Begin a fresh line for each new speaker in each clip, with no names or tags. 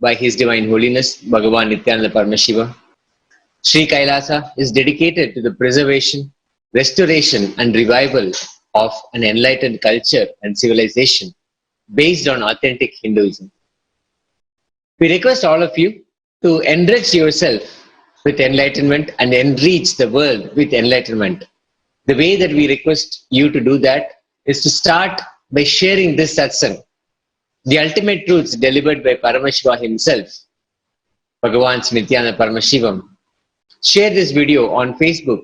by His Divine Holiness Bhagavan Nithyananda Paramashivam. Sri Kailasa is dedicated to the preservation, restoration, and revival of an enlightened culture and civilization based on authentic Hinduism. We request all of you to enrich yourself with enlightenment and enrich the world with enlightenment. The way that we request you to do that is to start by sharing this satsang, the ultimate truths delivered by Paramashiva himself, Bhagavan Nithyananda Paramashivam. Share this video on Facebook,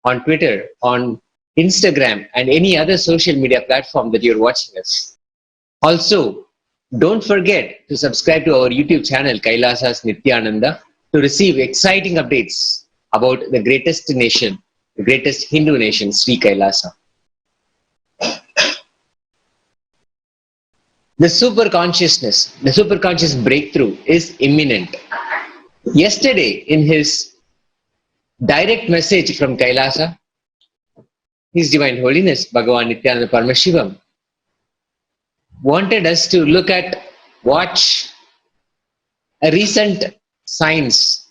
on Twitter, on Instagram, and any other social media platform that you're watching us. Also, don't forget to subscribe to our YouTube channel, Kailasas Nithyananda, to receive exciting updates about the greatest nation, the greatest Hindu nation, Sri Kailasa. The super consciousness, the super conscious breakthrough is imminent. Yesterday, in his direct message from Kailasa, His Divine Holiness Bhagavan Nithyananda Paramashivam wanted us to watch a recent science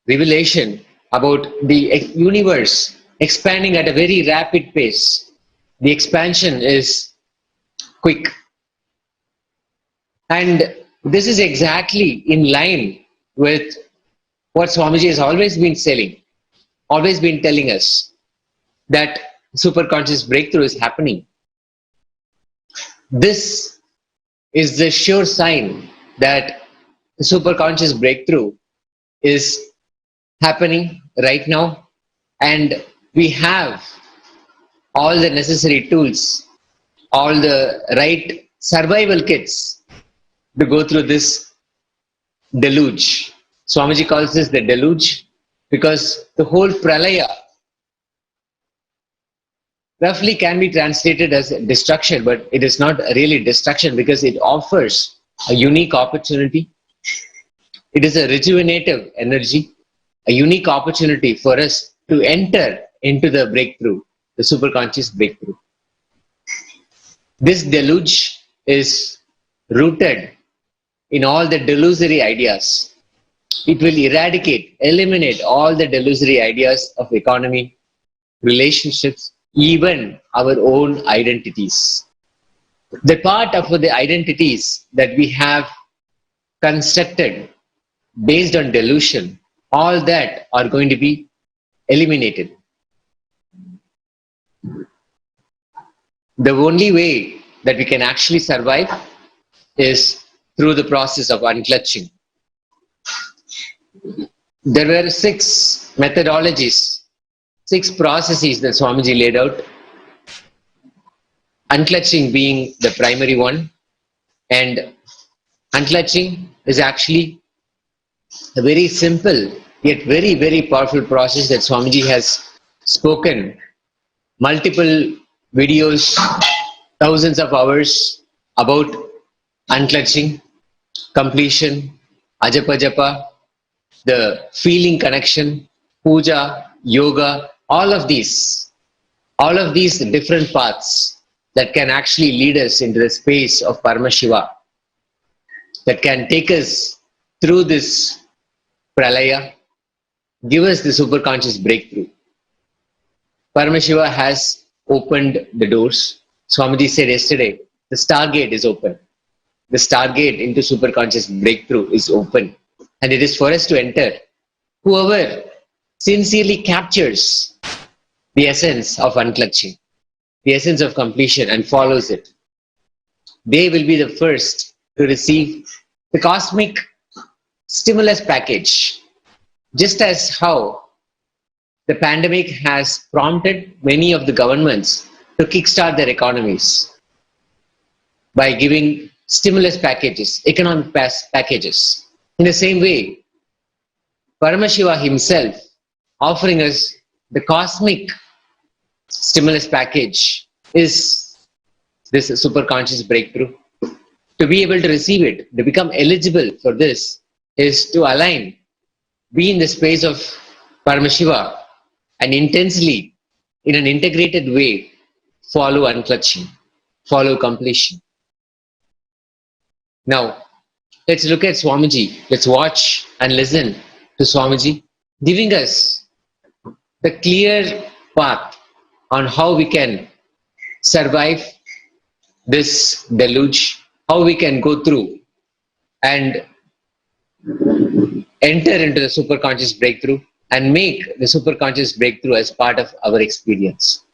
revelation about the universe expanding at a very rapid pace. The expansion is quick. And this is exactly in line with what Swamiji has always been telling us, that superconscious breakthrough is happening. This is the sure sign that the superconscious breakthrough is happening right now, and we have all the necessary tools, all the right survival kits to go through this deluge. Swamiji calls this the deluge because the whole Pralaya roughly can be translated as destruction, but it is not really destruction because it offers a unique opportunity. It is a rejuvenative energy, a unique opportunity for us to enter into the breakthrough, the superconscious breakthrough. This deluge is rooted in all the delusory ideas. It will eliminate all the delusory ideas of economy, relationships, even our own identities. The part of the identities that we have constructed based on delusion, all that are going to be eliminated. The only way that we can actually survive is through the process of unclutching. There were 6 methodologies, 6 processes that Swamiji laid out, unclutching being the primary one. And unclutching is actually a very simple yet very, very powerful process that Swamiji has spoken multiple videos, thousands of hours about unclutching, completion, ajapa japa, the feeling connection, puja, yoga, all of these different paths that can actually lead us into the space of Paramashiva, that can take us through this Pralaya, give us the superconscious breakthrough. Paramashiva has opened the doors. Swamiji said yesterday, the stargate is open. The stargate into superconscious breakthrough is open. And it is for us to enter. Whoever sincerely captures the essence of unclutching, the essence of completion, and follows it, they will be the first to receive the cosmic stimulus package. Just as how the pandemic has prompted many of the governments to kickstart their economies by giving stimulus packages, economic packages. In the same way, Paramashiva himself offering us the cosmic stimulus package is this superconscious breakthrough. To be able to receive it, to become eligible for this, is to align, be in the space of Paramashiva, and intensely, in an integrated way, follow unclutching, follow completion. Now, Let's look at Swamiji. Let's watch and listen to Swamiji, giving us the clear path on how we can survive this deluge, how we can go through and enter into the superconscious breakthrough and make the superconscious breakthrough as part of our experience.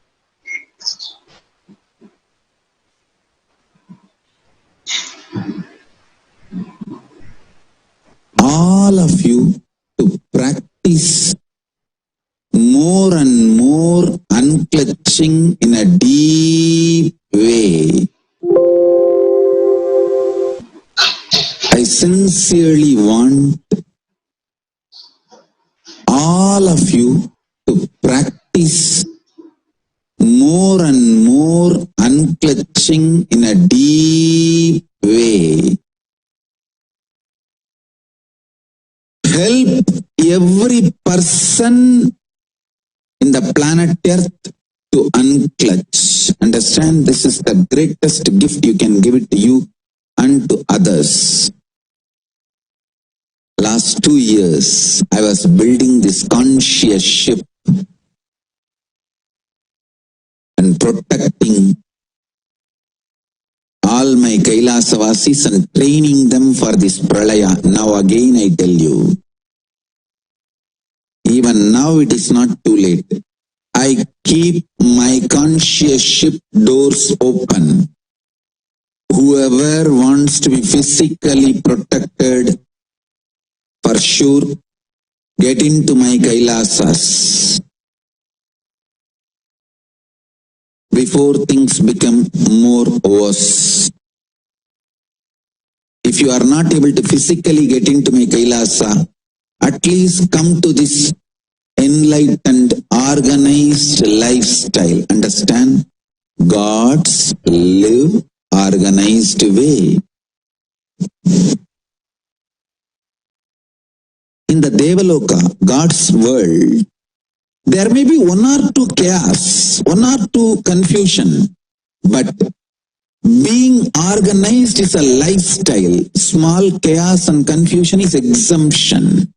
All of you to practice more and more unclutching in a deep way. I sincerely want all of you to practice more and more unclutching in a deep way. Help every person in the planet Earth to unclutch. Understand, this is the greatest gift you can give it to you and to others. Last 2 years, I was building this conscious ship and protecting all my Kailasavasis and training them for this Pralaya. Now again I tell you, even now it is not too late. I keep my conscious ship doors open. Whoever wants to be physically protected, for sure, get into my Kailasas before things become more worse. If you are not able to physically get into my Kailasa, at least come to this enlightened, organized lifestyle. Understand? God's live organized way. In the Devaloka, God's world, there may be 1 or 2 chaos, 1 or 2 confusion, but being organized is a lifestyle. Small chaos and confusion is exemption.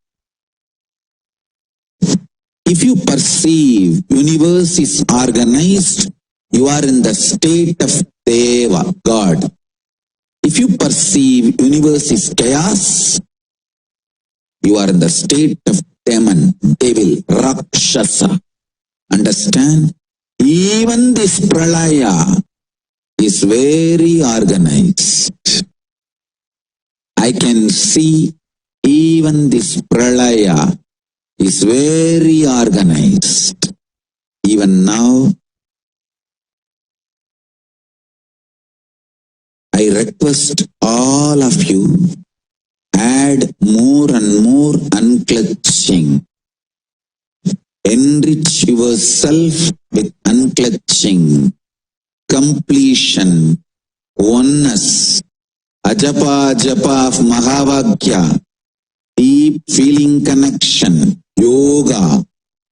If you perceive universe is organized, you are in the state of Deva, God. If you perceive universe is chaos, you are in the state of demon, devil, Rakshasa. Understand? Even this Pralaya is very organized. I can see even this Pralaya is very organized. Even now, I request all of you, add more and more unclutching. Enrich yourself with unclutching, completion, oneness, ajapa japa of Mahavakya, deep feeling connection, yoga,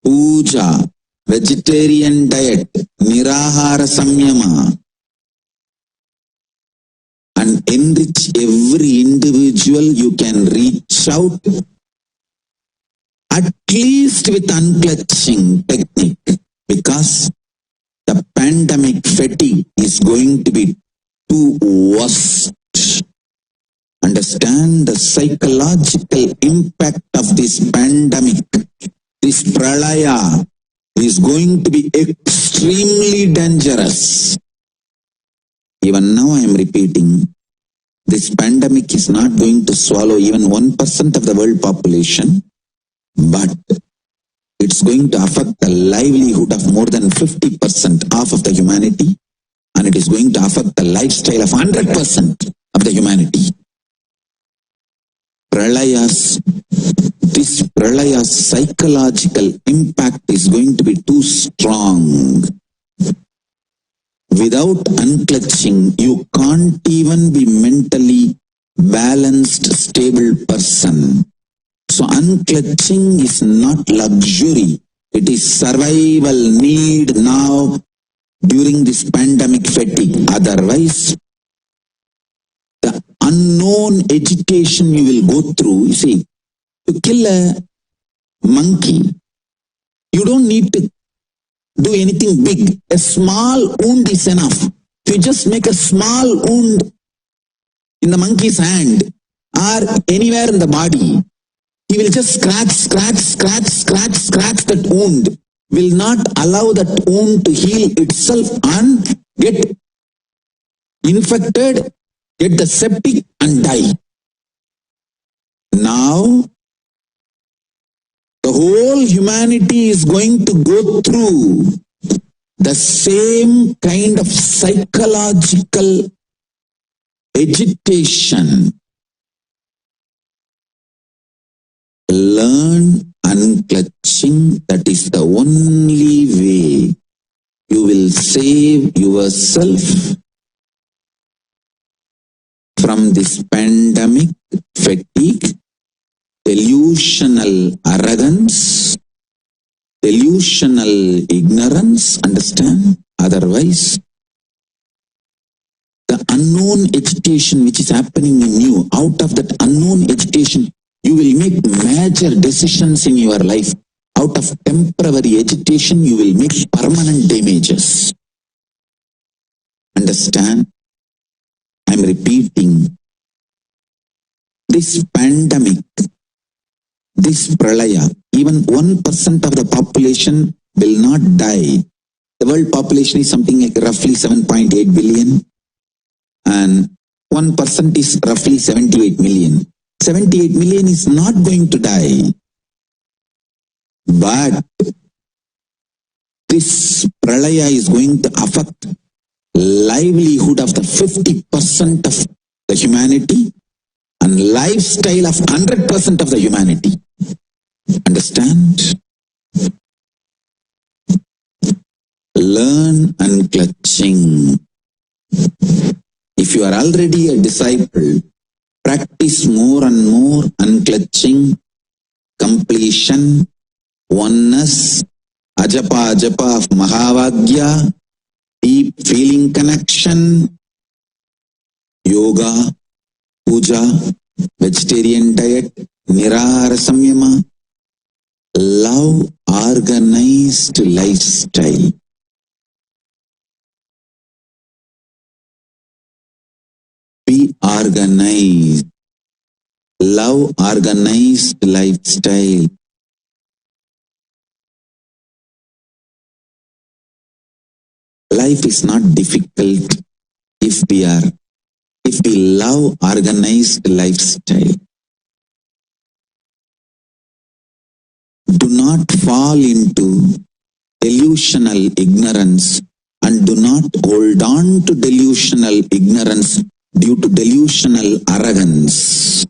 puja, vegetarian diet, nirahara samyama, and enrich every individual you can reach out, at least with unclutching technique, because the pandemic fatigue is going to be too worst. Understand the psychological impact of this pandemic. This Pralaya is going to be extremely dangerous. Even now I am repeating, this pandemic is not going to swallow even 1% of the world population, but it's going to affect the livelihood of more than 50%, half of the humanity, and it is going to affect the lifestyle of 100% of the humanity. This Pralaya's psychological impact is going to be too strong. Without unclutching, you can't even be mentally balanced, stable person. So unclutching is not luxury. It is survival need now during this pandemic fatigue. Otherwise, the unknown agitation you will go through. You see, to kill a monkey, you don't need to do anything big. A small wound is enough. If you just make a small wound in the monkey's hand or anywhere in the body, he will just scratch that wound, will not allow that wound to heal itself and get infected, get the septic and die. Now, the whole humanity is going to go through the same kind of psychological agitation. Learn unclutching. That is the only way you will save yourself from this pandemic fatigue, delusional arrogance, delusional ignorance, understand? Otherwise, the unknown agitation which is happening in you, out of that unknown agitation, you will make major decisions in your life. Out of temporary agitation, you will make permanent damages. Understand? I'm repeating. This pandemic, this Pralaya, even 1% of the population will not die. The world population is something like roughly 7.8 billion and 1% is roughly 78 million. 78 million is not going to die. But this Pralaya is going to affect livelihood of the 50% of the humanity and lifestyle of 100% of the humanity. Understand? Learn unclutching. If you are already a disciple, practice more and more unclutching, completion, oneness, ajapa of Mahavagya, deep feeling connection, yoga, puja, vegetarian diet, nirahara samyama, love organized lifestyle. Be organized. Love organized lifestyle. Life is not difficult if we love organized lifestyle. Do not fall into delusional ignorance and do not hold on to delusional ignorance due to delusional arrogance.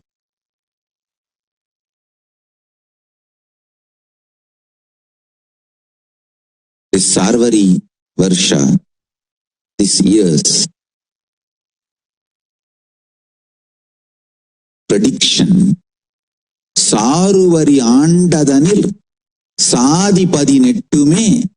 This Sarvari Varsha, this year's prediction, Saruvari Andadanil Sadipadi Nettume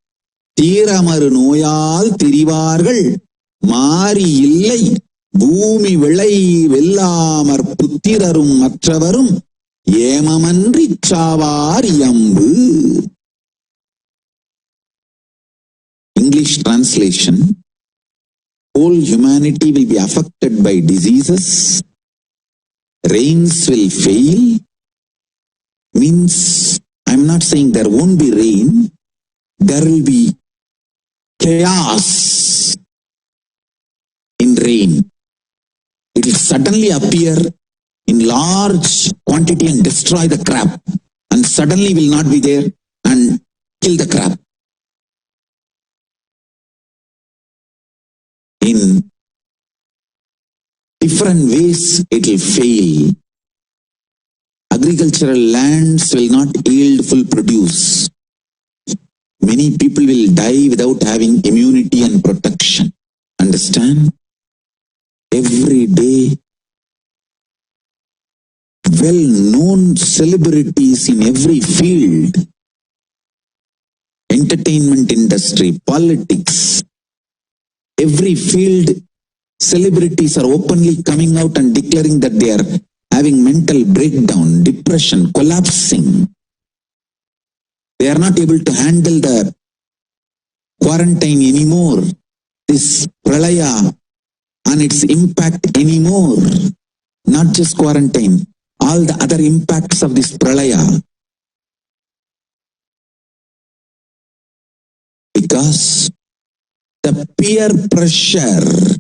Tiramaru Noyal Tirivargal Mari Illai Bhumi Velai Vellamar Puttirarum Matravarum Yemamandri Chavar Yambu. English translation: whole humanity will be affected by diseases, rains will fail, means I'm not saying there won't be rain, there will be chaos in rain. It will suddenly appear in large quantity and destroy the crop, and suddenly will not be there and kill the crop. In different ways it will fail. Agricultural lands will not yield full produce. Many people will die without having immunity and protection. Understand? Every day, well-known celebrities in every field, entertainment industry, politics, every field, Celebrities are openly coming out and declaring that they are having mental breakdown, depression, collapsing. They are not able to handle the quarantine anymore, this Pralaya and its impact anymore. Not just quarantine, all the other impacts of this Pralaya. Because the peer pressure,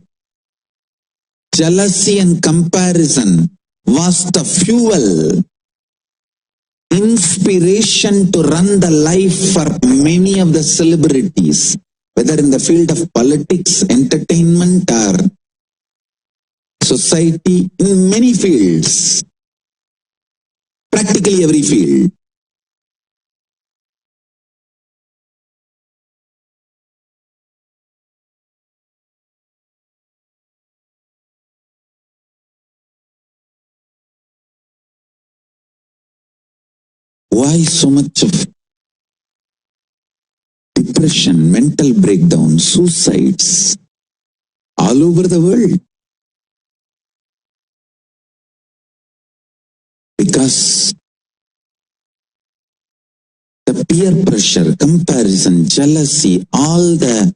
jealousy and comparison was the fuel, inspiration to run the life for many of the celebrities, whether in the field of politics, entertainment, or society, in many fields, practically every field. Why so much of depression, mental breakdown, suicides all over the world? Because the peer pressure, comparison, jealousy, all the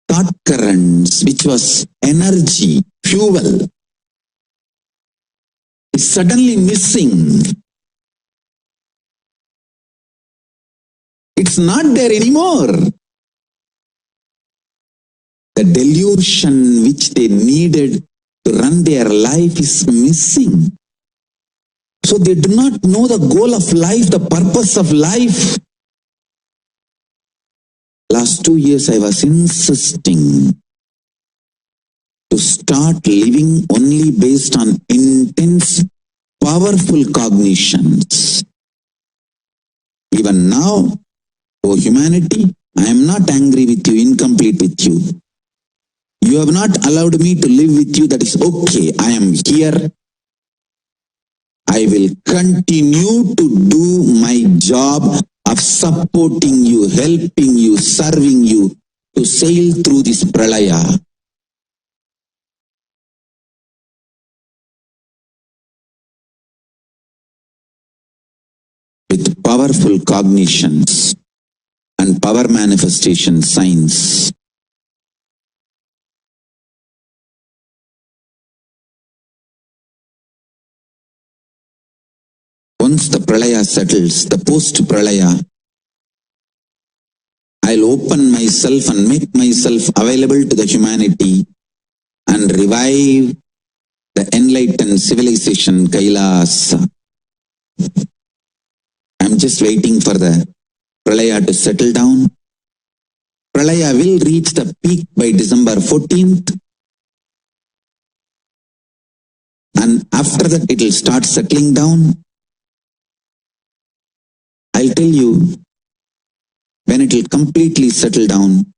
thought currents, which was energy, fuel, is suddenly missing. It's not there anymore. The delusion which they needed to run their life is missing. So they do not know the goal of life, the purpose of life. Last 2 years I was insisting to start living only based on intense, powerful cognitions. Even now, oh humanity, I am not angry with you, incomplete with you. You have not allowed me to live with you, that is okay. I am here. I will continue to do my job of supporting you, helping you, serving you to sail through this Pralaya. With powerful cognitions and power manifestation signs. Once the Pralaya settles, the post-Pralaya, I'll open myself and make myself available to the humanity and revive the enlightened civilization Kailas. I'm just waiting for the Pralaya to settle down. Pralaya will reach the peak by December 14th. And after that it will start settling down. I'll tell you when it will completely settle down.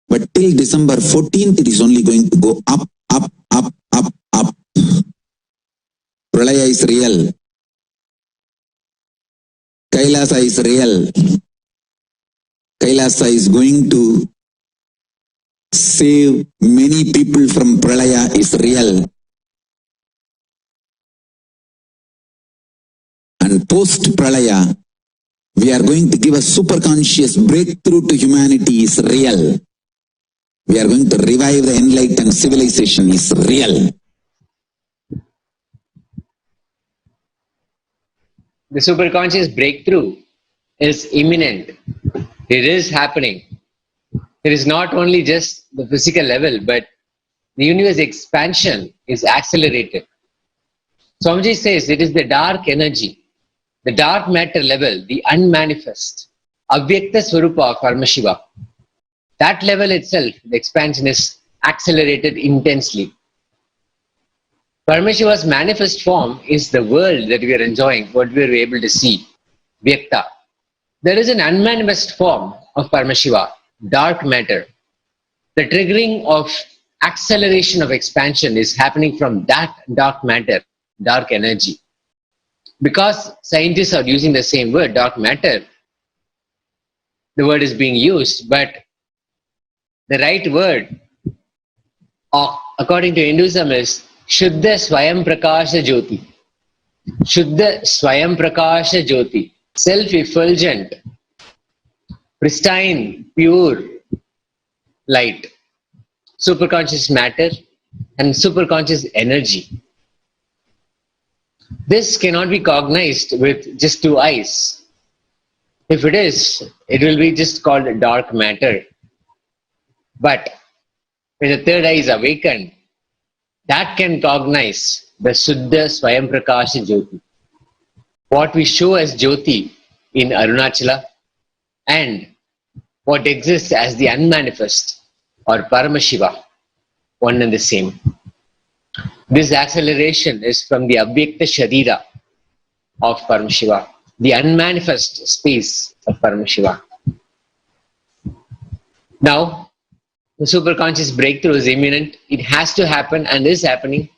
But till December 14th, it is only going to go up, up, up, up, up. Pralaya is real. Kailasa is real. Kailasa is going to save many people from Pralaya is real. And post-Pralaya, we are going to give a super-conscious breakthrough to humanity is real. We are going to revive the enlightened civilization is real.
The superconscious breakthrough is imminent. It is happening. It is not only just the physical level, but the universe expansion is accelerated. Swamiji says it is the dark energy, the dark matter level, the unmanifest, Avyakta Swarupa of Paramashiva. That level itself, the expansion is accelerated intensely. Paramashiva's manifest form is the world that we are enjoying, what we are able to see, Vyakta. There is an unmanifest form of Paramashiva, dark matter. The triggering of acceleration of expansion is happening from that dark matter, dark energy. Because scientists are using the same word, dark matter, the word is being used, but The right word, according to Hinduism, is Shuddha Swayam Prakasha Jyoti. Shuddha Swayam Prakasha Jyoti. Self-effulgent, pristine, pure light. Superconscious matter and superconscious energy. This cannot be cognized with just two eyes. If it is, it will be just called dark matter. But when the third eye is awakened, that can cognize the Shuddha Swayam Prakasha Jyoti. What we show as Jyoti in Arunachala and what exists as the unmanifest or Paramashiva, one and the same. This acceleration is from the Abhyakta Sharira of Paramashiva, the unmanifest space of Paramashiva. Now, the superconscious breakthrough is imminent. It has to happen and is happening.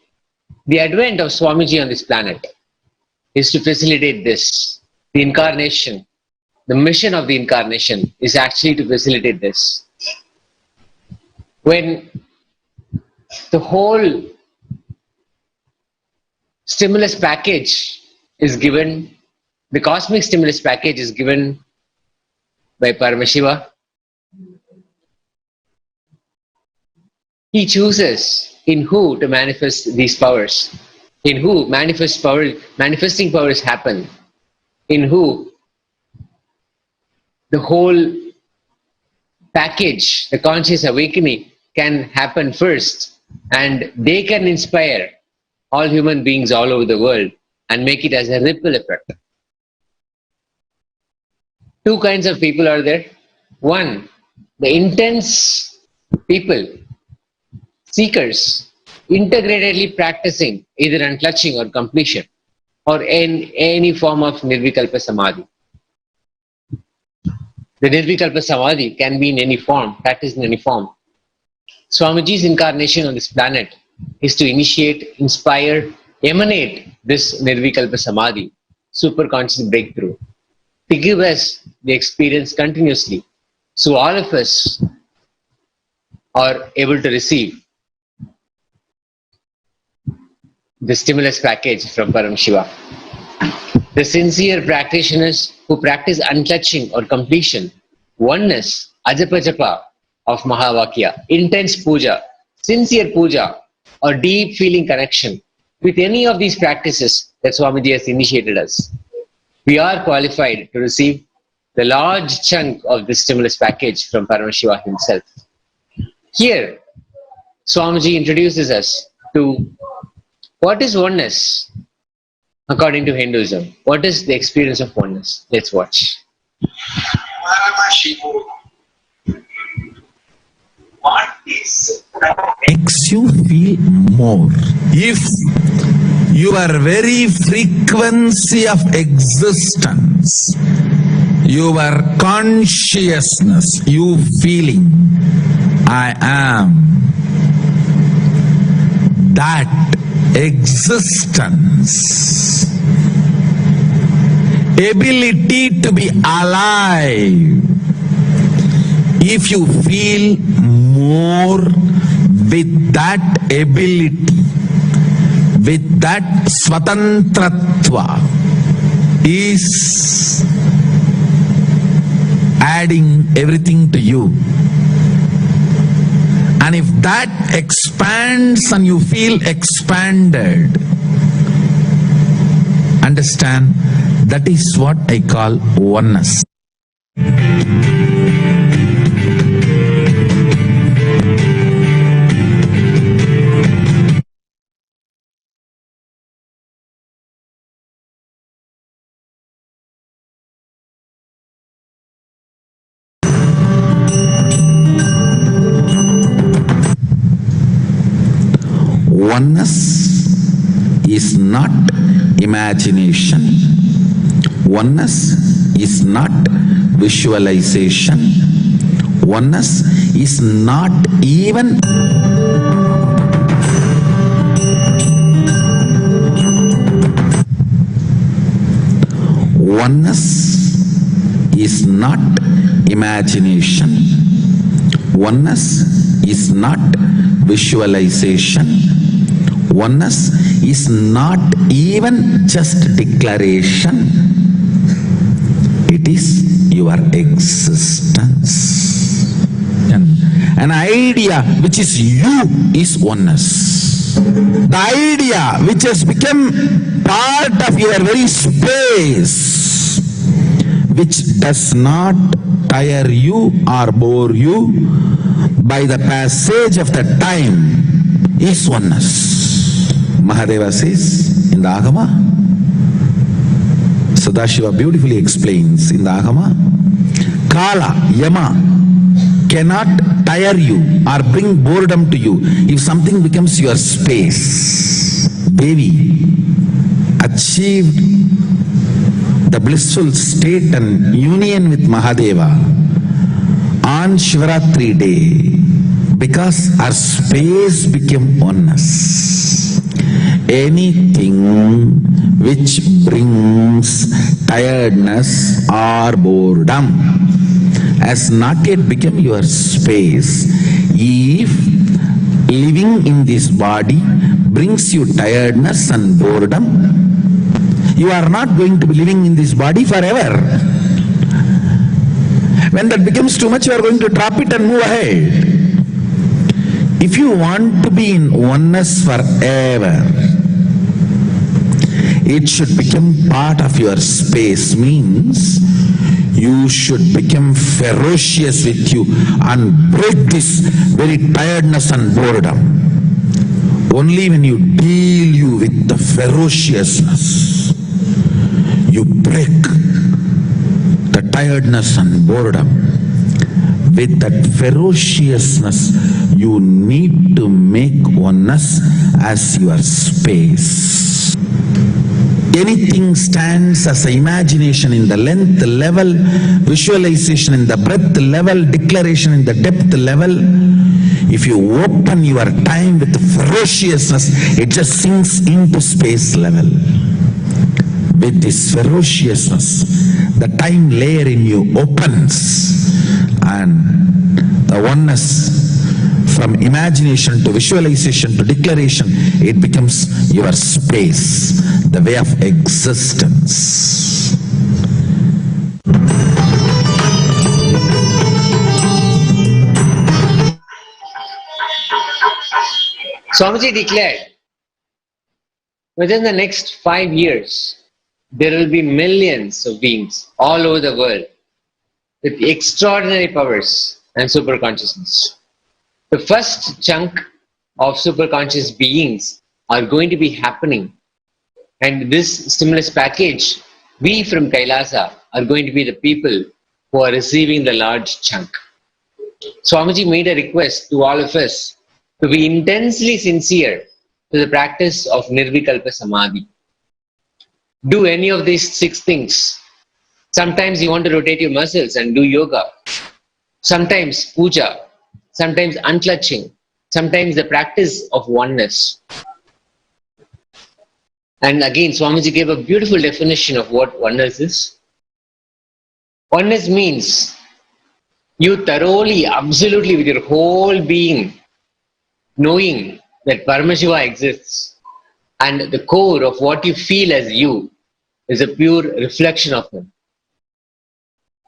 The advent of Swamiji on this planet is to facilitate this. The incarnation, the mission of the incarnation is actually to facilitate this. When the whole stimulus package is given, the cosmic stimulus package is given by Paramashiva, he chooses in who to manifest these powers, in who manifesting powers happen, in who the whole package, the conscious awakening can happen first, and they can inspire all human beings all over the world and make it as a ripple effect. Two kinds of people are there. One, the intense people, seekers, integratedly practicing either unclutching or completion or in any form of Nirvikalpa Samadhi. The Nirvikalpa Samadhi can be in any form, practiced in any form. Swamiji's incarnation on this planet is to initiate, inspire, emanate this Nirvikalpa Samadhi, superconscious breakthrough, to give us the experience continuously. So all of us are able to receive the stimulus package from Paramashiva. The sincere practitioners who practice unclutching or completion, oneness, ajapa of Mahavakya, intense puja, sincere puja, or deep feeling connection with any of these practices that Swamiji has initiated us, we are qualified to receive the large chunk of this stimulus package from Paramashiva himself. Here, Swamiji introduces us to what is oneness according to Hinduism. What is the experience of oneness? Let's watch.
Paramashivoham. What is
Makes you feel more. If your very frequency of existence, your consciousness, you feeling, I am, that existence, ability to be alive, if you feel more with that ability, with that swatantratva, is adding everything to you. And if that expands and you feel expanded, understand, that is what I call oneness. Oneness is not imagination. Oneness is not visualization. Oneness is not even oneness is not imagination. Oneness is not visualization. Oneness is not even just declaration. It is your existence. An idea which is you is oneness. The idea which has become part of your very space, which does not tire you or bore you by the passage of the time, is oneness. Mahadeva says in the Agama, Sadashiva beautifully explains in the Agama, Kala, Yama cannot tire you or bring boredom to you if something becomes your space. Devi achieved the blissful state and union with Mahadeva on Shivaratri day because her space became oneness. Anything which brings tiredness or boredom has not yet become your space. If living in this body brings you tiredness and boredom, you are not going to be living in this body forever. When that becomes too much, you are going to drop it and move ahead. If you want to be in oneness forever, it should become part of your space, means you should become ferocious with you and break this very tiredness and boredom. Only when you deal you with the ferociousness, you break the tiredness and boredom. With that ferociousness, you need to make oneness as your space. Anything stands as an imagination in the length level, visualization in the breadth level, declaration in the depth level. If you open your time with ferociousness, it just sinks into space level. With this ferociousness, the time layer in you opens, and the oneness from imagination to visualization to declaration, it becomes your space, the way of existence.
Swamiji declared, within the next 5 years, there will be millions of beings all over the world with extraordinary powers and superconsciousness. The first chunk of superconscious beings are going to be happening, and this stimulus package, we from Kailasa are going to be the people who are receiving the large chunk. Swamiji made a request to all of us to be intensely sincere to the practice of Nirvikalpa Samadhi. Do any of these 6 things. Sometimes you want to rotate your muscles and do yoga. Sometimes puja. Sometimes unclutching. Sometimes the practice of oneness. And again, Swamiji gave a beautiful definition of what oneness is. Oneness means you thoroughly, absolutely, with your whole being, knowing that Paramashiva exists, and the core of what you feel as you is a pure reflection of him.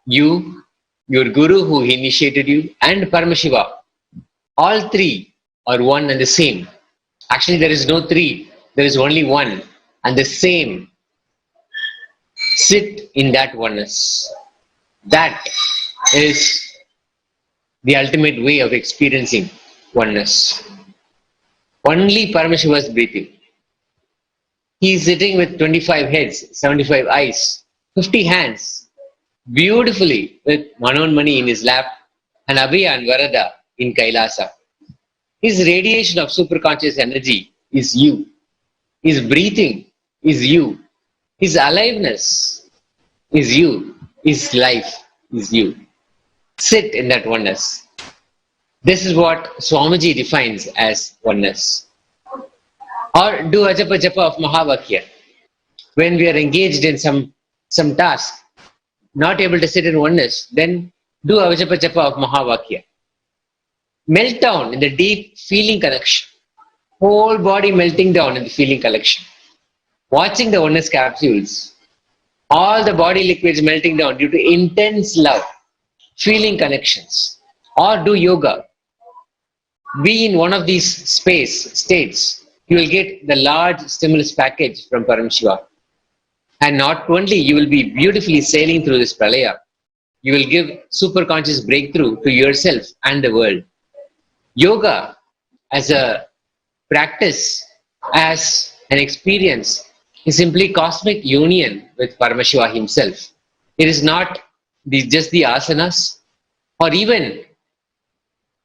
You, your Guru who initiated you, and Paramashiva, all 3 are one and the same. Actually, there is no 3, there is only one and the same. Sit in that oneness. That is the ultimate way of experiencing oneness. Only Paramashiva is breathing. He is sitting with 25 heads, 75 eyes, 50 hands, beautifully with Manonmani in his lap and Abhaya and Varada in Kailasa. His radiation of superconscious energy is you. His breathing is you. His aliveness is you. His life is you. Sit in that oneness. This is what Swamiji defines as oneness. Or do a japa japa of Mahavakya. When we are engaged in some task, not able to sit in oneness, then do a japa japa of Mahavakya. melt down in the deep feeling connection. Whole body melting down in the feeling connection. Watching the oneness capsules, all the body liquids melting down due to intense love, feeling connections. Or do yoga. Be in one of these states, you will get the large stimulus package from Paramashiva. And not only you will be beautifully sailing through this Pralaya, you will give super conscious breakthrough to yourself and the world. Yoga as a practice, as an experience, is simply cosmic union with Paramashiva himself. It is not just the asanas or even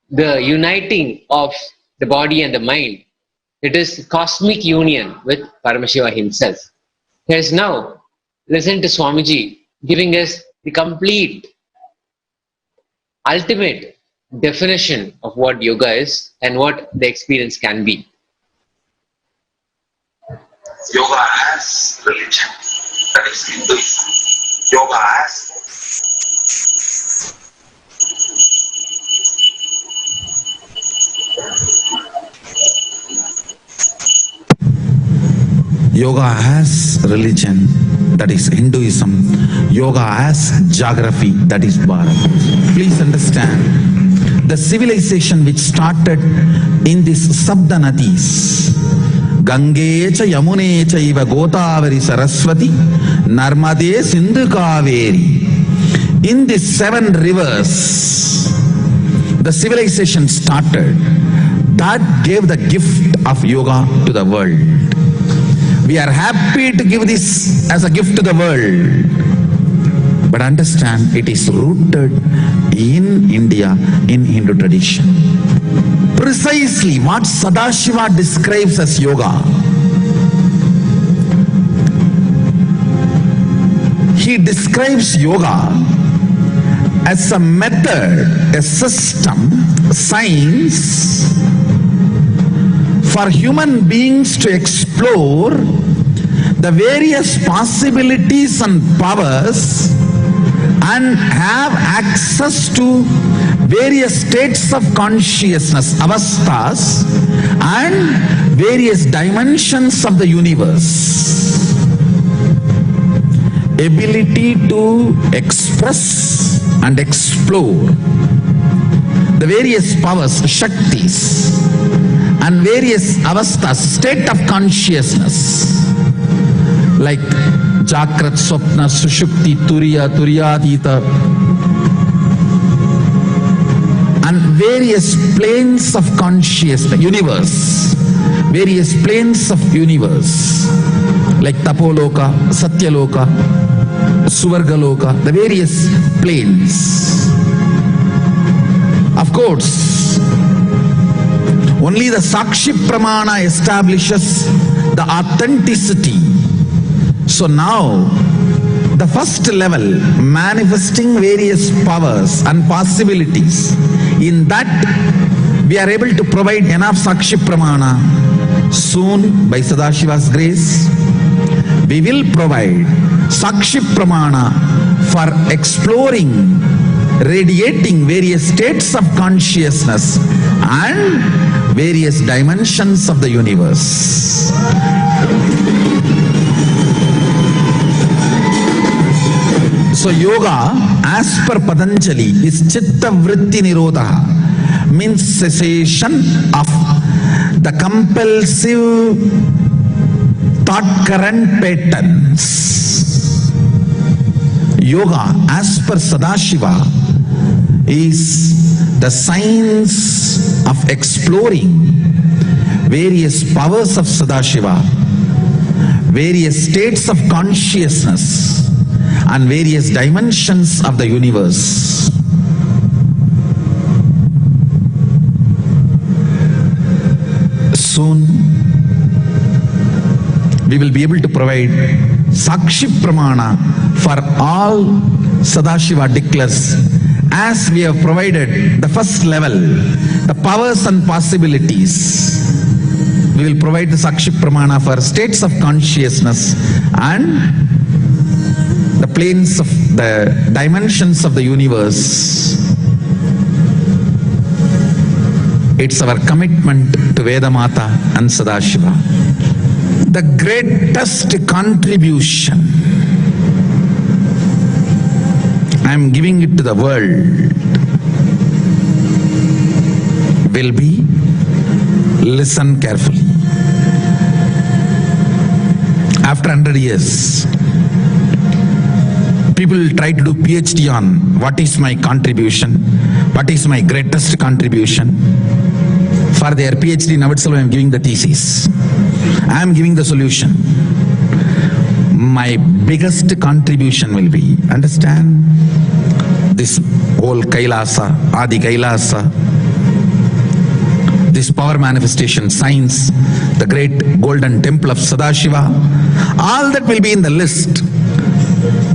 the uniting of the body and the mind. It is cosmic union with Paramashiva himself. Here's now, listen to Swamiji giving us the complete, ultimate definition of what yoga is and what the experience can be.
Yoga as religion, that is Hinduism. Yoga as
Yoga as religion, that is Hinduism. Yoga as geography, that is Bharat. Please understand, the civilization which started in these Sabda Nadis, Gange cha Yamune cha iva Godavari Saraswati, Narmade Sindhu Kaveri. In these 7 rivers, the civilization started. That gave the gift of yoga to the world. We are happy to give this as a gift to the world. But understand, it is rooted in India, in Hindu tradition. Precisely what Sadashiva describes as yoga. He describes yoga as a method, a system, science for human beings to explore the various possibilities and powers and have access to various states of consciousness, avasthas, and various dimensions of the universe. Ability to express and explore the various powers, shaktis, and various avasthas, state of consciousness, like Jakrat, Swapna, Sushupti, Turiya, Turyadita, and various planes of consciousness, universe, various planes of universe, like Tapoloka, Satyaloka, Suvargaloka, the various planes. Of course, only the Sakshi Pramana establishes the authenticity. So now, the first level, manifesting various powers and possibilities, in that we are able to provide enough Sakshi Pramana. Soon, by Sadashiva's grace, we will provide Sakshi Pramana for exploring, radiating various states of consciousness and various dimensions of the universe. So yoga, as per Patanjali, is Chitta Vritti Nirodha, means cessation of the compulsive thought current patterns. Yoga, as per Sadashiva, is the science of exploring various powers of Sadashiva, various states of consciousness, and various dimensions of the universe. Soon, we will be able to provide Sakshi Pramana for all Sadashiva declares, as we have provided the first level, the powers and possibilities. We will provide the Sakshi Pramana for states of consciousness and the planes of the dimensions of the universe. It's our commitment to Vedamata and Sadashiva. The greatest contribution I am giving it to the world will be, listen carefully. After 100 years, people will try to do PhD on what is my contribution, what is my greatest contribution. For their PhD, now itself I am giving the thesis. I am giving the solution. My biggest contribution will be, understand, this whole Kailasa, Adi Kailasa, this power manifestation science, the great golden temple of Sadashiva, all that will be in the list.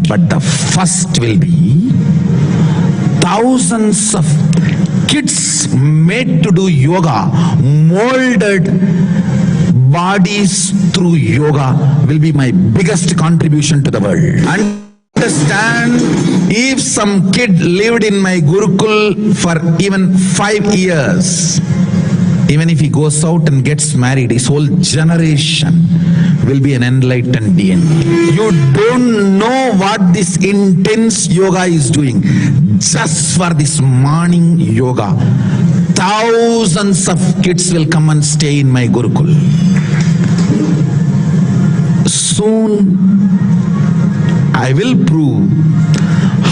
But the first will be thousands of kids made to do yoga, molded bodies through yoga will be my biggest contribution to the world. Understand, if some kid lived in my Gurukul for even 5 years, even if he goes out and gets married, his whole generation will be an enlightened DNA. You don't know what this intense yoga is doing. Just for this morning yoga, thousands of kids will come and stay in my Gurukul. Soon, I will prove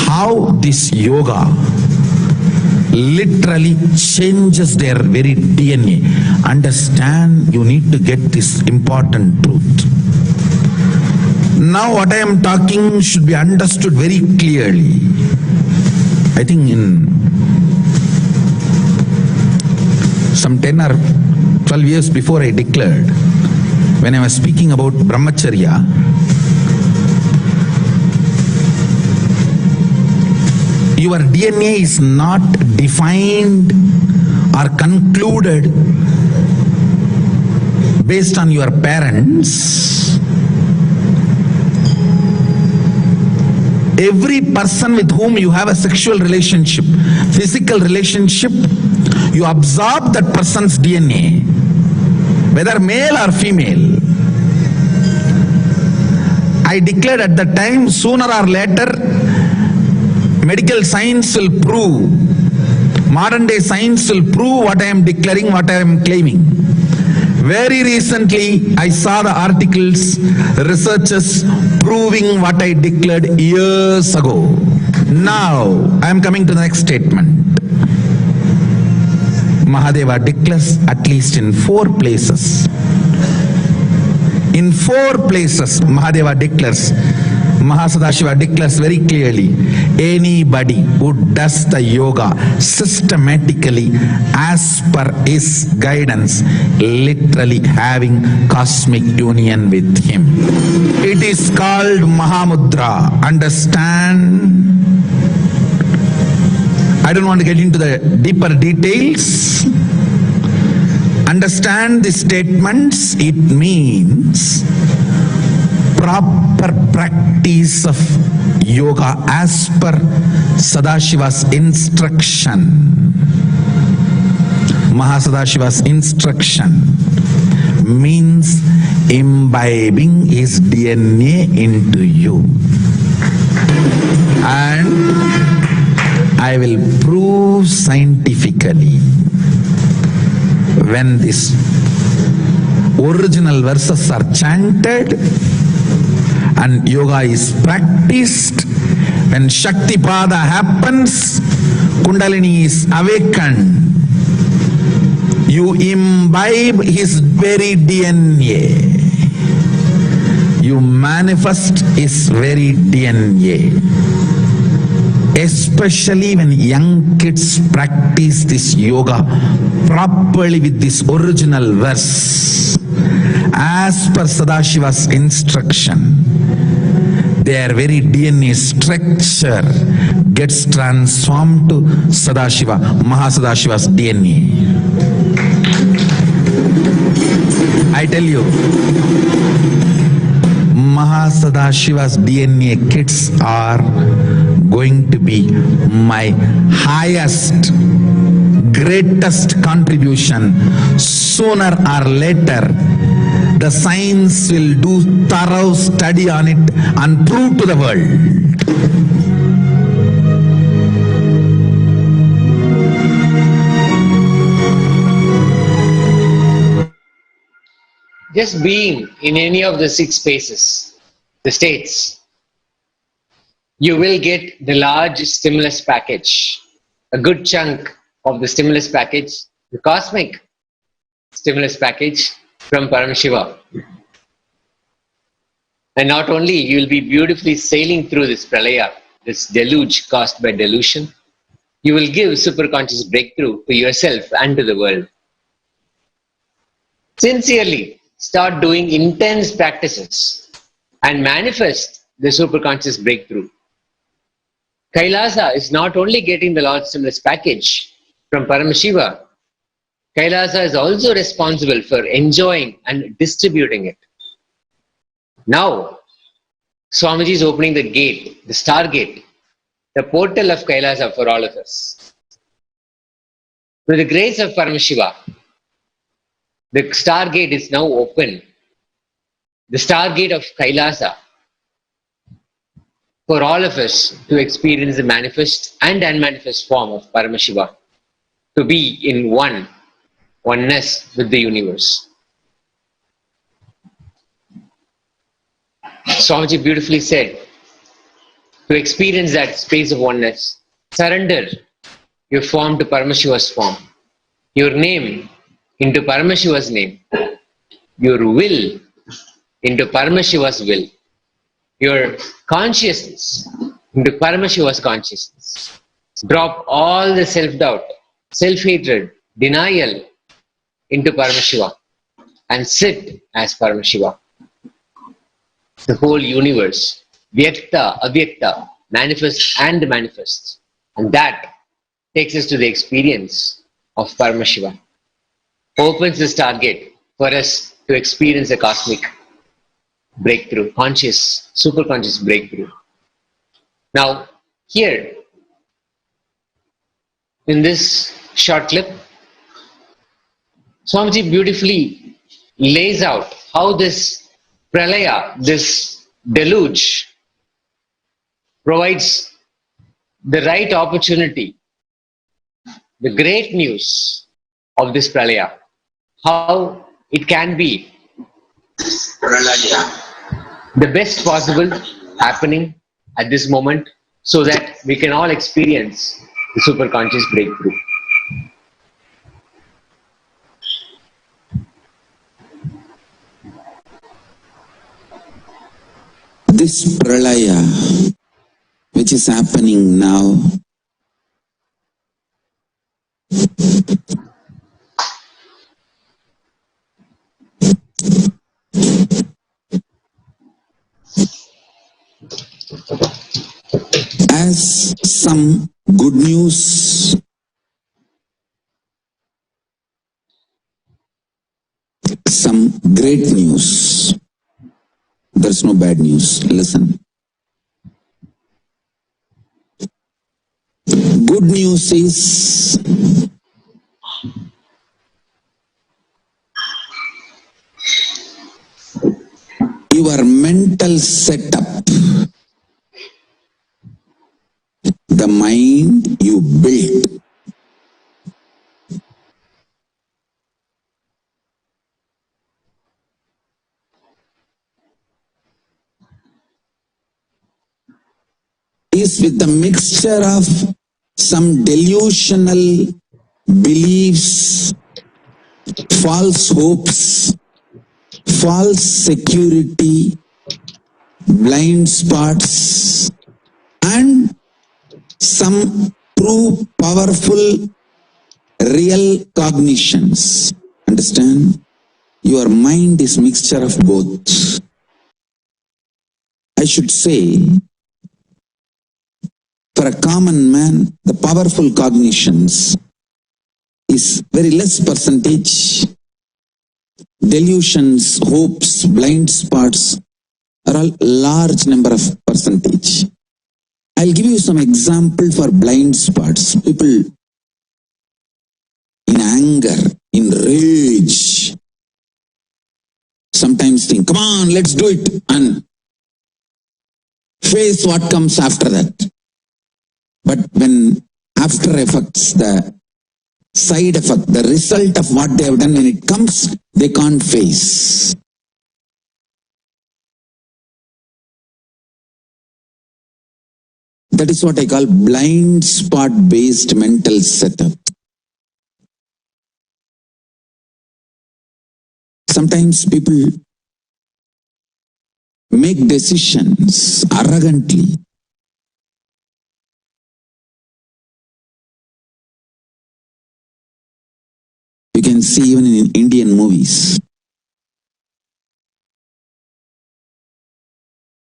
how this yoga literally changes their very DNA. Understand, you need to get this important truth. Now what I am talking should be understood very clearly. I think in some 10 or 12 years before I declared, when I was speaking about Brahmacharya, your DNA is not defined or concluded based on your parents. Every person with whom you have a sexual relationship, physical relationship, you absorb that person's DNA, whether male or female. I declared at the time, sooner or later, medical science will prove, modern day science will prove what I am declaring, what I am claiming. Very recently, I saw the articles, researchers proving what I declared years ago. Now, I am coming to the next statement. Mahadeva declares at least in 4 places. In 4 places, Mahadeva declares, Mahasadashiva declares very clearly, anybody who does the yoga systematically as per his guidance, literally having cosmic union with him. It is called Mahamudra. Understand? I don't want to get into the deeper details. Understand the statements. It means proper practice of yoga as per Sadashiva's instruction. Mahasadashiva's instruction means imbibing his DNA into you. And I will prove scientifically, when these original verses are chanted and yoga is practiced, when Shaktipada happens, Kundalini is awakened, you imbibe his very DNA. You manifest his very DNA. Especially when young kids practice this yoga properly with this original verse, as per Sadashiva's instruction, their very DNA structure gets transformed to Sadashiva, Mahasadashiva's DNA. I tell you, Mahasadashiva's DNA kids are going to be my highest greatest contribution. Sooner or later, the science will do thorough study on it and prove to the world.
Just being in any of the 6 spaces, the states, you will get the large stimulus package, a good chunk of the stimulus package, the cosmic stimulus package from Paramashiva. And not only you will be beautifully sailing through this Pralaya, this deluge caused by delusion, you will give superconscious breakthrough to yourself and to the world. Sincerely start doing intense practices and manifest the superconscious breakthrough. Kailasa is not only getting the large stimulus package from Paramashiva, Kailasa is also responsible for enjoying and distributing it. Now, Swamiji is opening the gate, the star gate, the portal of Kailasa for all of us. With the grace of Paramashiva, the star gate is now open. The star gate of Kailasa for all of us to experience the manifest and unmanifest form of Paramashiva, to be in oneness with the universe. Swamiji beautifully said, to experience that space of oneness, surrender your form to Paramashiva's form, your name into Paramashiva's name, your will into Paramashiva's will, your consciousness into Paramashiva's consciousness. Drop all the self-doubt, self-hatred, denial into Paramashiva and sit as Paramashiva. The whole universe, Vyakta, Avyakta, manifests and manifests. And that takes us to the experience of Paramashiva. Opens the stargate for us to experience a cosmic breakthrough, conscious, superconscious breakthrough. Now, here, in this short clip, Swamiji beautifully lays out how this Pralaya, this deluge, provides the right opportunity, the great news of this Pralaya, how it can be
Pralaya.
the best possible happening at this moment so that we can all experience the superconscious breakthrough.
This Pralaya, which is happening now, has some good news, some great news. There's no bad news. Listen. Good news is your mental setup, the mind you built, is with a mixture of some delusional beliefs, false hopes, false security, blind spots, and some true powerful real cognitions. Understand? Your mind is mixture of both. I should say, for a common man, the powerful cognitions is very less percentage. Delusions, hopes, blind spots are all large number of percentage. I'll give you some example for blind spots. People in anger, in rage. Sometimes think, come on, let's do it, and face what comes after that. But when after effects, the side effect, the result of what they have done, when it comes, they can't face. That is what I call blind spot based mental setup. Sometimes people make decisions arrogantly. You can see even in Indian movies.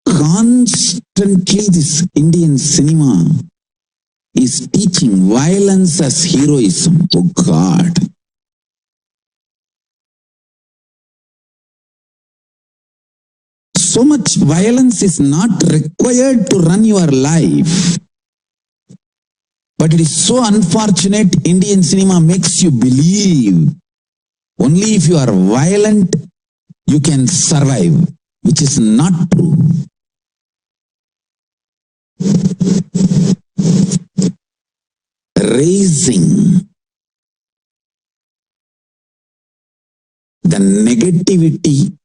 Constantly this Indian cinema is teaching violence as heroism. Oh God. So much violence is not required to run your life. But it is so unfortunate, Indian cinema makes you believe only if you are violent, you can survive, which is not true. Raising the negativity,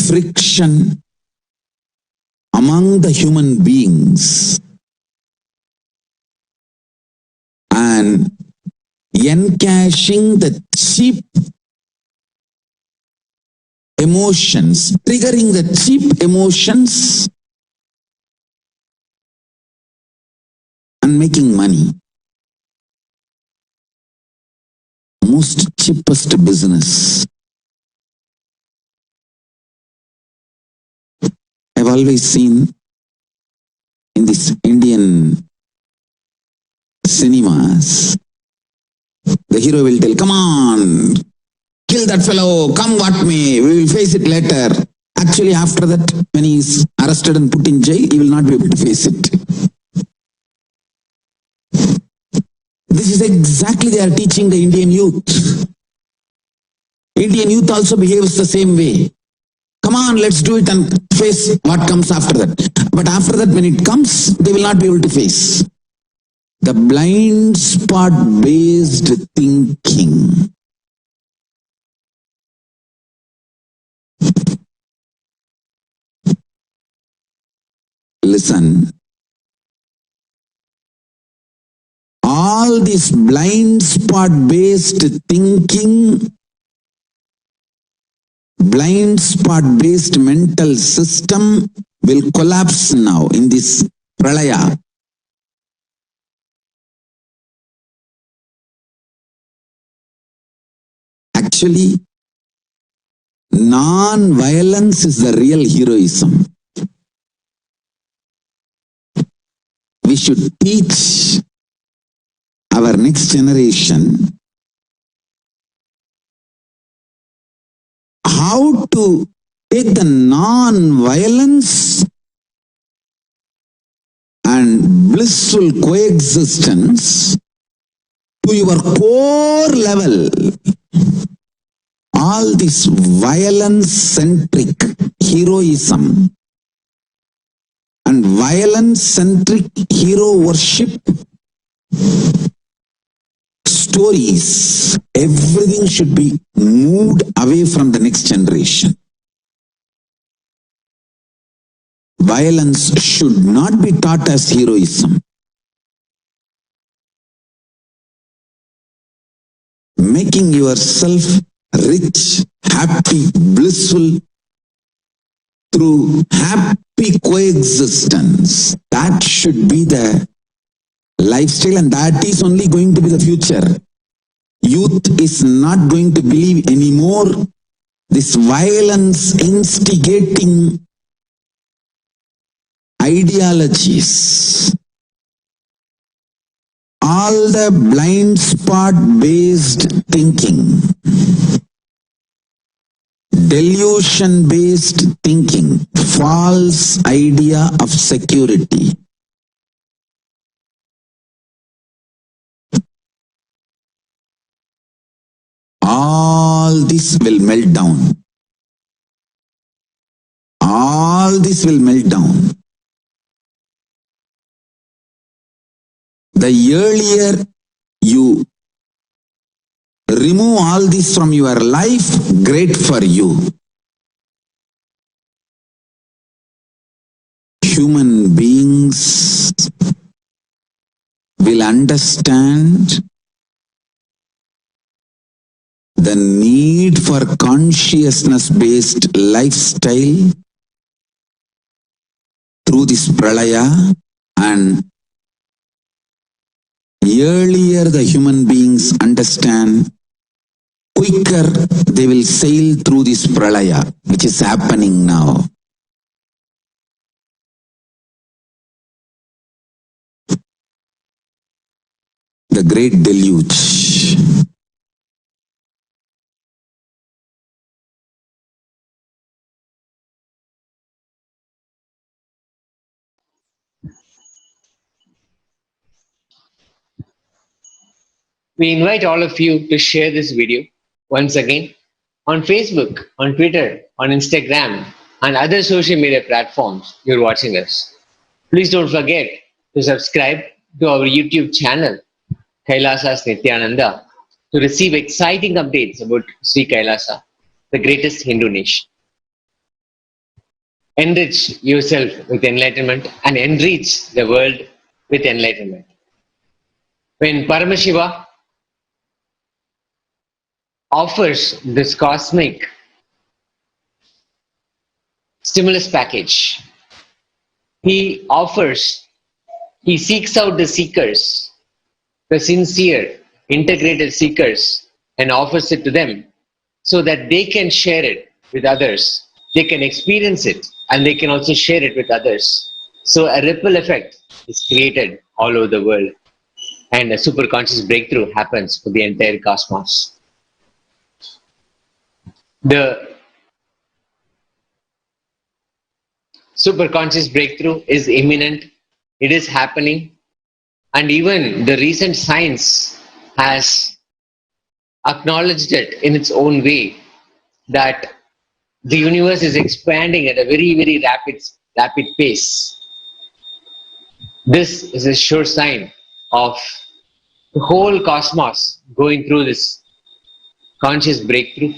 friction among the human beings and encashing the cheap emotions, triggering the cheap emotions and making money. Most cheapest business. I've always seen in this Indian cinemas, the hero will tell, come on, kill that fellow, come what may, we will face it later. Actually, after that, when he is arrested and put in jail, he will not be able to face it. This is exactly they are teaching the Indian youth. Indian youth also behaves the same way. Come on, let's do it and face what comes after that. But after that, when it comes, they will not be able to face. The blind spot based thinking. Listen. All this blind spot based thinking, blind spot based mental system will collapse now in this Pralaya. Actually, non-violence is the real heroism. We should teach our next generation how to take the non-violence and blissful coexistence to your core level. All this violence-centric heroism and violence-centric hero worship stories, everything should be moved away from the next generation. Violence should not be taught as heroism. Making yourself rich, happy, blissful through happy coexistence, that should be the lifestyle, and that is only going to be the future. Youth is not going to believe anymore this violence instigating ideologies. All the blind spot based thinking, delusion based thinking, false idea of security. all this will melt down. All this will melt down. The earlier you remove all this from your life, great for you. Human beings will understand the need for consciousness-based lifestyle through this Pralaya, and earlier the human beings understand, quicker they will sail through this Pralaya, which is happening now. The great deluge.
We invite all of you to share this video once again on Facebook, on Twitter, on Instagram, and other social media platforms you're watching us. Please don't forget to subscribe to our YouTube channel, Kailasas Nithyananda, to receive exciting updates about Sri Kailasa, the greatest Hindu nation. Enrich yourself with enlightenment and enrich the world with enlightenment. When Paramashiva offers this cosmic stimulus package, he seeks out the seekers, the sincere, integrated seekers, and offers it to them so that they can share it with others. They can experience it and they can also share it with others. So a ripple effect is created all over the world and a super conscious breakthrough happens for the entire cosmos. The super conscious breakthrough is imminent, it is happening, and even the recent science has acknowledged it in its own way that the universe is expanding at a very, very rapid pace. This is a sure sign of the whole cosmos going through this conscious breakthrough,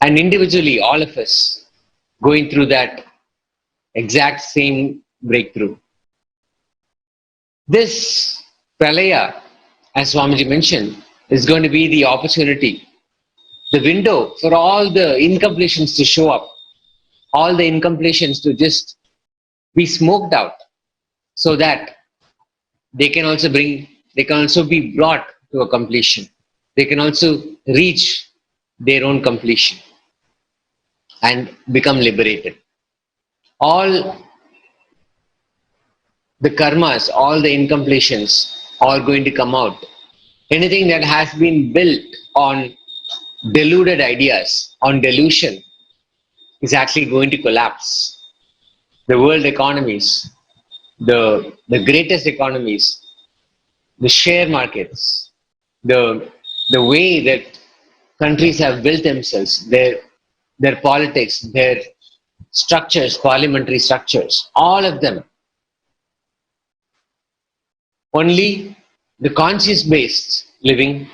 and individually all of us going through that exact same breakthrough. This Pralaya, as Swamiji mentioned, is going to be the opportunity, the window for all the incompletions to show up, all the incompletions to just be smoked out, so that they can also be brought to a completion. They can also reach their own completion and become liberated. All the karmas, all the incompletions are going to come out. Anything that has been built on deluded ideas, on delusion, is actually going to collapse. The world economies, the greatest economies, the share markets, the way that countries have built themselves, their politics, their structures, parliamentary structures, all of them. Only the conscious-based living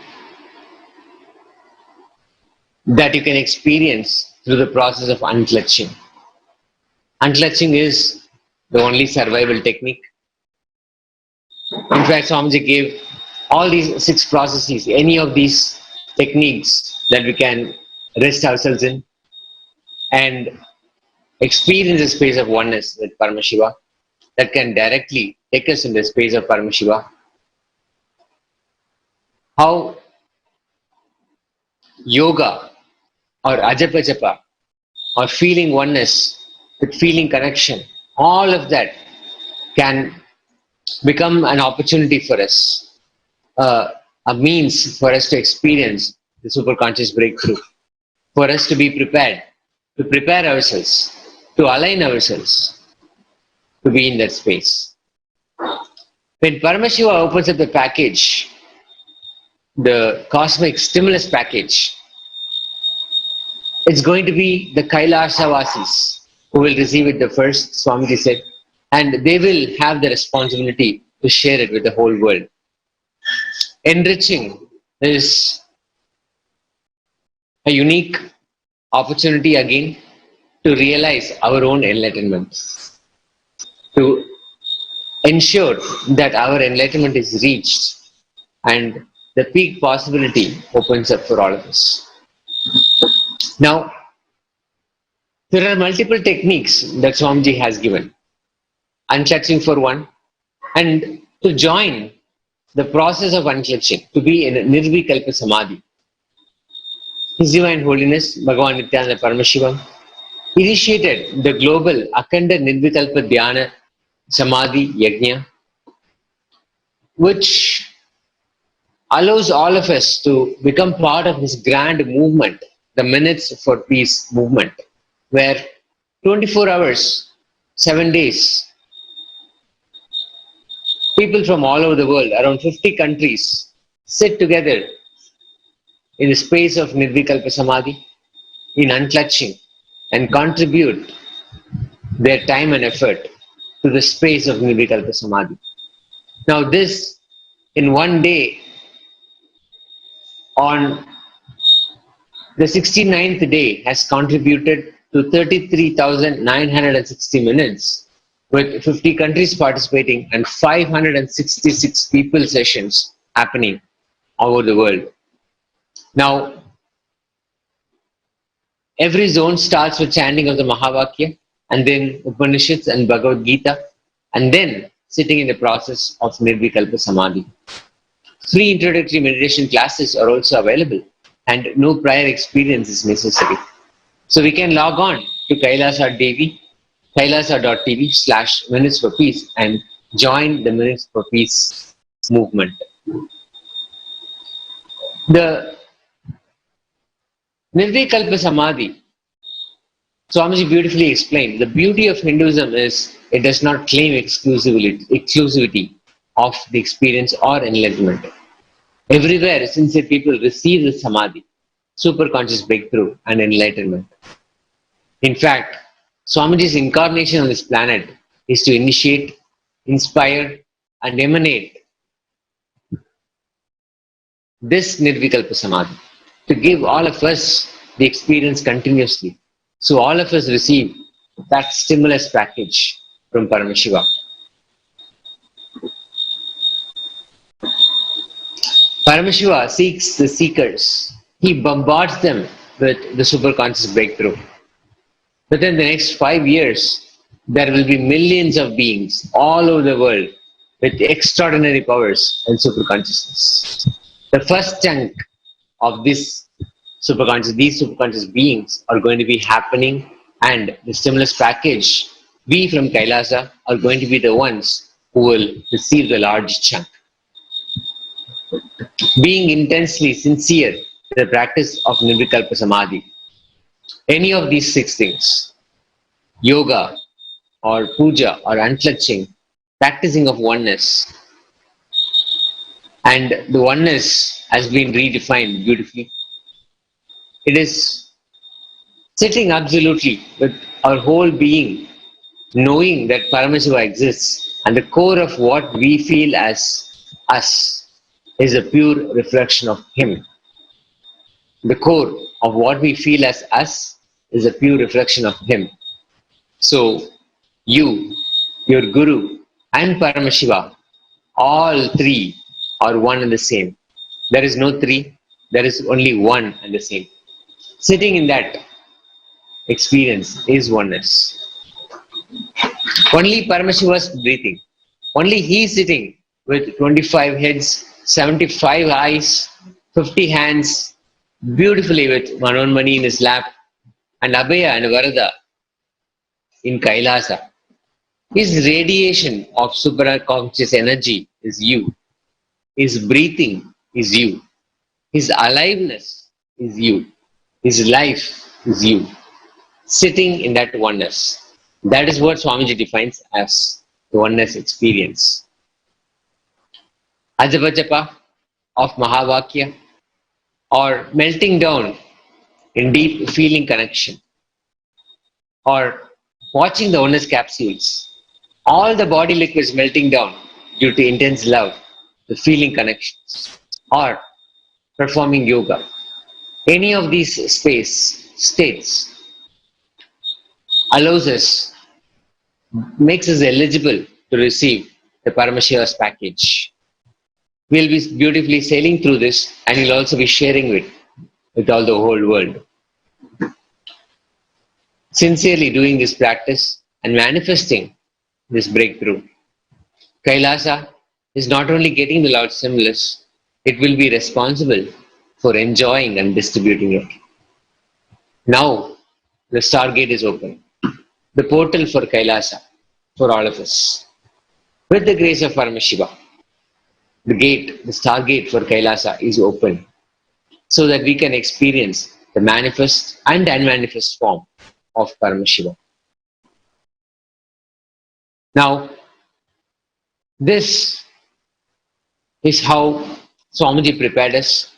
that you can experience through the process of unclutching. Unclutching is the only survival technique. In fact, Swamiji gave all these 6 processes, any of these techniques that we can rest ourselves in and experience a space of oneness with Paramashiva that can directly take us in the space of Paramashiva. How yoga or ajapa japa or feeling oneness with feeling connection, all of that can become an opportunity for us, a means for us to experience the superconscious breakthrough, for us to be prepared, to prepare ourselves, to align ourselves, to be in that space. When Paramashiva opens up the package, the cosmic stimulus package, it's going to be the Kailashavasis who will receive it the first, Swamiji said, and they will have the responsibility to share it with the whole world. Enriching is a unique opportunity again to realize our own enlightenment, to ensure that our enlightenment is reached and the peak possibility opens up for all of us. Now, there are multiple techniques that Swamiji has given. Unclutching for one, and to join the process of unclutching, to be in Nirvikalpa Samadhi. His Divine Holiness, Bhagavan Nithyananda Paramashivam, initiated the global Akhanda Nirvikalpa Dhyana Samadhi Yajna, which allows all of us to become part of this grand movement, the Minutes for Peace movement, where 24 hours, 7 days, people from all over the world, around 50 countries, sit together in the space of Nirvikalpa Samadhi, in unclutching, and contribute their time and effort to the space of Nirvikalpa Samadhi. Now this, in one day, on the 69th day, has contributed to 33,960 minutes, with 50 countries participating and 566 people sessions happening all over the world. Now, every zone starts with chanting of the Mahavakya, and then Upanishads and Bhagavad Gita, and then sitting in the process of Nirvikalpa Samadhi. Free introductory meditation classes are also available, and no prior experience is necessary. So we can log on to kailasa.tv/Minutes for Peace and join the Minutes for Peace movement. The Nirvikalpa Samadhi, Swamiji beautifully explained, the beauty of Hinduism is it does not claim exclusivity of the experience or enlightenment. Everywhere, sincere people receive the Samadhi, superconscious breakthrough and enlightenment. In fact, Swamiji's incarnation on this planet is to initiate, inspire and emanate this Nirvikalpa Samadhi, to give all of us the experience continuously. So all of us receive that stimulus package from Paramashiva. Paramashiva seeks the seekers. He bombards them with the superconscious breakthrough. Within the next 5 years, there will be millions of beings all over the world with extraordinary powers and superconsciousness. The first chunk of these superconscious beings are going to be happening, and the stimulus package, we from Kailasa are going to be the ones who will receive the large chunk. Being intensely sincere in the practice of Nirvikalpa Samadhi, any of these 6 things, yoga or puja or unclutching, practicing of oneness, and the oneness has been redefined beautifully. It is sitting absolutely with our whole being, knowing that Paramashiva exists, and the core of what we feel as us is a pure reflection of Him. The core of what we feel as us is a pure reflection of Him. So, you, your Guru, and Paramashiva, all three are one and the same. There is no three, there is only one and the same. Sitting in that experience is oneness. Only Paramashiva's breathing. Only He is sitting with 25 heads, 75 eyes, 50 hands, beautifully with Manonmani in his lap, and Abhaya and Varada in Kailasa. His radiation of superconscious energy is you. His breathing is you. His aliveness is you. His life is you. Sitting in that oneness. That is what Swamiji defines as the oneness experience. Ajapa Japa, of Mahavakya, or melting down in deep feeling connection, or watching the oneness capsules, all the body liquids melting down due to intense love, the feeling connections, or performing yoga. Any of these states allows us, makes us eligible to receive the Paramashiva's package. We'll be beautifully sailing through this, and we'll also be sharing it with all the whole world. Sincerely doing this practice and manifesting this breakthrough. Kailasa is not only getting the Lord's stimulus, it will be responsible for enjoying and distributing it. Now, the stargate is open, the portal for Kailasa, for all of us. With the grace of Paramashiva, the stargate for Kailasa is open, so that we can experience the manifest and unmanifest form of Paramashiva. Now, this is how Swamiji prepared us,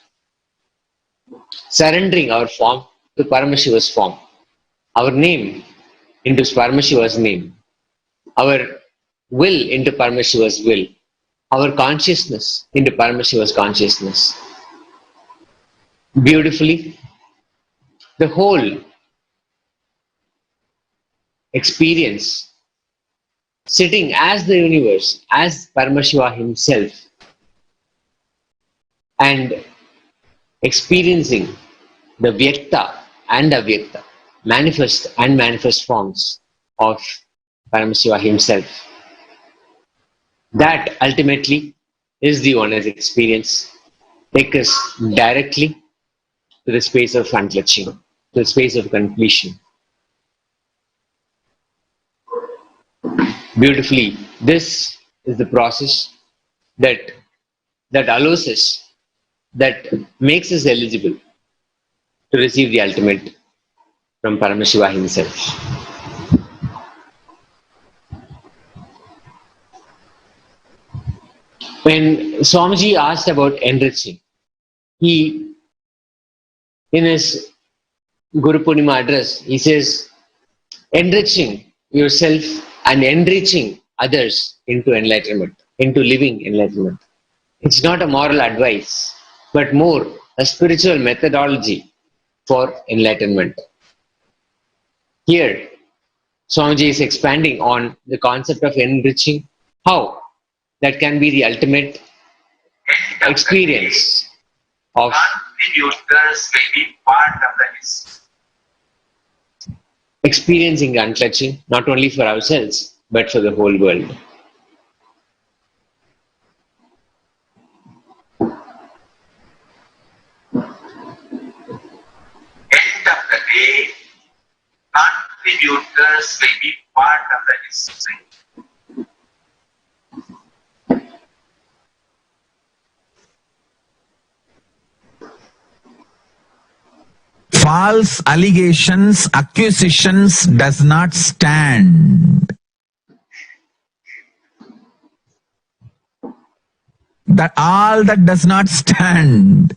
surrendering our form to Paramashiva's form, our name into Paramashiva's name, our will into Paramashiva's will, our consciousness into Paramashiva's consciousness. Beautifully, the whole experience, sitting as the universe, as Paramashiva himself, and experiencing the Vyakta and Avyakta, manifest and manifest forms of Paramashiva himself. That ultimately is the oneness experience. Take us directly to the space of unclutching, to the space of completion. Beautifully, this is the process that allows us, that makes us eligible to receive the ultimate from Paramashiva himself. When Swamiji asked about enriching, he, in his Guru Purnima address, he says, enriching yourself and enriching others into enlightenment, into living enlightenment. It's not a moral advice, but more a spiritual methodology for enlightenment. Here, Swamiji is expanding on the concept of enriching, how that can be the ultimate experience of
contributors may be part of the history.
Experiencing unclutching, not only for ourselves, but for the whole world.
End of the day, contributors may be part of the history.
False allegations, accusations does not stand. That all that does not stand.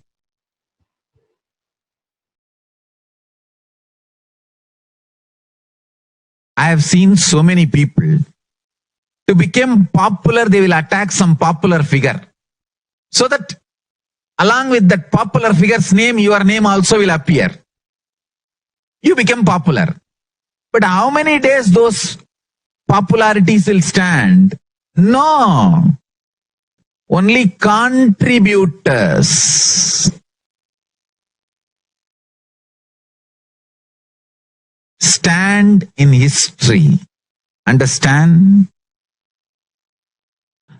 I have seen so many people. To become popular, they will attack some popular figure. So that along with that popular figure's name, your name also will appear. You become popular. But how many days those popularities will stand? No. Only contributors stand in history. Understand?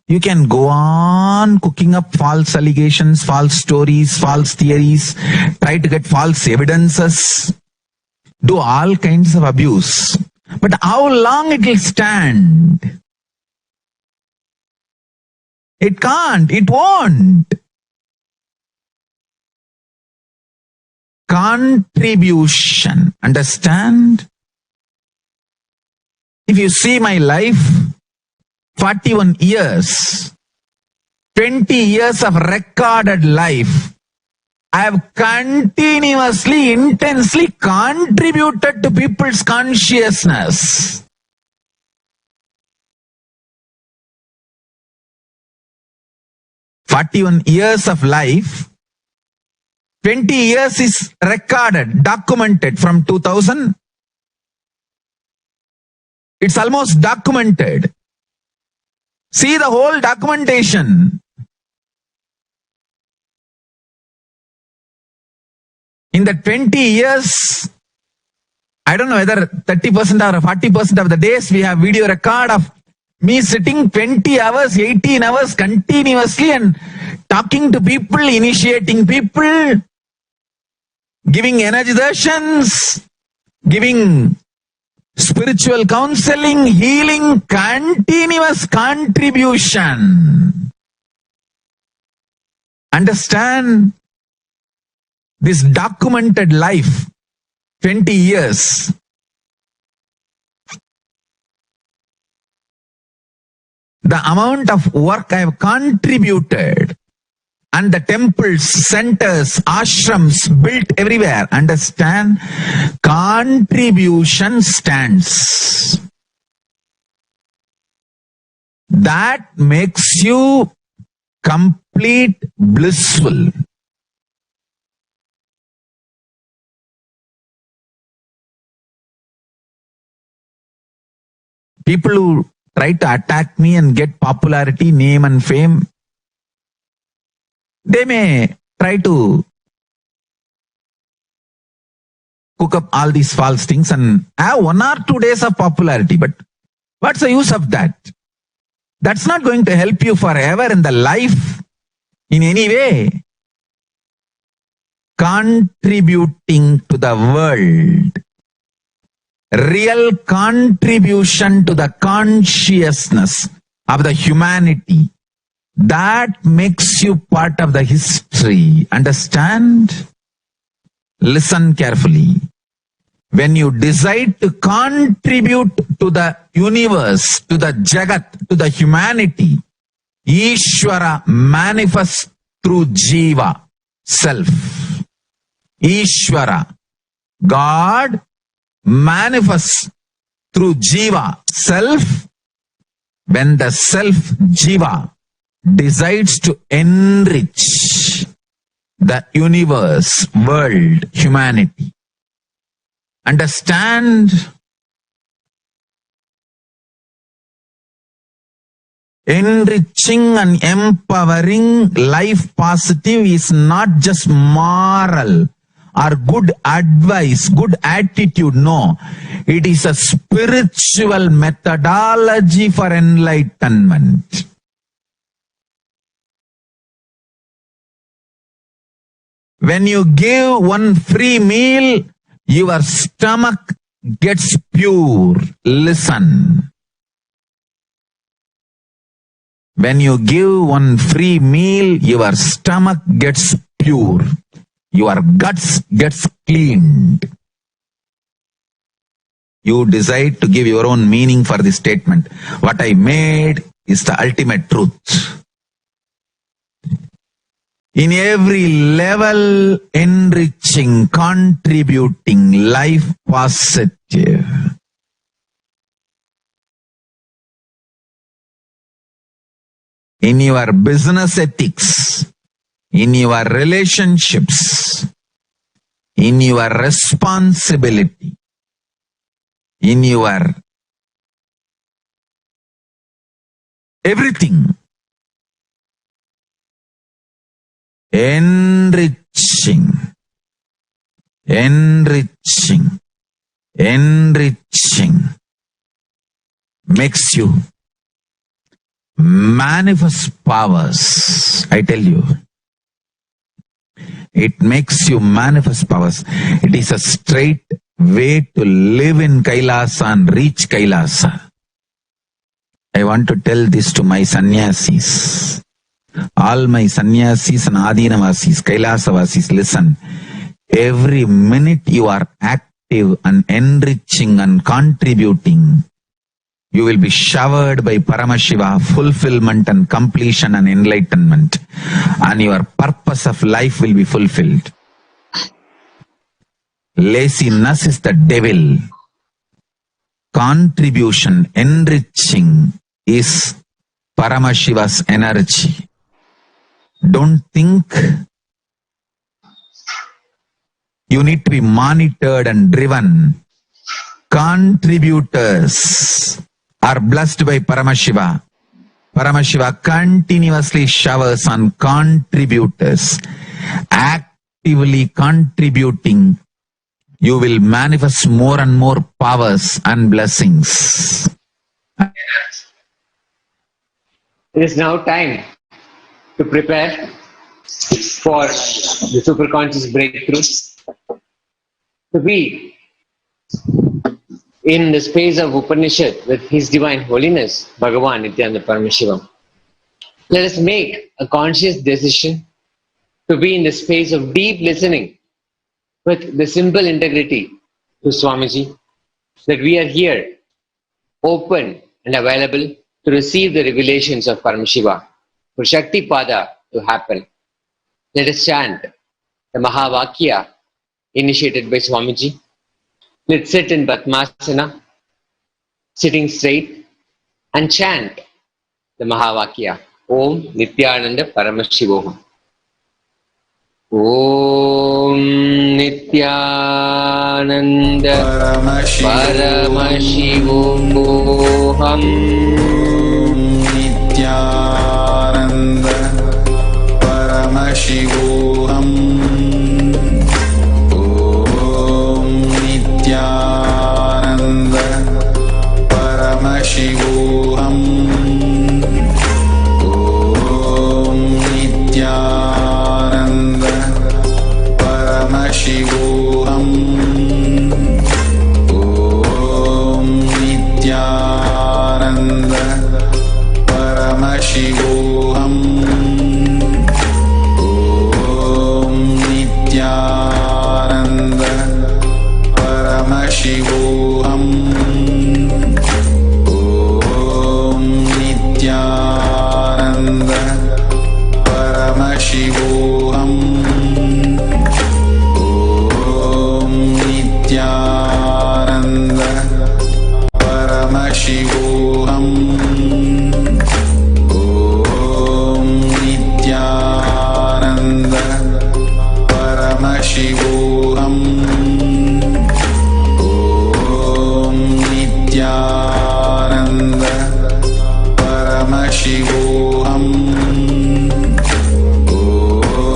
You can go on cooking up false allegations, false stories, false theories, try to get false evidences, do all kinds of abuse. But how long it will stand? It can't, it won't. Contribution. Understand? If you see my life, 41 years, 20 years of recorded life, I have continuously, intensely contributed to people's consciousness. "41 years of life, 20 years is recorded, documented from 2000. It's almost documented. See the whole documentation. In the 20 years, I don't know whether 30% or 40% of the days we have video record of me sitting 20 hours, 18 hours continuously and talking to people, initiating people, giving energizations, giving spiritual counseling, healing, continuous contribution. Understand this documented life, 20 years. The amount of work I have contributed, and the temples, centers, ashrams built everywhere. Understand? Contribution stands. That makes you complete blissful. People who try to attack me and get popularity, name and fame, they may try to cook up all these false things and have 1 or 2 days of popularity. But what's the use of that? That's not going to help you forever in the life in any way. Contributing to the world. Real contribution to the consciousness of the humanity. That makes you part of the history. Understand? Listen carefully. When you decide to contribute to the universe, to the Jagat, to the humanity, Ishvara manifests through Jiva, self. Ishvara, God, manifests through Jiva, self. When the self, Jiva, decides to enrich the universe, world, humanity. Understand? Enriching and empowering life positive is not just moral or good advice, good attitude. No, it is a spiritual methodology for enlightenment. When you give one free meal, your stomach gets pure. Listen. When you give one free meal, your stomach gets pure. Your guts gets cleaned. You decide to give your own meaning for this statement. What I made is the ultimate truth. In every level, enriching, contributing, life positive. In your business ethics, in your relationships, in your responsibility, in your everything. Enriching, enriching, enriching makes you manifest powers. I tell you, it makes you manifest powers. It is a straight way to live in Kailasa and reach Kailasa. I want to tell this to my sannyasis. All my sannyasis and adinavasis, Kailasavasis, listen. Every minute you are active and enriching and contributing, You will be showered by Paramashiva, fulfillment and completion and enlightenment. And your purpose of life will be fulfilled. Laziness is the devil. Contribution, enriching is Paramashiva's energy. Don't think you need to be monitored and driven. Contributors are blessed by Paramashiva. Paramashiva continuously showers on contributors. Actively contributing, you will manifest more and more powers and blessings.
It is now time to prepare for the superconscious breakthrough. To be in the space of Upanishad with His Divine Holiness, Bhagavan Nithyananda Paramashivam. Let us make a conscious decision to be in the space of deep listening with the simple integrity to Swamiji, that we are here, open and available to receive the revelations of Paramashiva, for Shakti Pada to happen. Let us chant the Mahavakya initiated by Swamiji. Let's sit in Padmasana, sitting straight, and chant the Mahavakya. Om Nithyananda Paramashivoham. Om Nithyananda Paramashivoham.
Nithyananda Paramashivoham. Om Nithyananda Paramashivoham. Om Nithyananda Paramashivoham. Om Nithyananda Paramashivoham. Om Nithyananda Paramashivoham. Om Nithyananda Paramashivoham. Om Nithyananda Paramashivoham. Om Nithyananda Paramashivoham. Om Nithyananda Paramashivoham. Om Nithyananda Paramashivoham. Om Nithyananda Paramashivoham.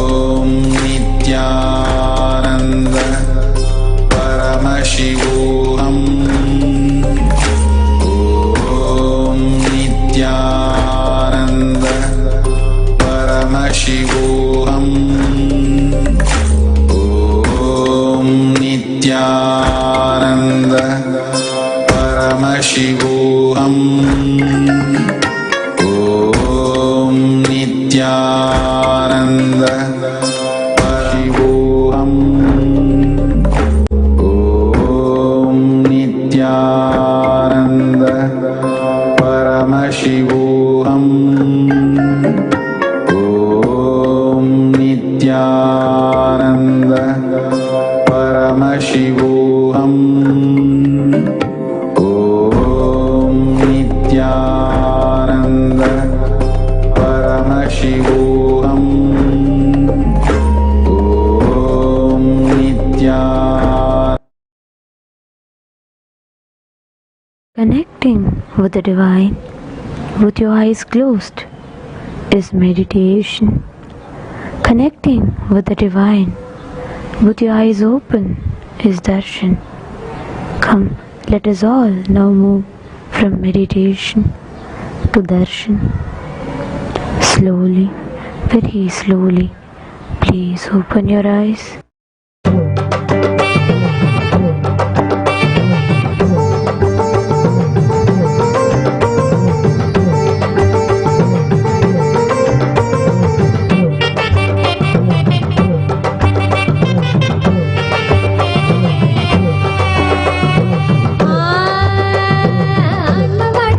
Om Nithyananda Paramashivoham. Om Nithyananda Paramashivoham. Om Nithyananda Paramashivoham. Om Nithyananda Paramashivoham. Om Nithyananda Paramashivoham. Om Nithyananda.
Connecting with the divine with your eyes closed is meditation. Connecting with the divine with your eyes open is darshan. Come, let us all now move from meditation to darshan. Slowly, very slowly, please open your eyes.
అమ్మవాడి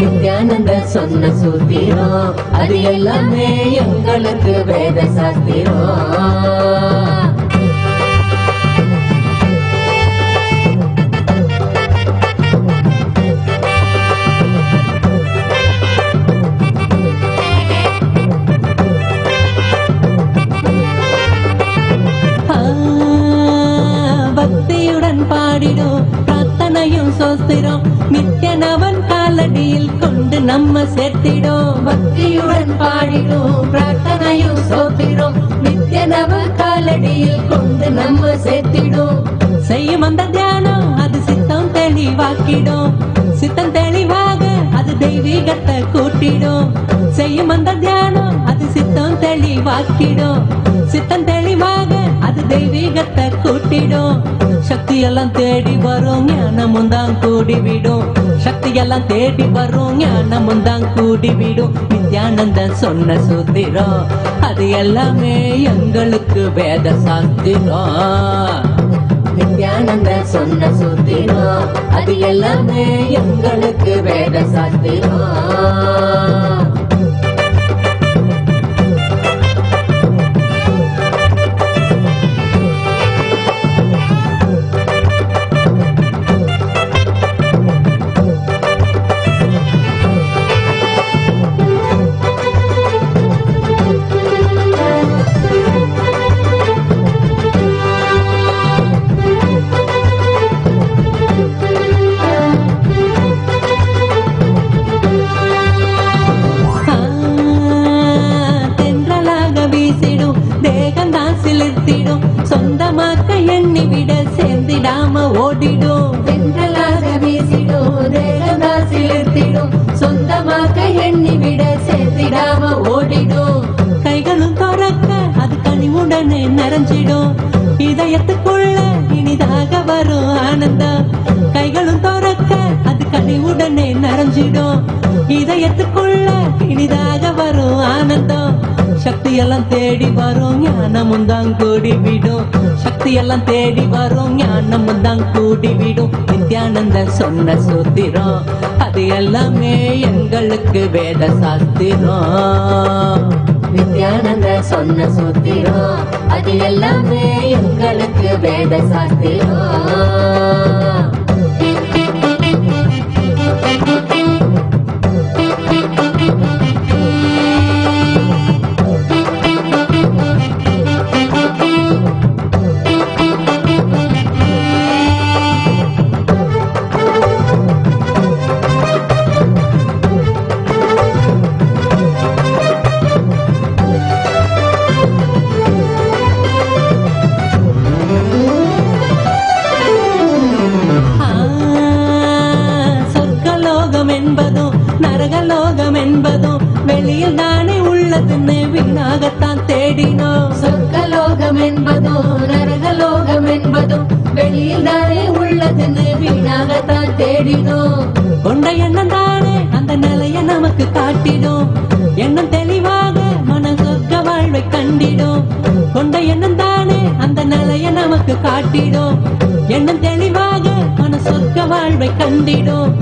Nityananda சொன்ன சூத்திரம் அது எல்லாமே எங்களுக்கு வேத சாஸ்திரம். பக்தியுடன் பாடிடும் பிரார்த்தனையும் சோஸ்திரம் நித்யனவன் காலடியில் கொண்டு நம்ம சேர்த்திடும். பக்தியுடன் பாடிடும் பிரார்த்தனையும் சோஸ்திரம் நித்யனவன் காலடியில் கொண்டு நம்ம சேர்த்திடும். செய்யும் அந்த தியானம் அது சித்தம் தெளிவாக்கிடும். சித்தம் தெளிவாக அது தெய்வீகத்தை கூட்டிடும். செய்யும் அந்த தியானம் அது சித்தம் தெளிவாக்கிடும். சித்தம் தெளிவாக அது தெய்வீகத்தை கூட்டிடும். சக்தி எல்லாம் தேடி வரும் ஞானமும் தான் கூடிவிடும். சக்தி எல்லாம் தேடி வரும் ஞானமும் தான் கூடிவிடும். நித்யானந்த சொன்ன சூத்திரம் அது எல்லாமே எங்களுக்கு வேத சாஸ்திரம். நித்யானந்த சொன்ன சூத்திரம் அது எல்லாமே எங்களுக்கு வேத சாஸ்திரம். சொந்தமாக்க எண்ணிவிட சேர்ந்திடாம ஓடிடும். தென்றலாக வீசிடும் தேகந்தா சிலிர்த்திடும். சொந்தமாக்க எண்ணிவிட சேர்ந்திடாம ஓடிடும். கைகளும் துறக்க அது கனிவுடனே நிறைஞ்சிடும். இதயத்துக்குள்ள இனிதாக வரும் ஆனந்தம். கைகளும் துறக்க அது கனிவுடனே நிறைஞ்சிடும். இதயத்துக்குள்ள இனிதாக வரும் ஆனந்தம். சக்தி எல்லாம் தேடி வரும் ஞானமும் தான் கூடிவிடும். சக்தி எல்லாம் தேடி வரும் ஞானமும் தான் கூடிவிடும். நித்யானந்த சொன்ன சூத்திரம் அது எல்லாமே எங்களுக்கு வேத சாஸ்திரம். நித்யானந்த சொன்ன சூத்திரம் அது எல்லாமே எங்களுக்கு வேத சாஸ்திரம். நரகலோகம் என்பதும் வெளியில் தானே உள்ளதுன்னு வீணாகத்தான் தேடினோம். சொர்க்கலோகம் என்பதும் நரகலோகம் என்பதும் வெளியில் தானே உள்ளதுன்னு வீணாகத்தான் தேடினோம். கொண்ட எண்ணம் தானே அந்த நிலைய நமக்கு காட்டிடும். எண்ணம் தெளிவாக மன சொர்க்க வாழ்வை கண்டிடும். கொண்ட எண்ணம் தானே அந்த நிலைய நமக்கு காட்டிடும். எண்ணம் தெளிவாக மன சொர்க்க வாழ்வை கண்டிடும்.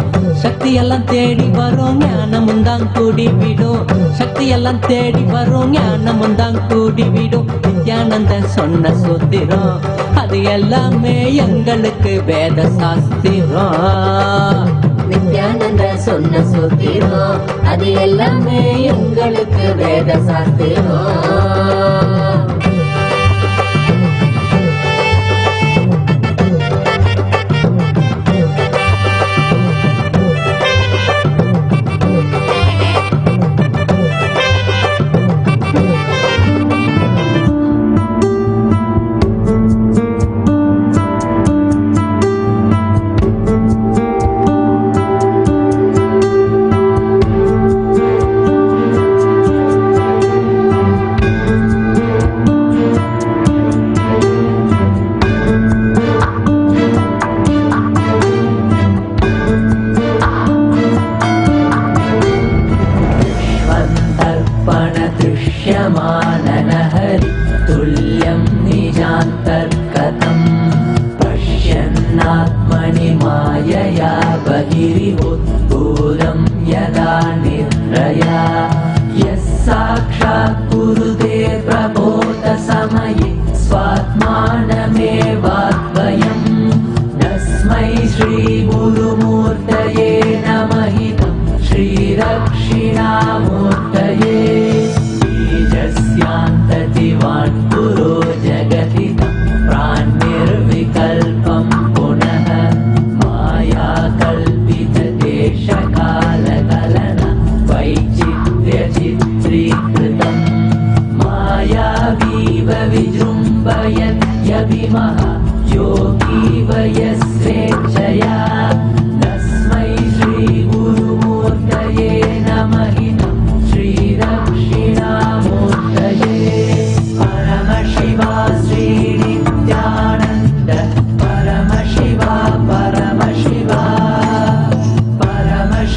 சக்தி எல்லாம் தேடி வரும் ஞானமும் தான் கூடிவிடும். சக்தி எல்லாம் தேடி வரும் ஞானமும் தான் கூடிவிடும். நித்யானந்த சொன்ன சூத்திரம் அது எல்லாமே எங்களுக்கு வேத சாஸ்திரம். நித்யானந்த சொன்ன சூத்திரம் அது எல்லாமே எங்களுக்கு வேத சாஸ்திரம்.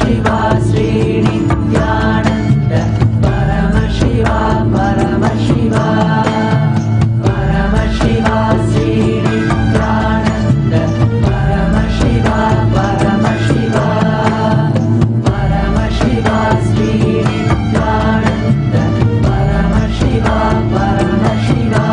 Paramashiva Sri Nithyananda Paramashiva Paramashiva Paramashiva Sri Nithyananda Paramashiva Paramashiva Paramashiva Sri Nithyananda Paramashiva Paramashiva.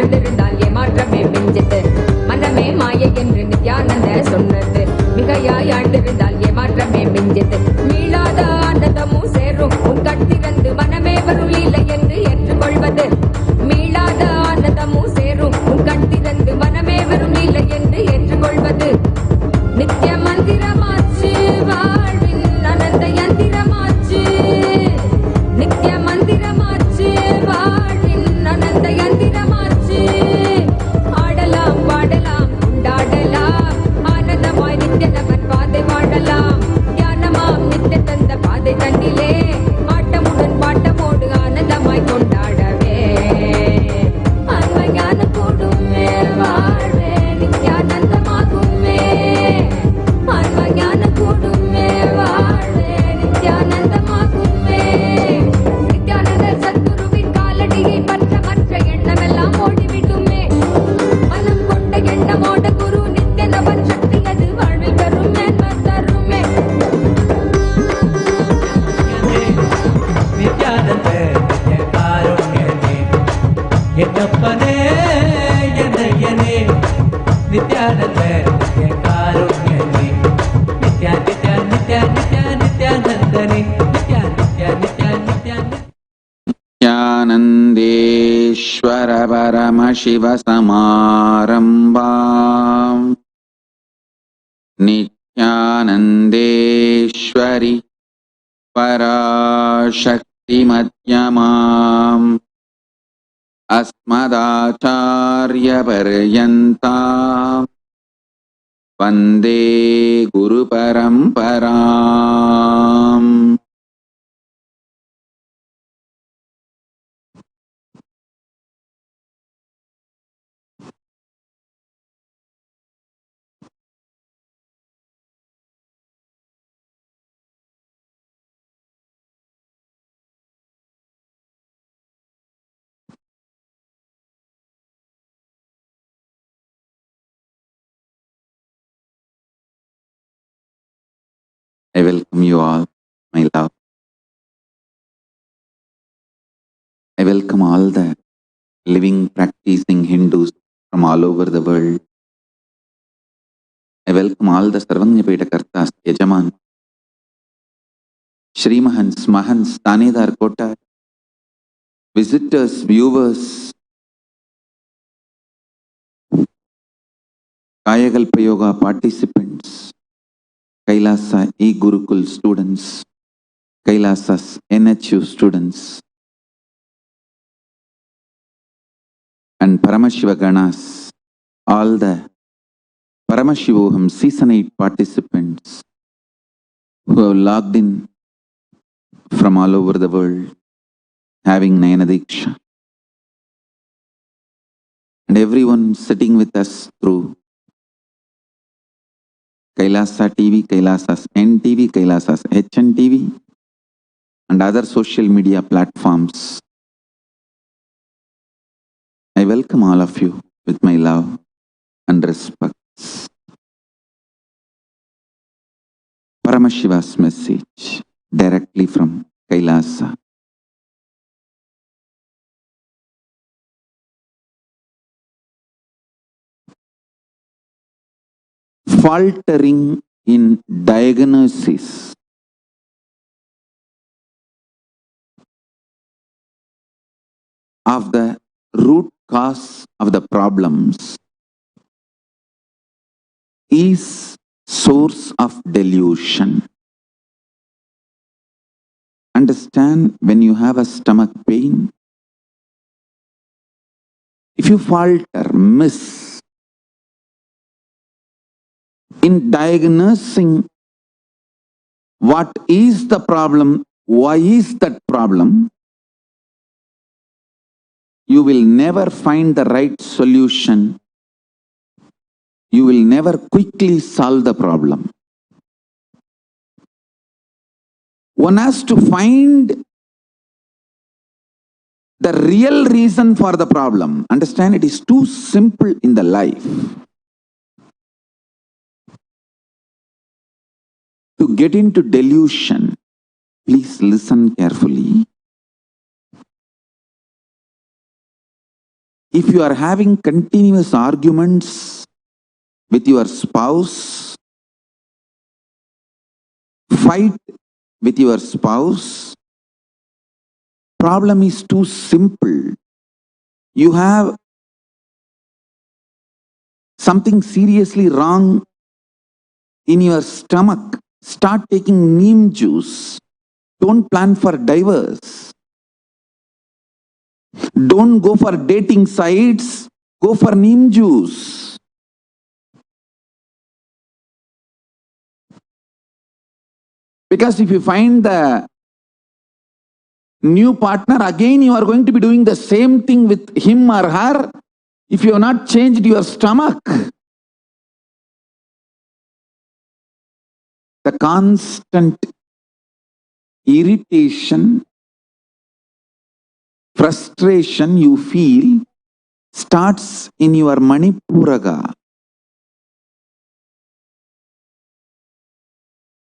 மிகையாயாண்டிருந்தால் ஏமாற்றமே மிஞ்சிட்டு மனமே மாயை என்று நித்யானந்த சொன்னது மிகையாயாண்டிருந்தால் ஏமாற்றமே மிஞ்சிட்டு மீளாத ஆனந்தமும் சேரும் உன் கண் திறந்து மனமே வருள் இல்லை என்று ஏற்றுக்கொள்வது மீளாத ஆனந்தமும் சேரும் உன் கண் திறந்து மனமே வருள் இல்லை என்று ஏற்றுக்கொள்வது நித்திய மந்திரமாச்சு வாழ்வின் அனந்த யந்திரமாச்சு நித்திய மந்திரமாச்சு வாழ்வின் அனந்த யந்திரமாச்சு ஆடலாம் பாடலாம் உண்டாடலாம் ஆனந்தமாய் நித்திய நமன் பாதை வாழலாம் தியானமாம் நித்திய தந்த பாதை தன்னிலே ஆட்டமுடன் பாட்டமோடு ஆனந்தமாய் கொண்டாடவே அன்மையான கூடுமே வாழ்வே நித்யானந்தமாகுமே அன்மையான கூடுமே வாழ்வே நித்யானந்தமாகுமே நித்யானந்த சத்குருவின் காலடியை பற்ற மற்ற எண்ணமெல்லாம் ஓடிவிடுமே மனம் கொண்ட எண்ணமோட குரு நித்திய நவன் சக்தி அது வாழ்வில் பெரும் மேன்மை தருமே
நித்யானந்த நித்ய காருண்யனே என்னப்பனே என்னையனே நித்யானந்த நித்ய காருண்யனே நித்யா நித்யா நித்யா நித்யா நித்யானந்தனே நித்யா நித்யா நித்யா நித்யா
ஞானந்தேஸ்வர பரமசிவ சமாரம்பாம் நித்யானந்தேஸ்வரி பராசக்தி மத்யமாம் அஸ்மதாச்சார்ய பர்யந்தாம் வந்தே குரு பரம்பராம். I welcome you all, my love. I welcome all the living, practicing Hindus from all over the world. I welcome all the Sarvanyapeta Kartas, Yajaman, Shri Mahans, Mahans, Tanedar Kota, visitors, viewers, Kayakalpa Yoga participants, Kailasa E-Gurukul students, Kailasa's NHU students, and Paramashiva Ganas, all the Paramashivoham season 8 participants who have logged in from all over the world having Nayanadiksha, and everyone sitting with us through Kailasa TV, Kailasa's NTV, Kailasa's HNTV, and other social media platforms. I welcome all of you with my love and respect. Paramashiva's message directly from Kailasa. Faltering in diagnosis of the root cause of the problems is source of delusion. Understand, when you have a stomach pain, if you falter, miss in diagnosing what is the problem, why is that problem, you will never find the right solution. You will never quickly solve the problem. One has to find the real reason for the problem. Understand, it is too simple in the life. To get into delusion, please listen carefully. If you are having continuous arguments with your spouse, fight with your spouse, problem is too simple. You have something seriously wrong in your stomach. Start taking neem juice. Don't plan for divorce. Don't go for dating sites. Go for neem juice. Because if you find the new partner, again you are going to be doing the same thing with him or her if you have not changed your stomach. The constant irritation, frustration you feel starts in your Manipuraga.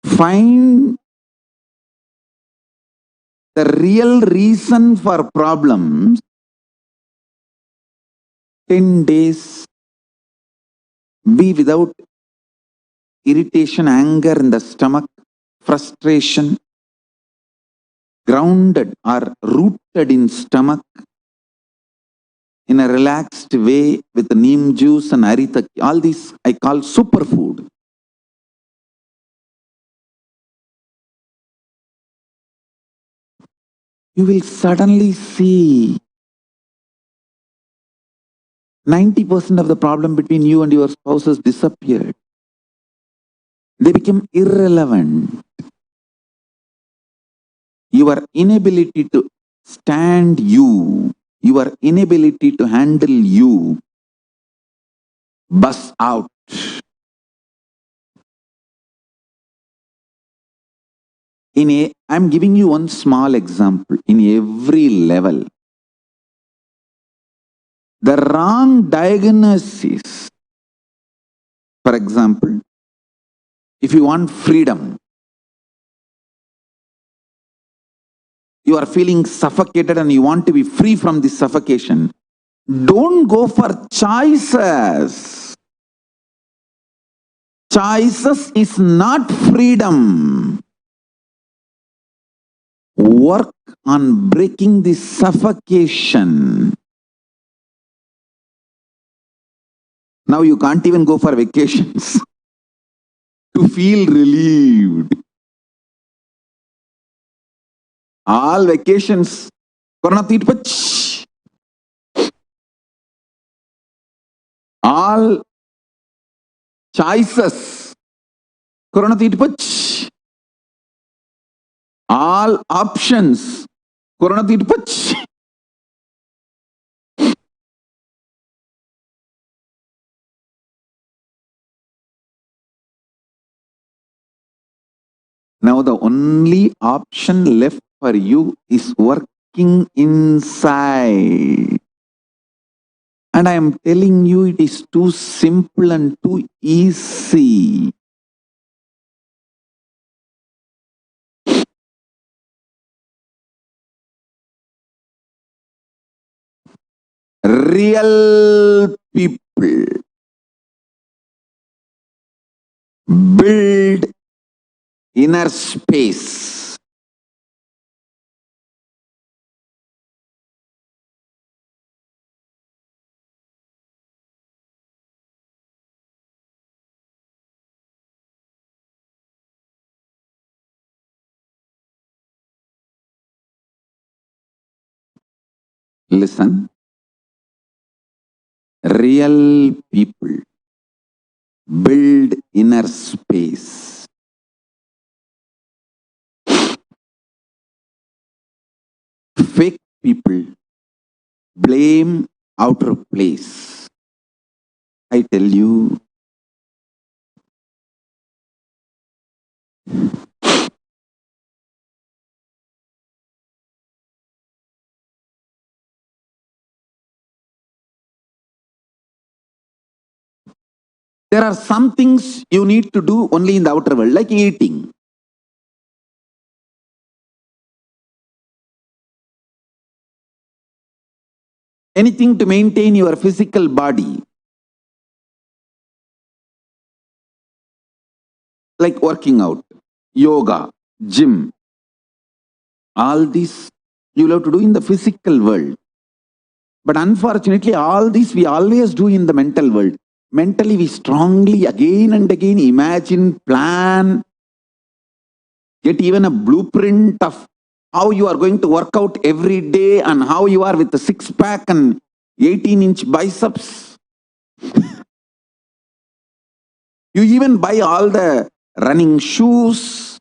Find the real reason for problems. 10 days, be without irritation, anger in the stomach, frustration, grounded or rooted in stomach, in a relaxed way with neem juice and haritaki. All these I call superfood. You will suddenly see 90% of the problem between you and your spouse has disappeared. They become irrelevant. Your inability to stand you, your inability to handle you, bust out. I'm giving you one small example. In every level, the wrong diagnosis, for example, if you want freedom, you are feeling suffocated and you want to be free from this suffocation, don't go for choices. Choices is not freedom. Work on breaking the suffocation. Now you can't even go for vacations to feel relieved. All vacations, Corona Tirpach. All choices, Corona Tirpach. All options, Corona Tirpach. Now the only option left for you is working inside. And I am telling you, it is too simple and too easy. Real people build inner space. Listen, real people build inner space. Fake people blame outer place. I tell you, there are some things you need to do only in the outer world, like eating. anything to maintain your physical body. Like working out, yoga, gym, all these you'll have to do in the physical world. But unfortunately, all this we always do in the mental world. Mentally, we strongly again and again imagine, plan, get even a blueprint of how you are going to work out every day and how you are with the six-pack and 18-inch biceps. You even buy all the running shoes,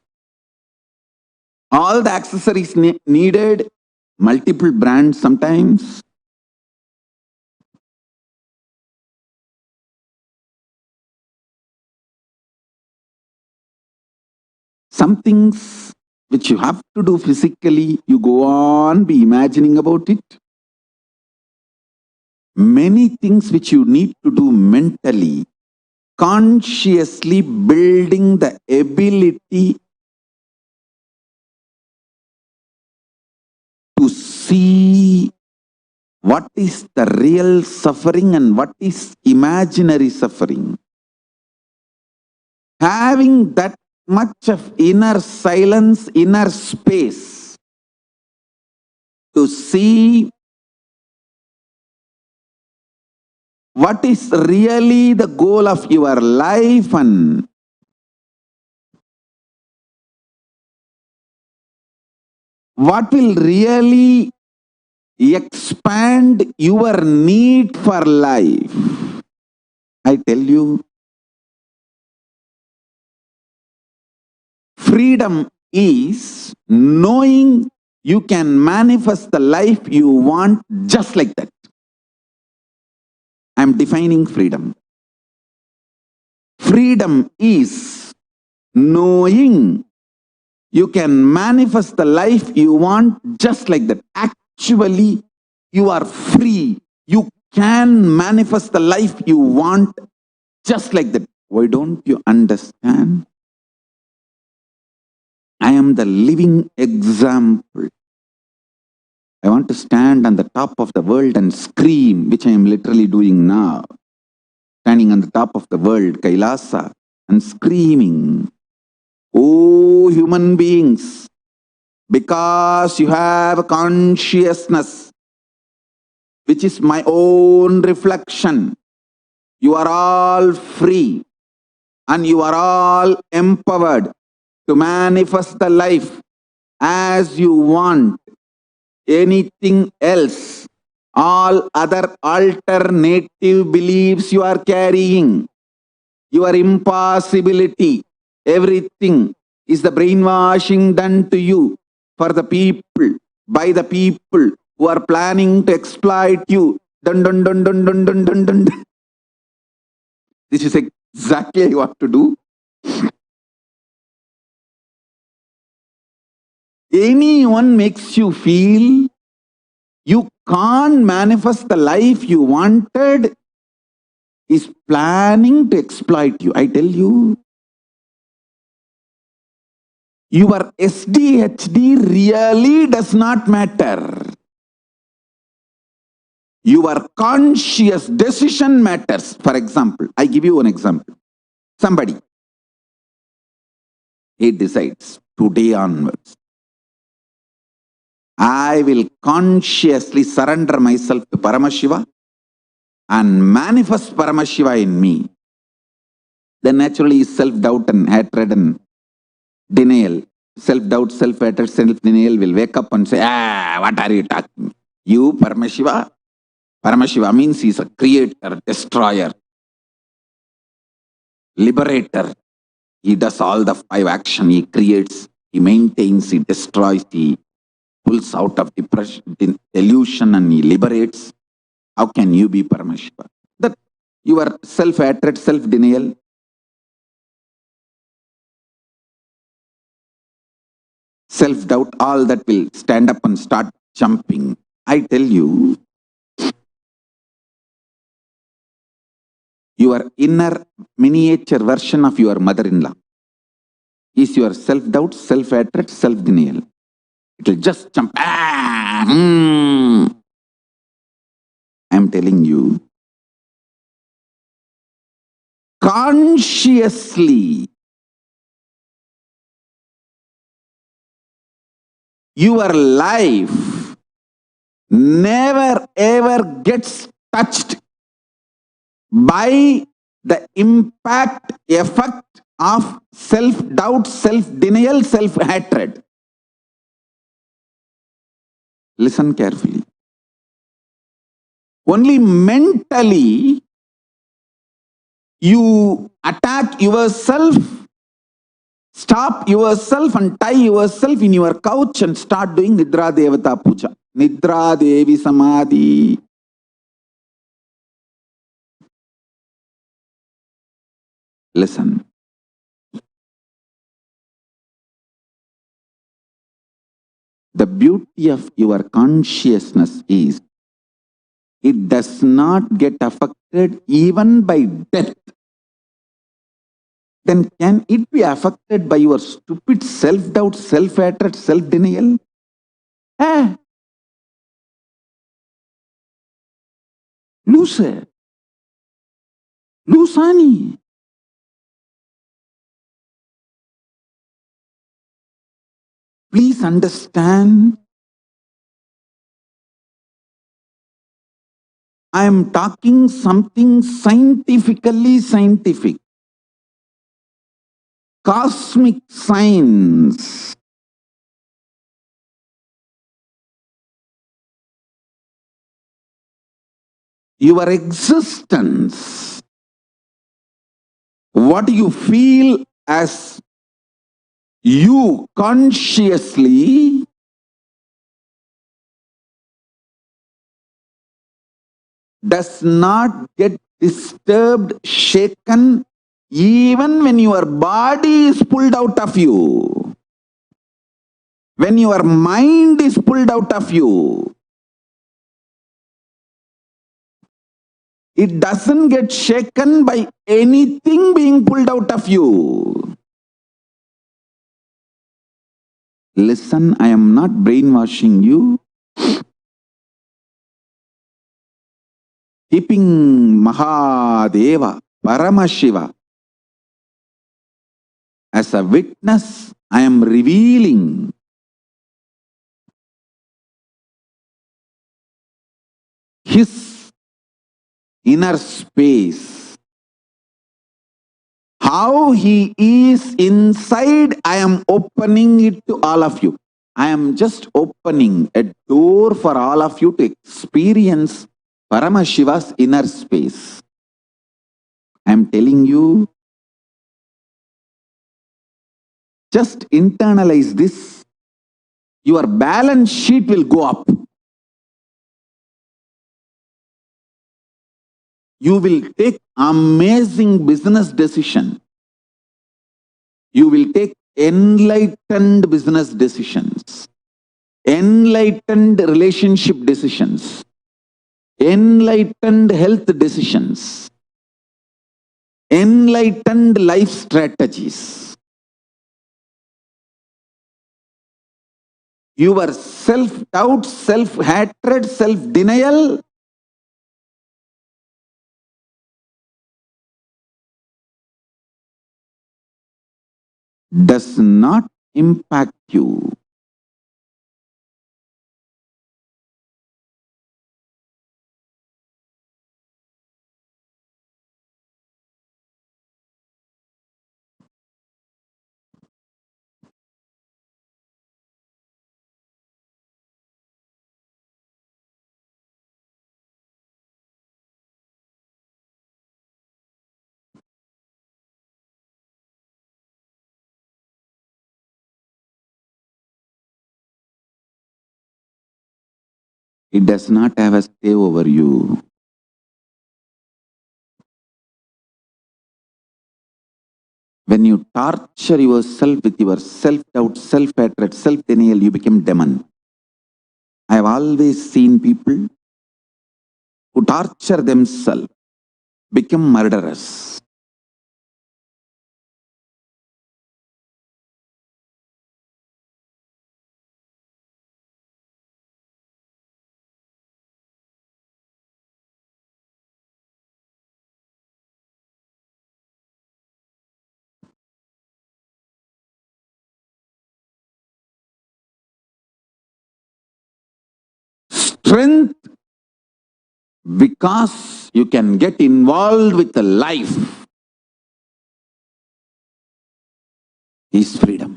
all the accessories needed, multiple brands sometimes. Some things which you have to do physically, you go on be imagining about it. Many things which you need to do mentally, consciously building the ability to see what is the real suffering and what is imaginary suffering. Having that much of inner silence, inner space to see what is really the goal of your life and what will really expand your need for life. I tell you, freedom is knowing you can manifest the life you want just like that. I'm defining freedom. Freedom is knowing you can manifest the life you want just like that. Actually, you are free. You can manifest the life you want just like that. Why don't you understand? I am the living example. I want to stand on the top of the world and scream, which I am literally doing now. Standing on the top of the world, Kailasa, and screaming, "Oh, human beings, because you have a consciousness, which is my own reflection, you are all free and you are all empowered to manifest the life as you want. Anything else, all other alternative beliefs you are carrying, your impossibility, everything is the brainwashing done to you for the people, by the people who are planning to exploit you. Dun, dun, dun, dun, dun, dun, dun, dun. This is exactly what to do. Anyone makes you feel you can't manifest the life you wanted is planning to exploit you. I tell you, your SDHD really does not matter. Your conscious decision matters. For example, I give you an example. Somebody, he decides today onwards, I will consciously surrender myself to Paramashiva and manifest Paramashiva in me. Then naturally self-doubt and hatred and denial, self-doubt, self-hatred, self-denial will wake up and say, what are you talking? You, Paramashiva? Paramashiva means he's a creator, destroyer, liberator. He does all the 5 action. He creates, he maintains, he destroys, he pulls out of depression, delusion, and he liberates. How can you be Paramashiva? That your self-hatred, self-denial, self-doubt, all that will stand up and start jumping. I tell you, your inner miniature version of your mother-in-law is your self-doubt, self-hatred, self-denial. It will just jump. I'm telling you, consciously, your life never ever gets touched by the impact, effect of self-doubt, self-denial, self-hatred. Listen carefully. Only mentally you attack yourself, stop yourself and tie yourself in your couch and start doing Nidra Devata Puja. Nidra Devi Samadhi. Listen. The beauty of your consciousness is it does not get affected even by death. Then can it be affected by your stupid self-doubt, self-hatred, self-denial? Eh, loose. Lusani. Please understand, I am talking something scientifically scientific. Cosmic science. Your existence, what you feel as you consciously, does not get disturbed, shaken, even when your body is pulled out of you. When your mind is pulled out of you, it doesn't get shaken by anything being pulled out of you. Listen, I am not brainwashing you. Keeping Mahadeva, Paramashiva as a witness, I am revealing his inner space. How he is inside, I am opening it to all of you. I am just opening a door for all of you to experience Paramashiva's inner space. I am telling you, just internalize this. Your balance sheet will go up. You will take amazing business decision. You will take enlightened business decisions, enlightened relationship decisions, enlightened health decisions, enlightened life strategies. Your self-doubt, self-hatred, self-denial does not impact you. It does not have a stay over you. When you torture yourself with your self-doubt, self-hatred, self-denial, you become demon. I have always seen people who torture themselves become murderers. strength because you can get involved with the life is freedom.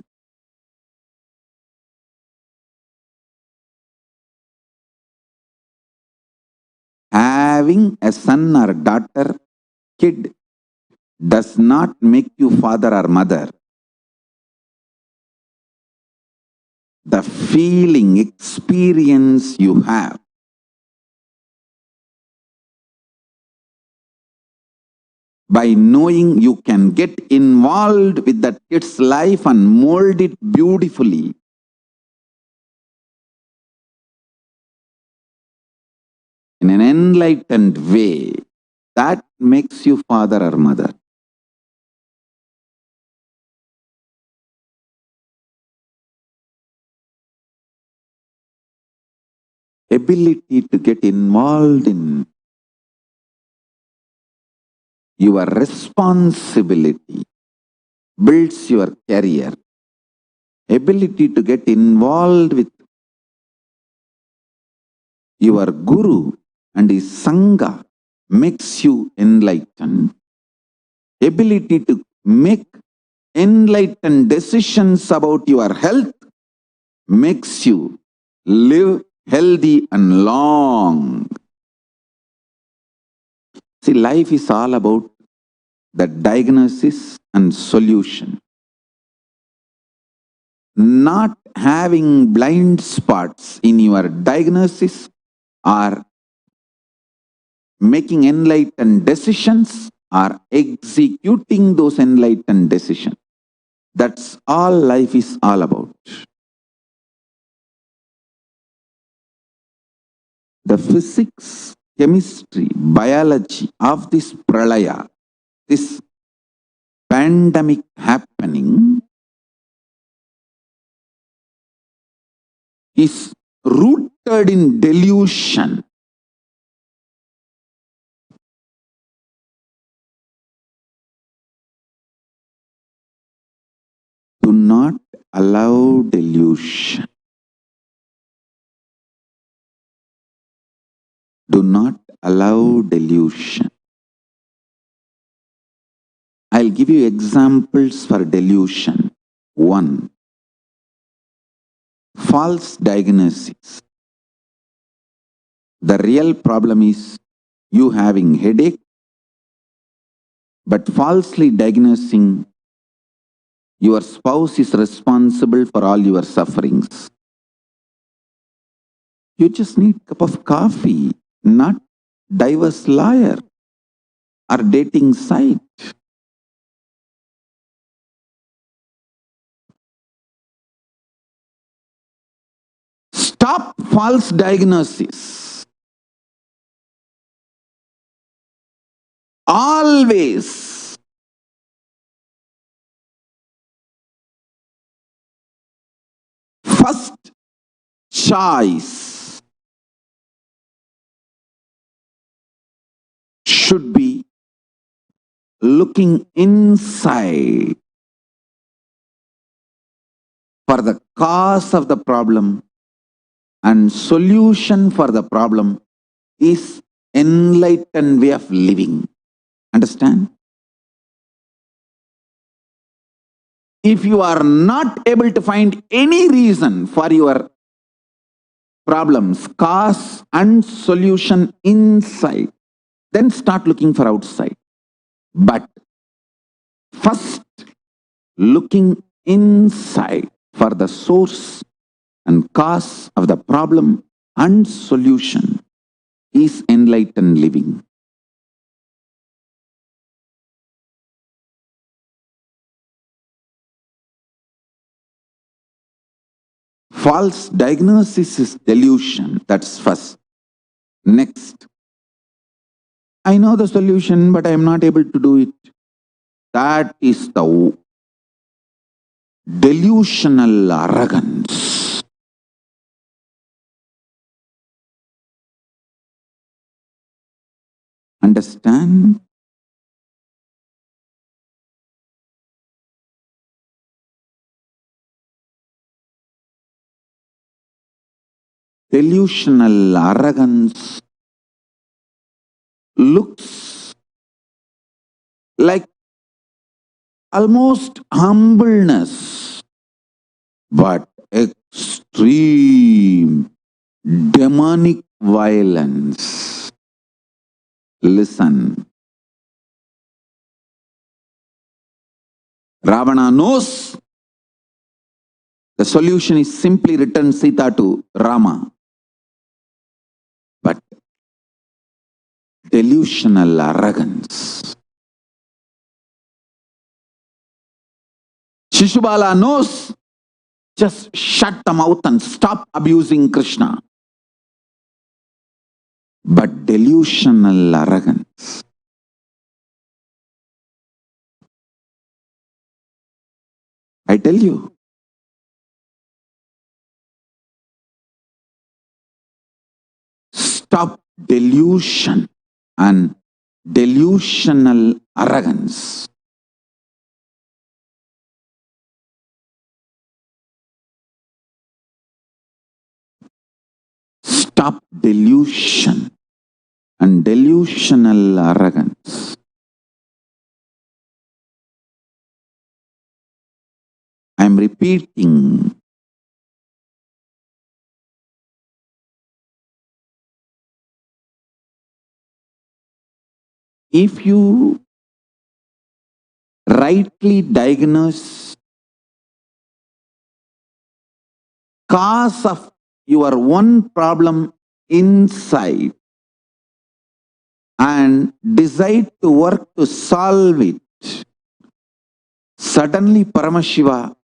Having a son or daughter, kid, does not make you father or mother. The feeling, experience you have by knowing you can get involved with that kid's life and mold it beautifully in an enlightened way, that makes you father or mother. Ability to get involved in your responsibility builds your career. Ability to get involved with your guru and his sangha makes you enlightened. Ability to make enlightened decisions about your health makes you live healthy and long. See, life is all about the diagnosis and solution. Not having blind spots in your diagnosis or making enlightened decisions or executing those enlightened decisions. That's all life is all about. The physics, chemistry, biology of this Pralaya, this pandemic happening, is rooted in delusion. Do not allow delusion. Do not allow delusion. I'll give you examples for delusion. 1. False diagnosis. The real problem is you having headache, but falsely diagnosing your spouse is responsible for all your sufferings. You just need a cup of coffee, not diverse lawyer or dating site. Stop false diagnosis. Always first choice should be looking inside for the cause of the problem, and solution for the problem is enlightened way of living. Understand? If you are not able to find any reason for your problems, cause and solution inside, then start looking for outside. But first, looking inside for the source and cause of the problem and solution is enlightened living. False diagnosis is delusion. That's first. Next, I know the solution, but I am not able to do it. That is the delusional arrogance. Understand? delusional arrogance looks like almost humbleness, but extreme demonic violence. Listen. Ravana knows the solution is simply return Sita to Rama. But delusional arrogance. Shishubala knows, just shut the mouth and stop abusing Krishna. But delusional arrogance. I tell you, stop delusion and delusional arrogance. Stop delusion and delusional arrogance. I am repeating. If you rightly diagnose cause of your one problem inside and decide to work to solve it, suddenly Paramashiva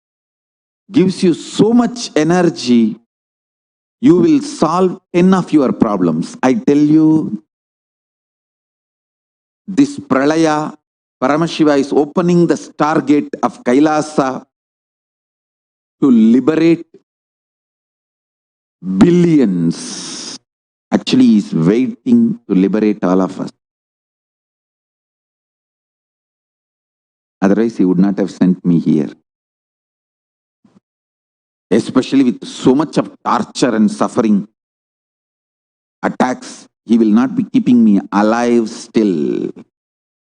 gives you so much energy, you will solve 10 of your problems. I tell you, this Pralaya, Paramashiva is opening the stargate of Kailasa to liberate billions. Actually, he is waiting to liberate all of us. Otherwise, he would not have sent me here. Especially with so much of torture and suffering, attacks, he will not be keeping me alive still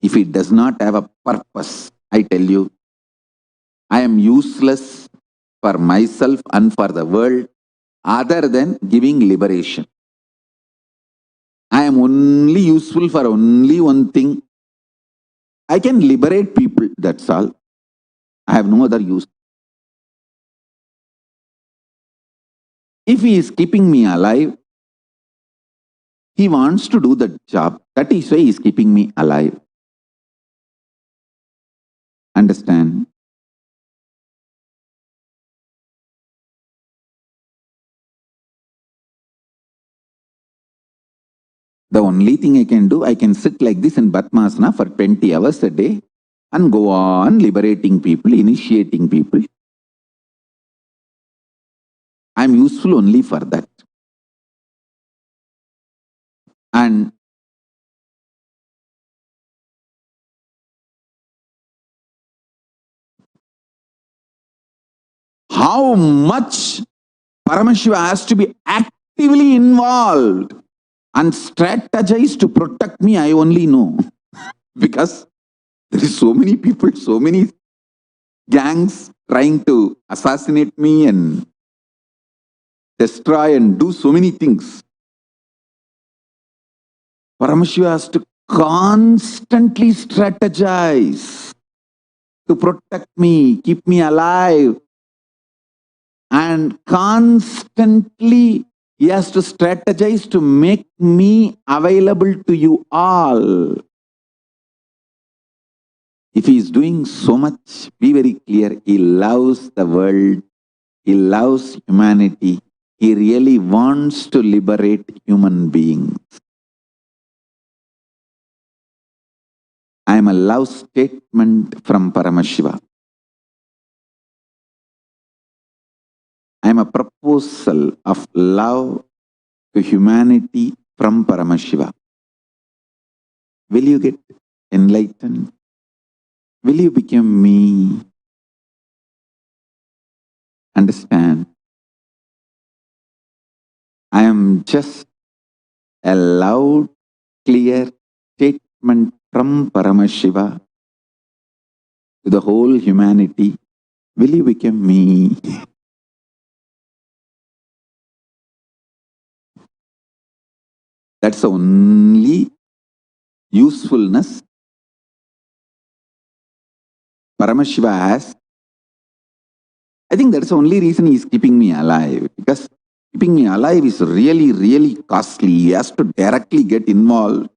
if he does not have a purpose. I tell you, I am useless for myself and for the world other than giving liberation. I am only useful for only one thing. I can liberate people, that's all. I have no other use. If he is keeping me alive, he wants to do the job. That is why he is keeping me alive. Understand? The only thing I can do, I can sit like this in Batmasana for 20 hours a day and go on liberating people, initiating people. I am useful only for that. And how much Paramashiva has to be actively involved and strategize to protect me, I only know. Because there is so many people, so many gangs trying to assassinate me and destroy and do so many things. Paramashiva has to constantly strategize to protect me, keep me alive. And constantly he has to strategize to make me available to you all. If he is doing so much, be very clear, he loves the world, he loves humanity, he really wants to liberate human beings. I am a love statement from Paramashiva. I am a proposal of love to humanity from Paramashiva. Will you get enlightened? Will you become me? Understand? I am just a loud, clear statement from Paramashiva to the whole humanity. Will you become me? That's the only usefulness Paramashiva has. I think that's the only reason he's keeping me alive, because keeping me alive is really, really costly. He has to directly get involved,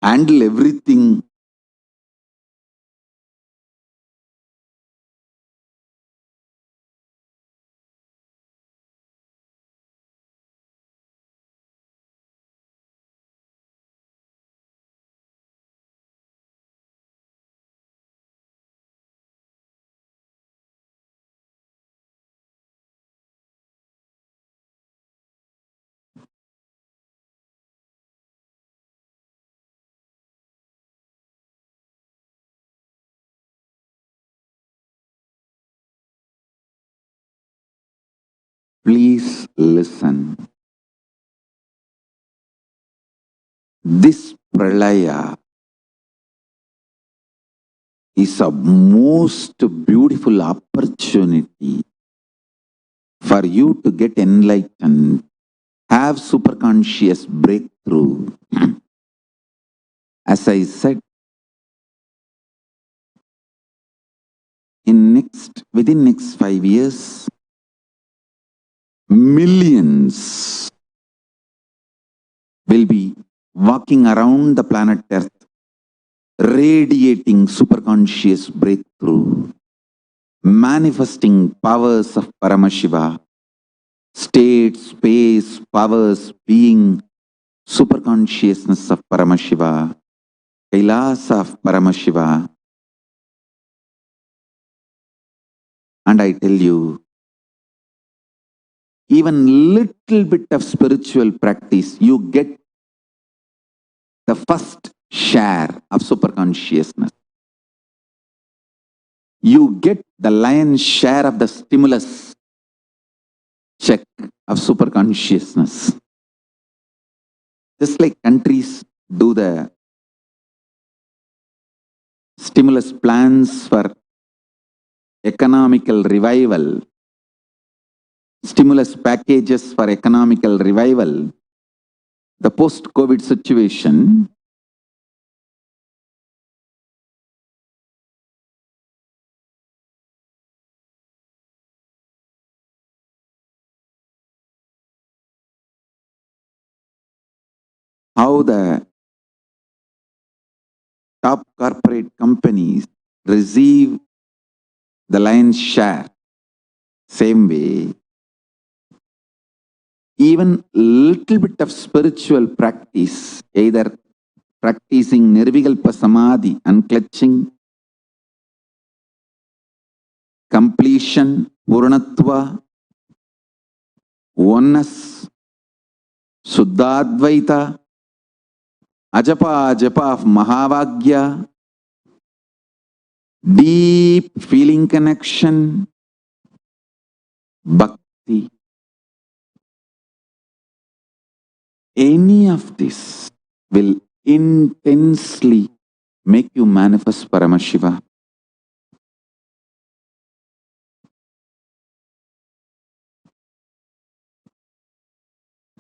handle everything. Please listen. This Pralaya is a most beautiful opportunity for you to get enlightened, have superconscious breakthrough. As I said, within next 5 years, millions will be walking around the planet Earth, radiating superconscious breakthrough, manifesting powers of Paramashiva, state, space, powers, being, superconsciousness of Paramashiva, Kailasa of Paramashiva. And I tell you, even little bit of spiritual practice, you get the first share of superconsciousness. You get the lion's share of the stimulus check of superconsciousness. Just like countries do the stimulus plans for economical revival, stimulus packages for economical revival, the post-COVID situation, how the top corporate companies receive the lion's share. Same way, even little bit of spiritual practice, either practicing Nirvikalpa Samadhi, unclutching, completion, Purnatva, oneness, Suddhadvaita, Ajapa Japa of Mahavagya, deep feeling connection, Bhakti. Any of this will intensely make you manifest Paramashiva.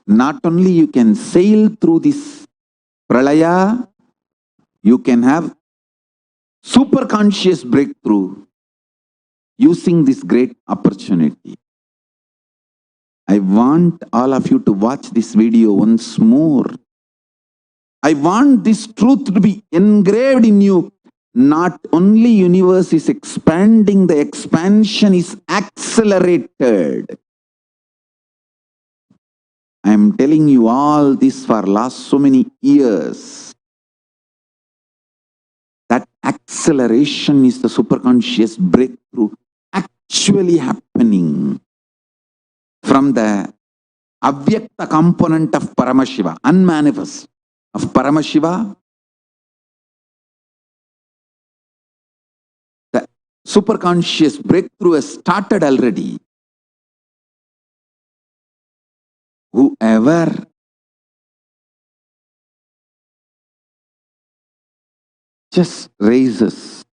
Not only you can sail through this Pralaya, you can have super conscious breakthrough using this great opportunity. I want all of you to watch this video once more. I want this truth to be engraved in you. Not only universe is expanding, the expansion is accelerated. I am telling you all this for last so many years. That acceleration is the superconscious breakthrough actually happening from the avyakta component of Paramashiva, unmanifest of Paramashiva. The superconscious breakthrough has started already. whoever just raises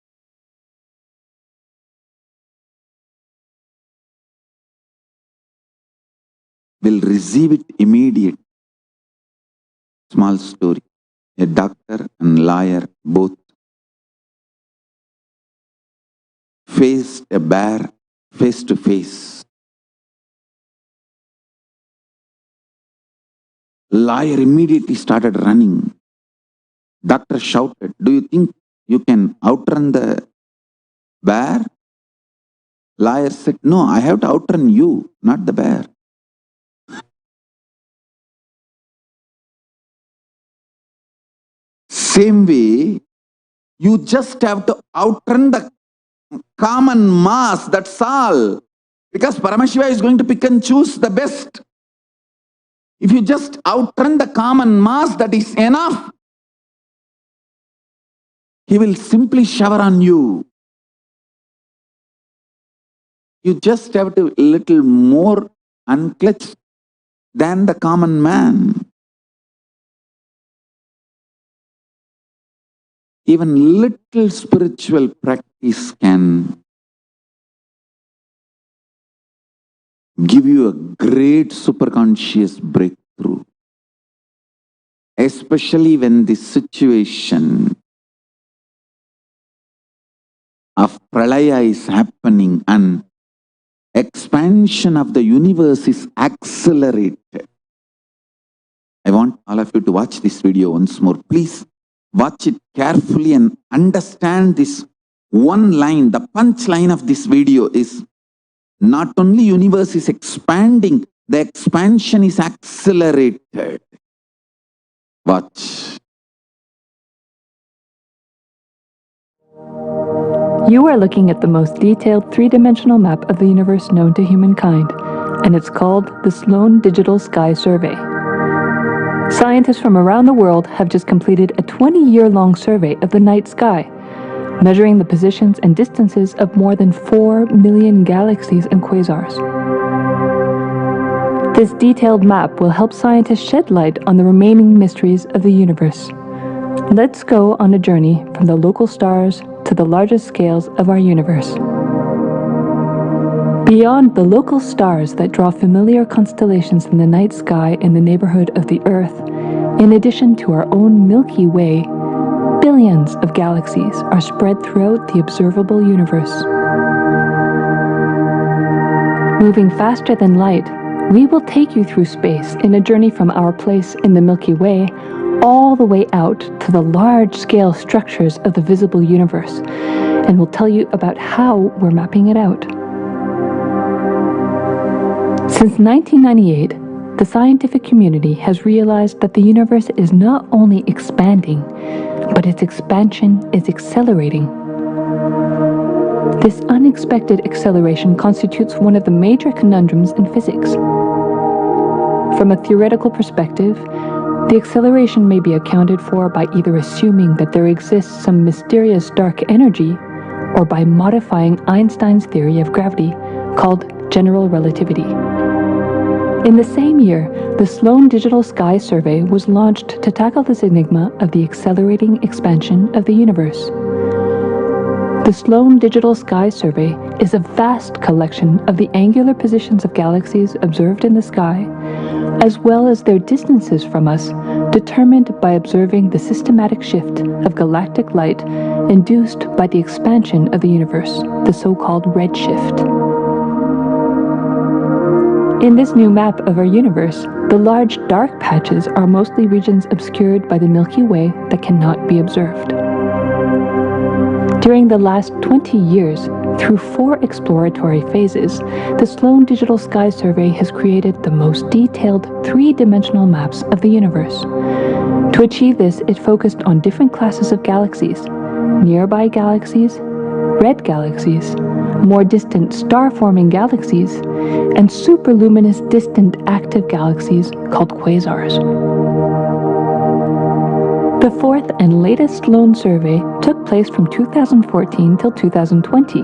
will receive it immediate. Small story. A doctor and lawyer both faced a bear face to face. Lawyer immediately started running. Doctor shouted, "Do you think you can outrun the bear?" Lawyer said, "No, I have to outrun you, not the bear." Same way, you just have to outrun the common mass, that's all. Because Paramashiva is going to pick and choose the best. If you just outrun the common mass, that is enough. He will simply shower on you. You just have to little more unclutched than the common man. Even little spiritual practice can give you a great superconscious breakthrough. Especially when the situation of Pralaya is happening and expansion of the universe is accelerated. I want all of you to watch this video once more. Please watch it carefully and understand this one line. The punchline of this video is not only universe is expanding, the expansion is accelerated. Watch.
You are looking at the most detailed three-dimensional map of the universe known to humankind, and it's called the Sloan Digital Sky Survey. Scientists from around the world have just completed a 20-year-long survey of the night sky, measuring the positions and distances of more than 4 million galaxies and quasars. This detailed map will help scientists shed light on the remaining mysteries of the universe. Let's go on a journey from the local stars to the largest scales of our universe. Beyond the local stars that draw familiar constellations in the night sky in the neighborhood of the Earth, in addition to our own Milky Way, billions of galaxies are spread throughout the observable universe. Moving faster than light, we will take you through space in a journey from our place in the Milky Way all the way out to the large-scale structures of the visible universe, and we'll tell you about how we're mapping it out. Since 1998, the scientific community has realized that the universe is not only expanding, but its expansion is accelerating. This unexpected acceleration constitutes one of the major conundrums in physics. From a theoretical perspective, the acceleration may be accounted for by either assuming that there exists some mysterious dark energy, or by modifying Einstein's theory of gravity, called general relativity. In the same year, the Sloan Digital Sky Survey was launched to tackle this enigma of the accelerating expansion of the universe. The Sloan Digital Sky Survey is a vast collection of the angular positions of galaxies observed in the sky, as well as their distances from us, determined by observing the systematic shift of galactic light induced by the expansion of the universe, the so-called redshift. In this new map of our universe, the large dark patches are mostly regions obscured by the Milky Way that cannot be observed. During the last 20 years, through 4 exploratory phases, the Sloan Digital Sky Survey has created the most detailed 3-dimensional maps of the universe. To achieve this, it focused on different classes of galaxies: nearby galaxies, red galaxies, more distant star-forming galaxies, and superluminous distant active galaxies called quasars. The 4th and latest Sloan survey took place from 2014 till 2020.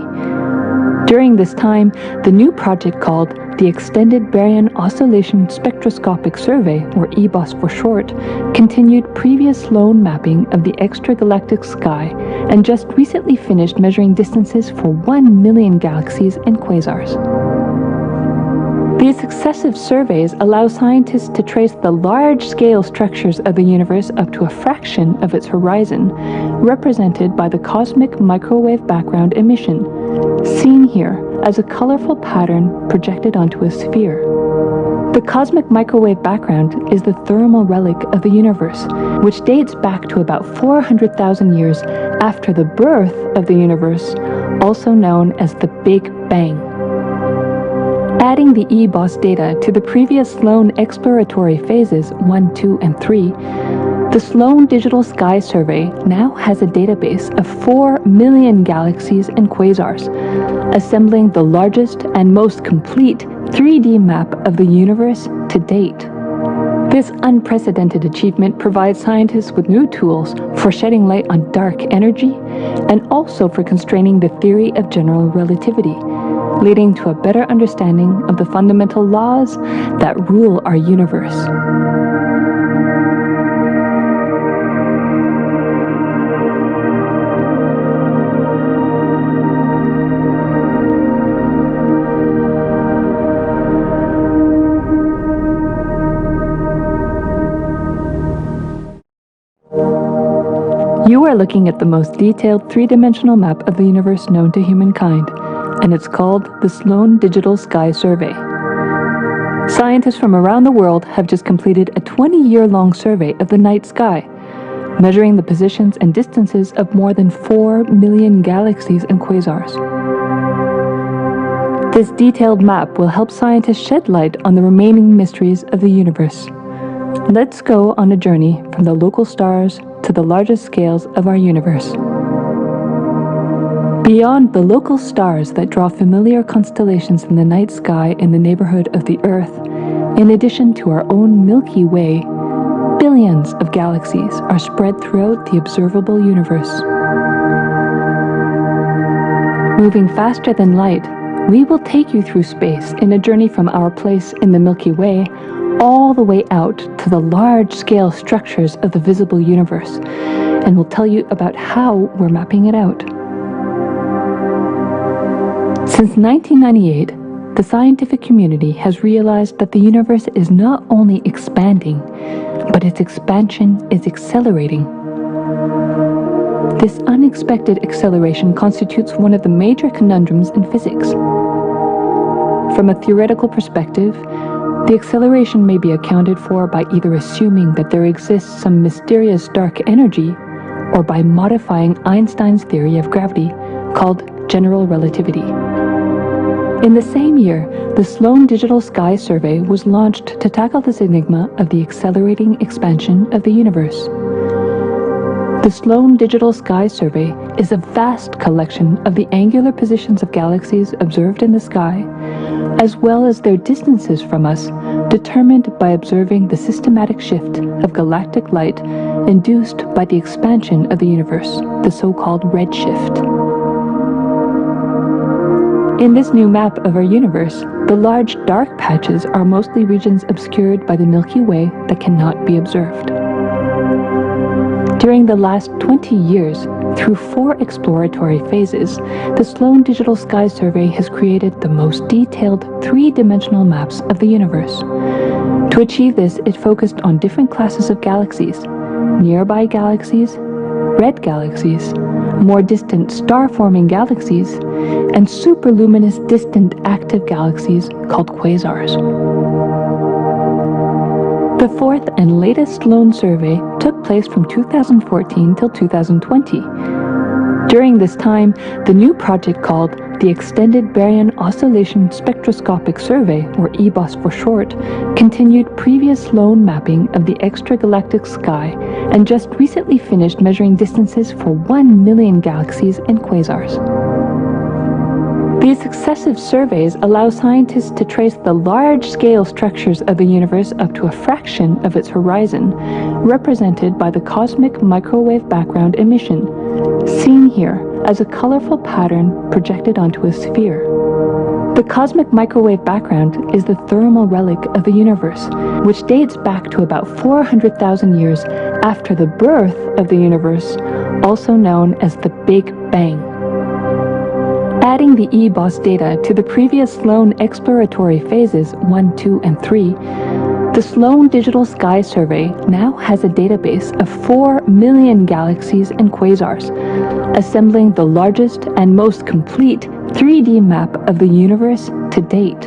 During this time, the new project called the Extended Baryon Oscillation Spectroscopic Survey, or EBOS for short, continued previous sloan mapping of the extragalactic sky and just recently finished measuring distances for 1 million galaxies and quasars. These successive surveys allow scientists to trace the large-scale structures of the universe up to a fraction of its horizon, represented by the cosmic microwave background emission, seen here as a colorful pattern projected onto a sphere. The cosmic microwave background is the thermal relic of the universe, which dates back to about 400,000 years after the birth of the universe, also known as the Big Bang. Adding the EBOS data to the previous Sloan exploratory phases 1, 2, and 3, the Sloan Digital Sky Survey now has a database of 4 million galaxies and quasars, assembling the largest and most complete 3D map of the universe to date. This unprecedented achievement provides scientists with new tools for shedding light on dark energy and also for constraining the theory of general relativity, leading to a better understanding of the fundamental laws that rule our universe. You are looking at the most detailed three-dimensional map of the universe known to humankind, and it's called the Sloan Digital Sky Survey. Scientists from around the world have just completed a 20-year-long survey of the night sky, measuring the positions and distances of more than 4 million galaxies and quasars. This detailed map will help scientists shed light on the remaining mysteries of the universe. Let's go on a journey from the local stars to the largest scales of our universe. Beyond the local stars that draw familiar constellations in the night sky in the neighborhood of the Earth, in addition to our own Milky Way, billions of galaxies are spread throughout the observable universe. Moving faster than light, we will take you through space in a journey from our place in the Milky Way all the way out to the large-scale structures of the visible universe, and we'll tell you about how we're mapping it out. Since 1998, the scientific community has realized that the universe is not only expanding, but its expansion is accelerating. This unexpected acceleration constitutes one of the major conundrums in physics. From a theoretical perspective, the acceleration may be accounted for by either assuming that there exists some mysterious dark energy, or by modifying Einstein's theory of gravity, called general relativity. In the same year, the Sloan Digital Sky Survey was launched to tackle this enigma of the accelerating expansion of the universe. The Sloan Digital Sky Survey is a vast collection of the angular positions of galaxies observed in the sky, as well as their distances from us, determined by observing the systematic shift of galactic light induced by the expansion of the universe, the so-called redshift. In this new map of our universe, the large dark patches are mostly regions obscured by the Milky Way that cannot be observed. During the last 20 years, through 4 exploratory phases, the Sloan Digital Sky Survey has created the most detailed 3-dimensional maps of the universe. To achieve this, it focused on different classes of galaxies: nearby galaxies, red galaxies, more distant star-forming galaxies, and superluminous distant active galaxies called quasars. The 4th and latest Sloan survey took place from 2014 till 2020. During this time, the new project called the Extended Baryon Oscillation Spectroscopic Survey, or EBOS for short, continued previous Sloan mapping of the extragalactic sky and just recently finished measuring distances for 1 million galaxies and quasars. These successive surveys allow scientists to trace the large-scale structures of the universe up to a fraction of its horizon, represented by the cosmic microwave background emission, seen here as a colorful pattern projected onto a sphere. The cosmic microwave background is the thermal relic of the universe, which dates back to about 400,000 years after the birth of the universe, also known as the Big Bang. Adding the EBOS data to the previous Sloan exploratory phases 1, 2, and 3, the Sloan Digital Sky Survey now has a database of 4 million galaxies and quasars, assembling the largest and most complete 3D map of the universe to date.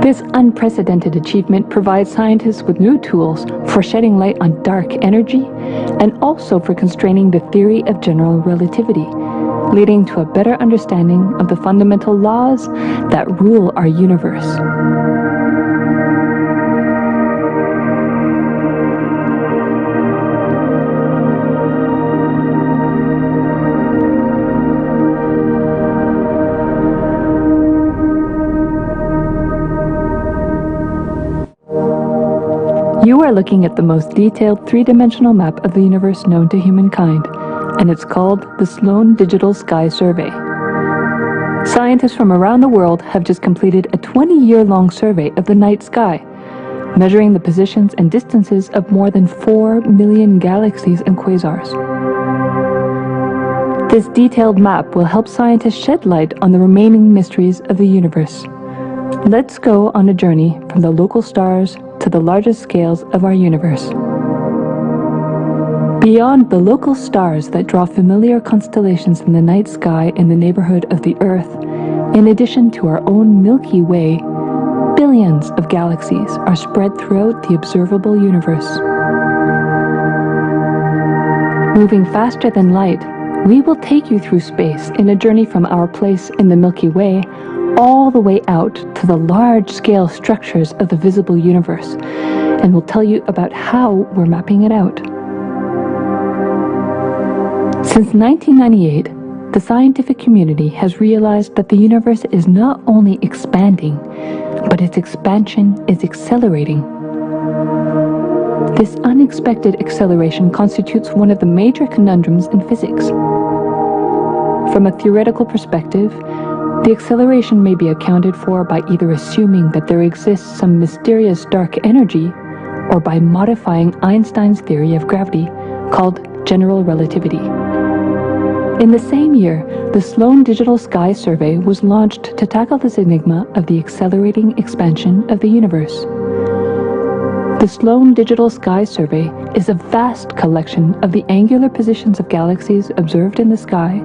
This unprecedented achievement provides scientists with new tools for shedding light on dark energy and also for constraining the theory of general relativity, leading to a better understanding of the fundamental laws that rule our universe. You are looking at the most detailed three-dimensional map of the universe known to humankind, and it's called the Sloan Digital Sky Survey. Scientists from around the world have just completed a 20-year-long survey of the night sky, measuring the positions and distances of more than 4 million galaxies and quasars. This detailed map will help scientists shed light on the remaining mysteries of the universe. Let's go on a journey from the local stars to the largest scales of our universe. Beyond the local stars that draw familiar constellations in the night sky in the neighborhood of the Earth, in addition to our own Milky Way, billions of galaxies are spread throughout the observable universe. Moving faster than light, we will take you through space in a journey from our place in the Milky Way all the way out to the large-scale structures of the visible universe, and we'll tell you about how we're mapping it out. Since 1998, the scientific community has realized that the universe is not only expanding, but its expansion is accelerating. This unexpected acceleration constitutes one of the major conundrums in physics. From a theoretical perspective, the acceleration may be accounted for by either assuming that there exists some mysterious dark energy or by modifying Einstein's theory of gravity, called general relativity. In the same year, the Sloan Digital Sky Survey was launched to tackle this enigma of the accelerating expansion of the universe. The Sloan Digital Sky Survey is a vast collection of the angular positions of galaxies observed in the sky,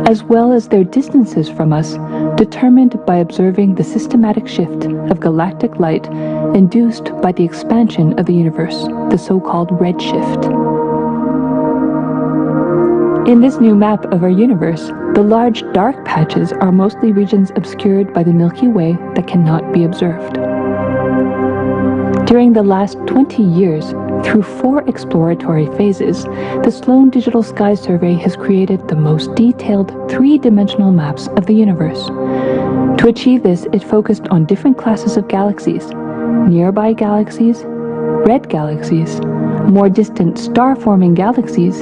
as well as their distances from us, determined by observing the systematic shift of galactic light induced by the expansion of the universe, the so-called redshift. In this new map of our universe, the large dark patches are mostly regions obscured by the Milky Way that cannot be observed. During the last 20 years, through 4 exploratory phases, the Sloan Digital Sky Survey has created the most detailed 3-dimensional maps of the universe. To achieve this, it focused on different classes of galaxies: nearby galaxies, red galaxies, more distant star-forming galaxies,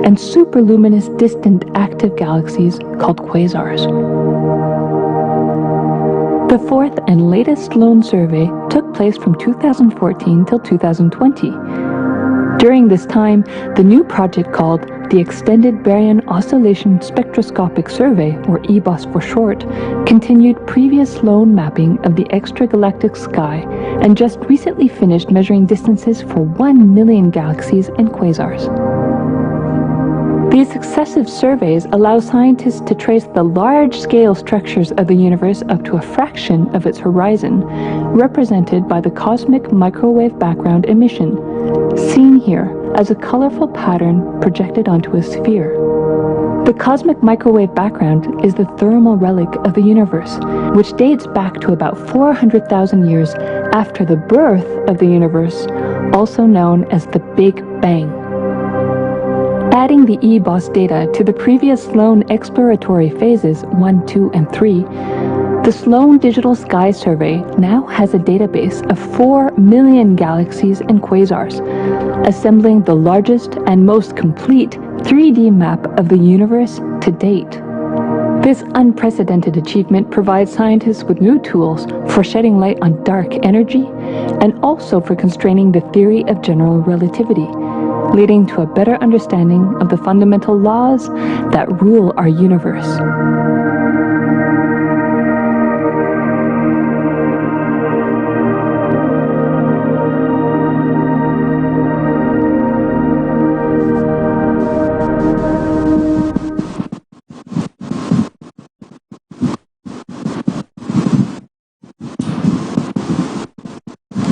and superluminous distant active galaxies called quasars. The 4th and latest Sloan survey took place from 2014 till 2020. During this time, the new project called the Extended Baryon Oscillation Spectroscopic Survey, or EBOS for short, continued previous Sloan mapping of the extragalactic sky and just recently finished measuring distances for 1 million galaxies and quasars. These successive surveys allow scientists to trace the large-scale structures of the universe up to a fraction of its horizon, represented by the cosmic microwave background emission, seen here as a colorful pattern projected onto a sphere. The cosmic microwave background is the thermal relic of the universe, which dates back to about 400,000 years after the birth of the universe, also known as the Big Bang. Adding the EBOS data to the previous Sloan exploratory phases 1, 2, and 3, the Sloan Digital Sky Survey now has a database of 4 million galaxies and quasars, assembling the largest and most complete 3D map of the universe to date. This unprecedented achievement provides scientists with new tools for shedding light on dark energy and also for constraining the theory of general relativity, leading to a better understanding of the fundamental laws that rule our universe.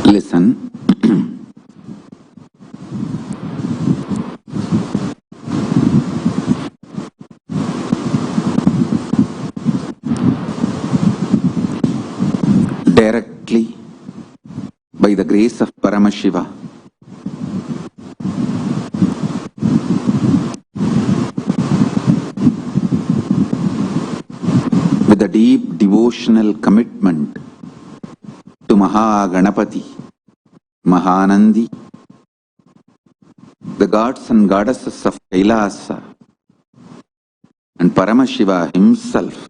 Listen. Directly, by the grace of Paramashiva, with a deep devotional commitment to Mahaganapati, Mahanandi, the gods and goddesses of Kailasa, and Paramashiva himself,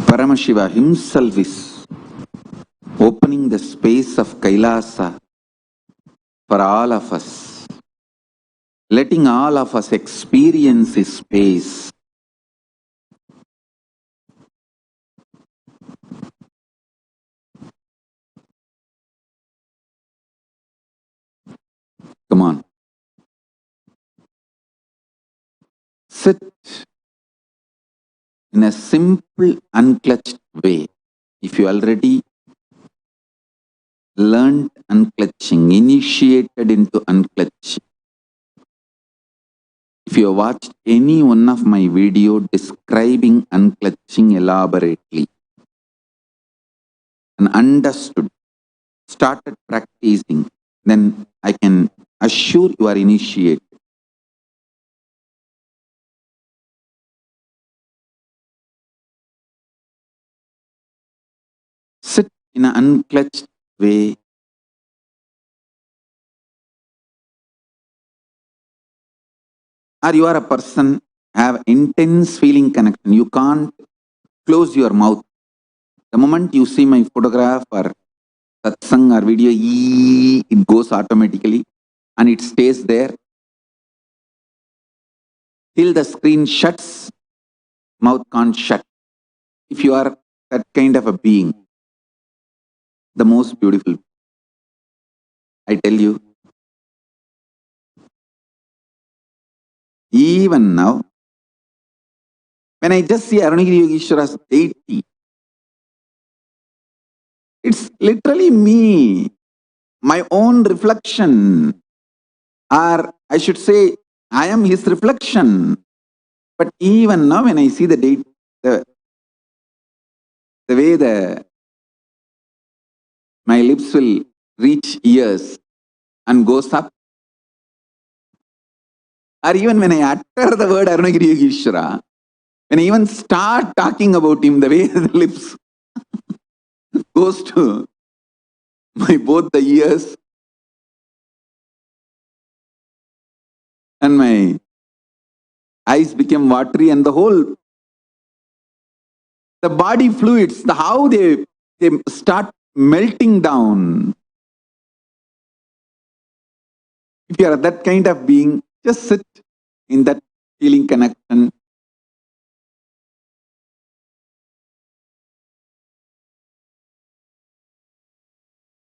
Paramashiva himself is opening the space of Kailasa for all of us, letting all of us experience his space. Come on. Sit in a simple, unclutched way. If you already learned unclutching, initiated into unclutching, if you have watched any one of my video describing unclutching elaborately and understood, started practicing, then I can assure you are initiated. Sit in an unclutched way. Or you are a person, have intense feeling connection. You can't close your mouth. The moment you see my photograph or satsang or video, it goes automatically and it stays there. Till the screen shuts, mouth can't shut. If you are that kind of a being, the most beautiful, I tell you, even now, when I just see Arunagiri Yogeshwara's deity, it's literally me, my own reflection, or I should say, I am his reflection. But even now, when I see the deity, the way my lips will reach ears and goes up, or even when I utter the word Arunagiri Yogeshwara, when I even start talking about him, the way the lips goes to my both the ears and my eyes became watery, and the whole, the body fluids, how they start melting down. If you are that kind of being, just sit in that feeling connection.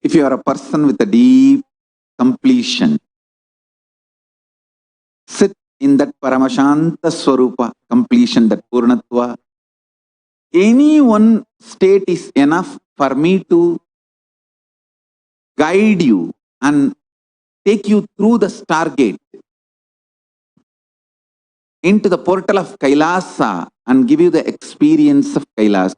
If you are a person with a deep completion, sit in that Paramashanta Swarupa, completion, that Purnatva. Any one state is enough for me to guide you and take you through the stargate into the portal of Kailasa and give you the experience of Kailasa.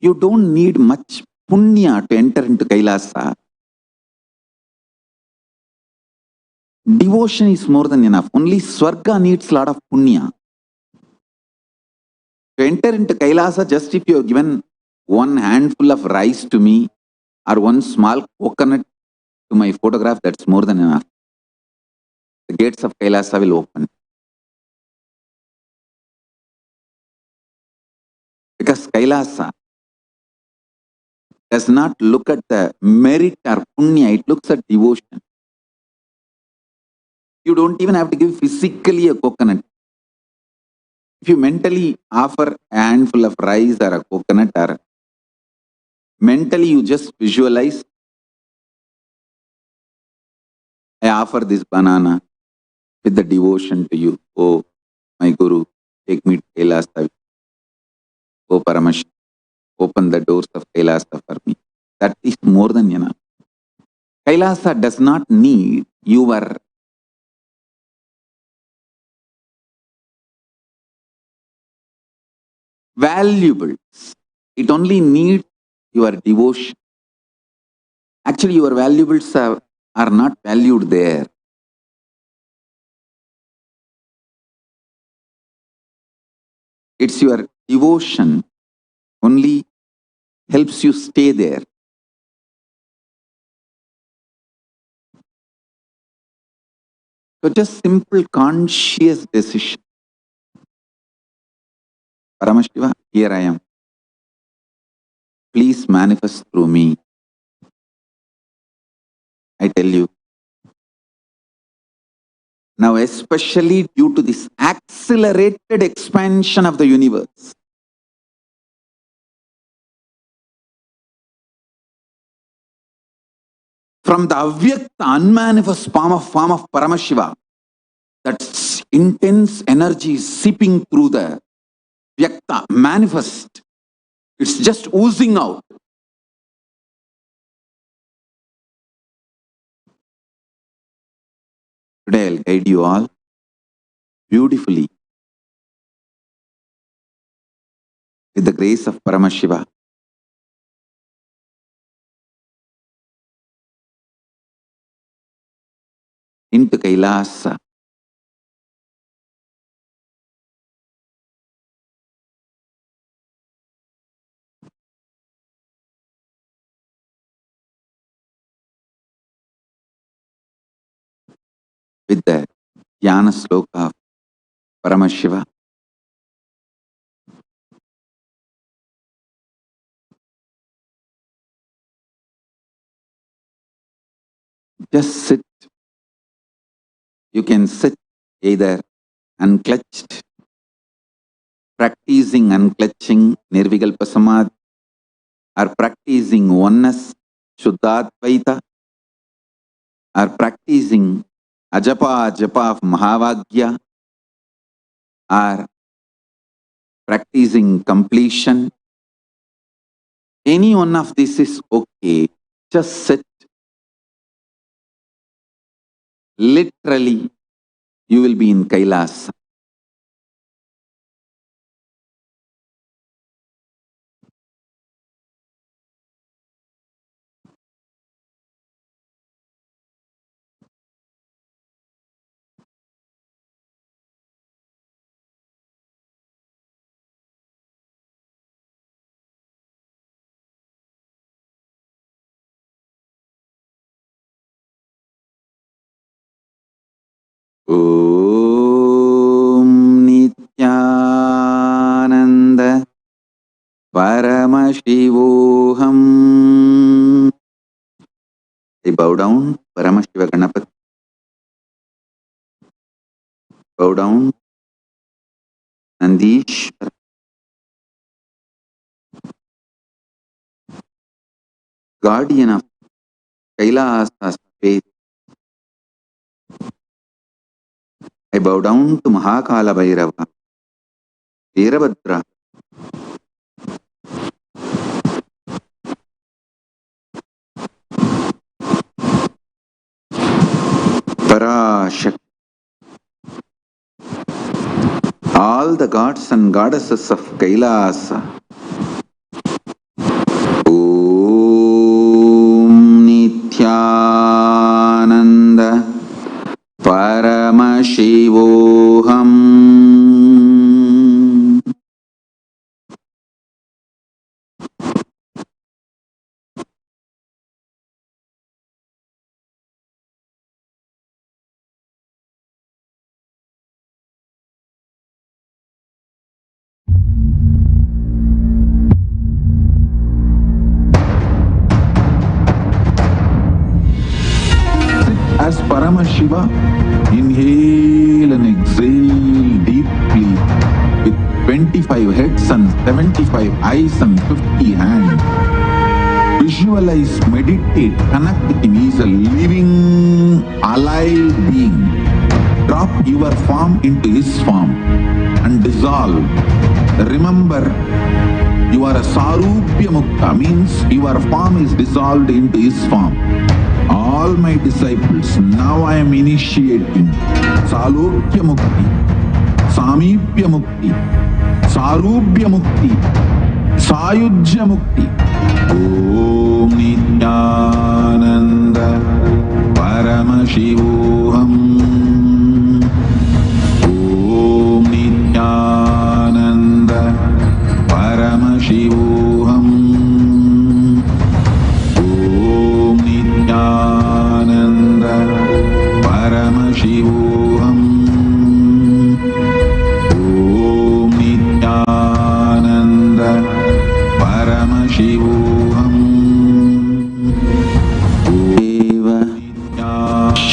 You don't need much punya to enter into Kailasa. Devotion is more than enough. Only Swarga needs a lot of punya. To enter into Kailasa, just if you have given one handful of rice to me or one small coconut to my photograph, that's more than enough. The gates of Kailasa will open. Because Kailasa does not look at the merit or punya, it looks at devotion. You don't even have to give physically a coconut. If you mentally offer a handful of rice or a coconut, or mentally you just visualize, I offer this banana with the devotion to you. Oh, my Guru, take me to Kailasa. Oh, Paramash, open the doors of Kailasa for me. That is more than enough. Kailasa does not need your valuables. It only needs your devotion. Actually, your valuables are not valued there. It's your devotion only helps you stay there. So just simple conscious decision. Paramashiva, here I am. Please manifest through me. I tell you. Now, especially due to this accelerated expansion of the universe, from the avyakta, unmanifest form of Paramashiva, that intense energy is seeping through the vyakta, manifest. It's just oozing out. Today I'll guide you all beautifully with the grace of Paramashiva into Kailasa. With the Dhyana Sloka of Paramashiva. Just sit. You can sit either unclutched, practicing unclutching, Nirvikalpa Samadhi, or practicing oneness, Shuddhadvaita, or practicing Ajapa of Mahavagya, or practicing completion. Any one of this is okay. Just sit. Literally, you will be in Kailasa. Om Nithyananda Paramashivoham. I bow down, Paramashiva Ganapati. Bow down, Nandish. Guardian of Kailasa space. I bow down to Mahakala Bhairava, Veerabhadra, Parashakti, all the gods and goddesses of Kailasa. Om Nithyananda Paramashivoham. As Paramashiva, inhale and exhale deeply with 25 heads and 75 eyes and 50 hands. Visualize, meditate, connect with him. He is a living, alive being. Drop your form into his form and dissolve. Remember, you are a Sarupya Mukta, means your form is dissolved into his form. All my disciples, now I am initiating Salokya Mukti, Samipya Mukti, Sarupya Mukti, Sayujya Mukti. Om Nithyananda Paramashivoham. Om Nithyananda Paramashivoham. Om Nithyananda Paramashivoham. Om Nithyananda Paramashivoham.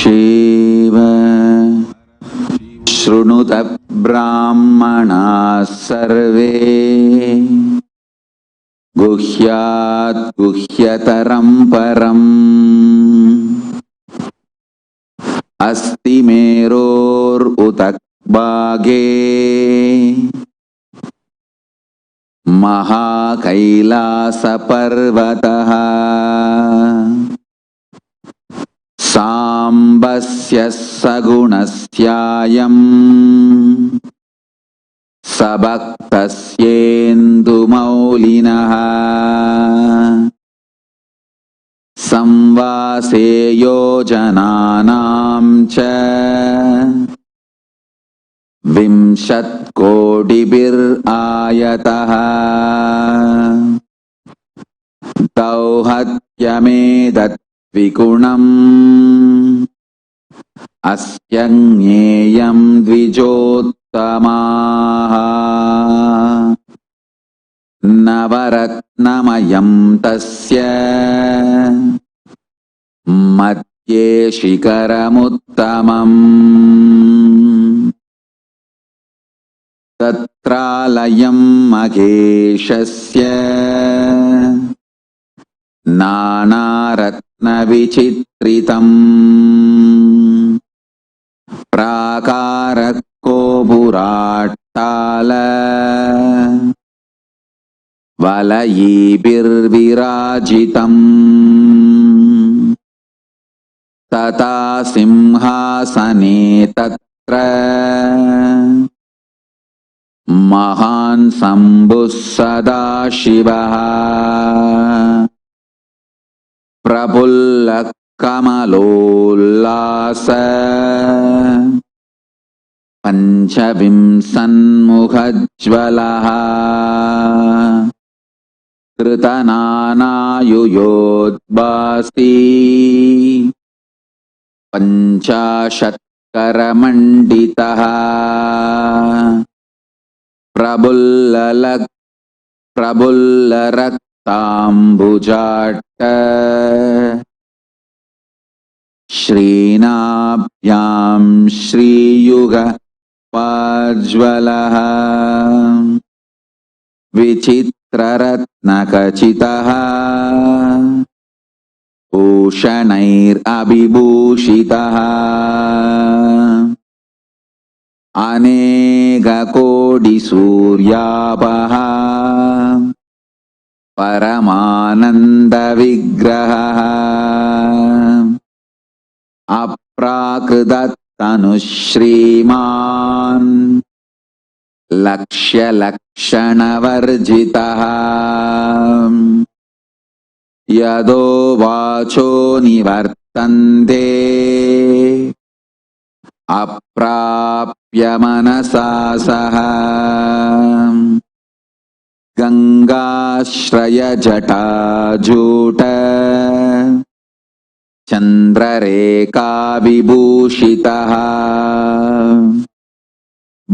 Shiva Shrunuta Brahmana Sarve Guhyat Guhyataram Param Asti Meror Utak Bhage Maha Kailasa Parvataha Sambasya Sagunastyayam Sabaktasyendu Maulinaha Samvase Yojananam Cha Vimshat Kodibir Ayataha Tauhatyamedat Vikunam Asyanyeyam Dvijottamaha Navaratnamayam Tasya Madhye Shikaramuttamam Tatralayam Mageshasya Nanaratna Vichitritam Prakarakko Buratala Valayibir Virajitam Tata Simhasane Tatra Mahan Sambhus Sadashivaha Prabulla Kamalollasa Panchavimsanmukhajvalaha Kritananayuyodbasi Panchashatkaramanditaha Prabullaraktambujatta Srinabhyam Shriyuga Vajvalaha Vichitraratnakachitaha Ushanair Abhibhushitaha Anega Kodi Suryapaha Paramananda Vigraha Aprakdattanushriman Lakshya Lakshanavarjitaha Yado Vacho Nivartante अप्राप्य मनसा सह गंगाश्रयजटाजूट चंद्ररेखाविभूषितः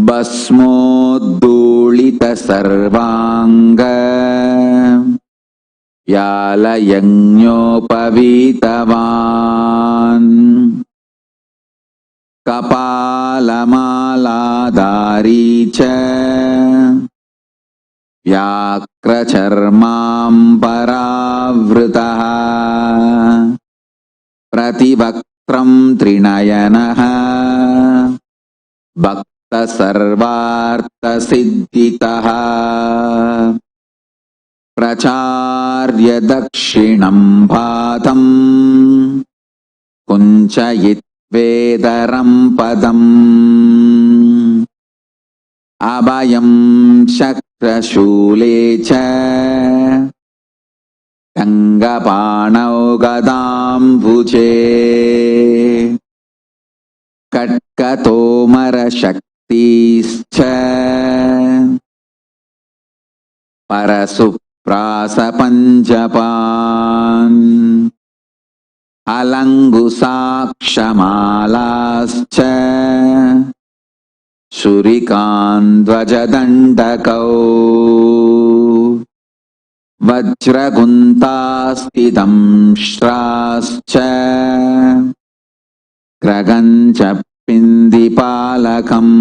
भस्मोद्धूलितसर्वांग व्यालयज्ञोपवीतवान् कपालमालाधारी च व्याघ्रचर्माम्बरावृतः प्रतिवक्त्रं त्रिनयनः भक्तसर्वार्थसिद्धितः प्रचार्य दक्षिणं पादम् कुञ्चयित्वेदरं पदम् अभयं शक्रशूले च गङ्गपाणौ गदाम्बुजे कट्कतोमरशक्तिश्च परशुप्रासपञ्जपान् अलङ्गुसाक्षमालाश्च शूरिकान्द्वजदण्डकौ वज्रगुन्तास्तिदंश्राश्च ग्रगञ्च पिन्दिपालकम्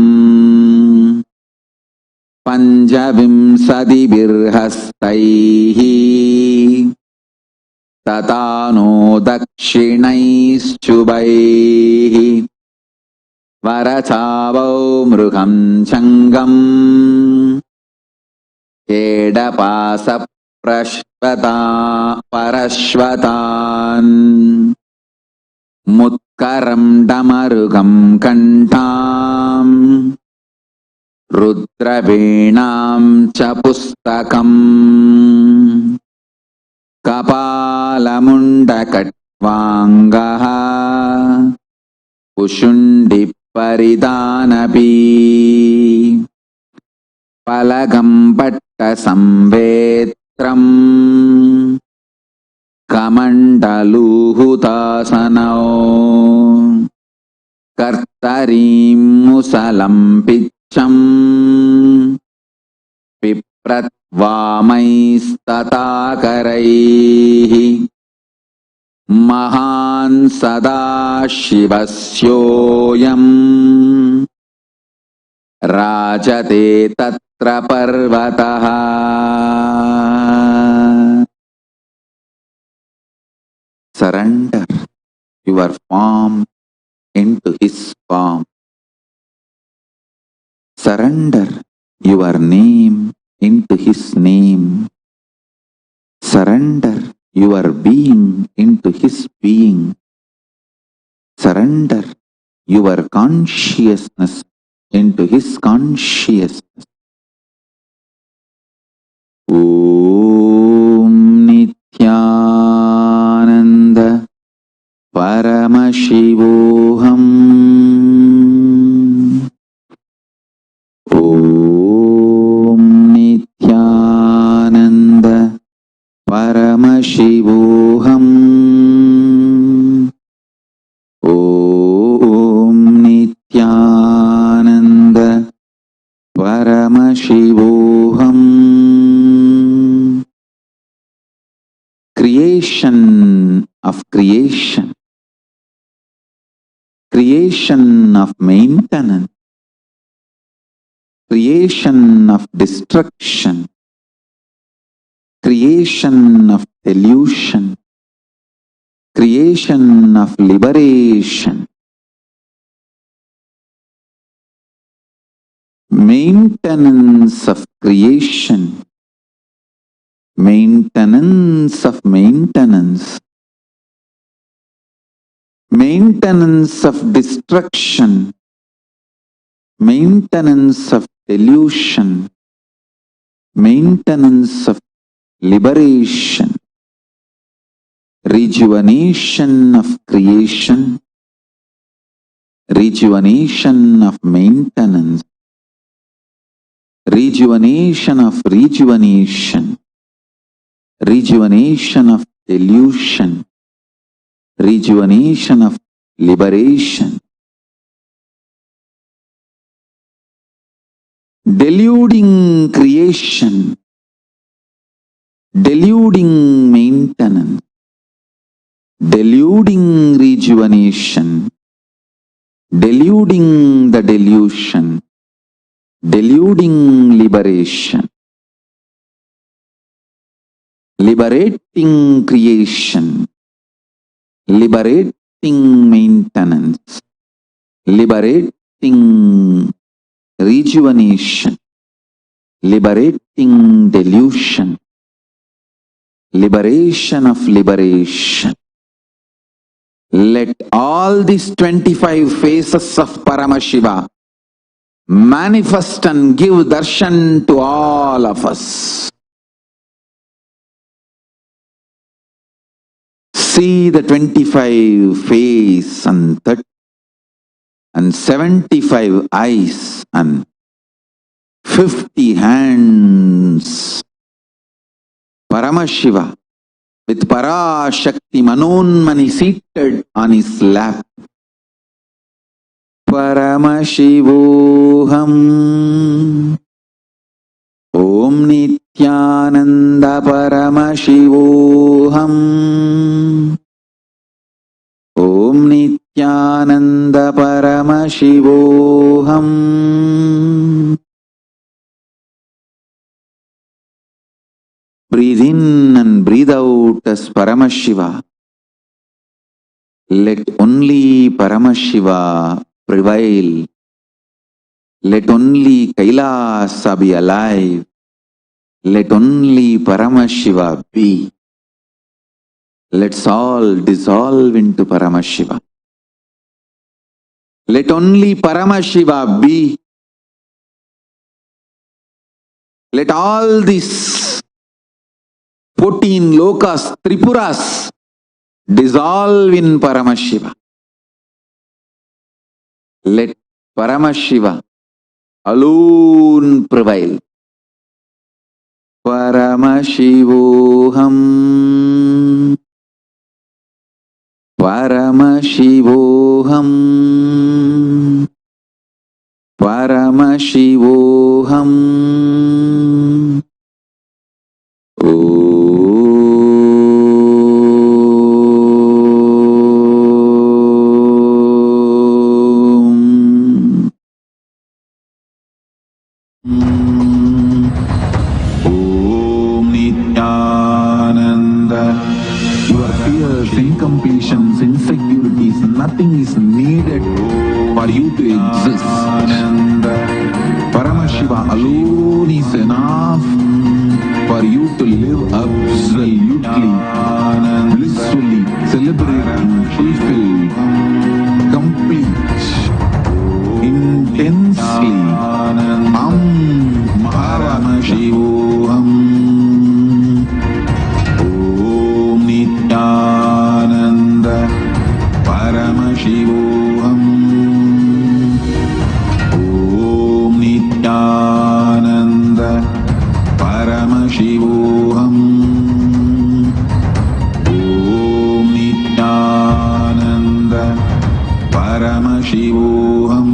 पञ्चविंशतिभिर्हस्तैः ततानो दक्षिणैश्चुभैः वरचावौ मृगं चङ्गम् परश्वतान् मुत्करं डमरुगं कण्ठाम् रुद्रवीणां च पुस्तकम् कपालमुण्डकट्वाङ्गः कुशुण्डिपरिधानपि पलगं पट्टसंवेत्रम् कमण्डलूहुतासनौ कर्तरीं मुसलं पिच्छम् पिप्रत्वामैस्तताकरैः महान् सदाशिवस्योऽयम् राजते तत्र पर्वतः Surrender your form into his form. Surrender your name into his name. Surrender your being into his being. Surrender your consciousness into his consciousness. Om Nithyananda Paramashivoham. Om Nithyananda Paramashivoham. Om Nithyananda Paramashivoham. Creation of creation, creation of maintenance, creation of destruction, creation of delusion, creation of liberation, maintenance of creation, maintenance of maintenance, maintenance of destruction, maintenance of delusion, maintenance of liberation, rejuvenation of creation, rejuvenation of maintenance, rejuvenation of rejuvenation, rejuvenation of delusion, rejuvenation of liberation. Deluding creation, deluding maintenance, deluding rejuvenation, deluding the delusion, deluding liberation, liberating creation, liberating maintenance, liberating rejuvenation, liberating delusion, liberation of liberation. Let all these 25 faces of Paramashiva manifest and give darshan to all of us. See the 25 face and 30 and 75 eyes and 50 hands. Paramashiva with Parashakti Manonmani seated on his lap. Paramashivoham. Om Nithyananda Paramashivoham. Om Nithyananda Paramashivoham. Breathe in and breathe out as Paramashiva. Let only Paramashiva prevail. Let only Kailasa be alive. Let only Paramashiva be. Let's all dissolve into Paramashiva. Let only Paramashiva be. Let all these 14 lokas, Tripuras, dissolve in Paramashiva. Let Paramashiva alone prevail. Paramashivoham. Paramashivoham. Paramashivoham. Om Nithyananda. Your fears, incompletions, insecurities, nothing is needed for you to exist. Paramashiva alone is enough for you to live absolutely, blissfully, celebrating, fulfilled, complete, intensely. Paramashivoham. Om Nithyananda Paramashivoham. Om Nithyananda Paramashivoham. Om Nithyananda Paramashivoham.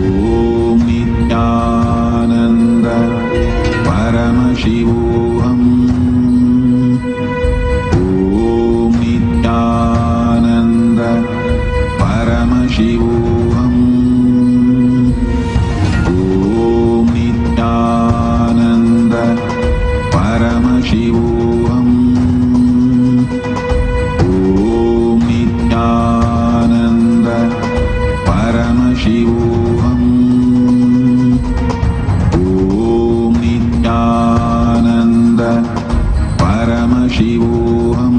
Om Nithyananda Paramashivoham. Om Nithyananda Paramashivoham. Om Nithyananda Paramashivoham. Om Nithyananda Paramashivoham. Om Nithyananda Paramashivoham.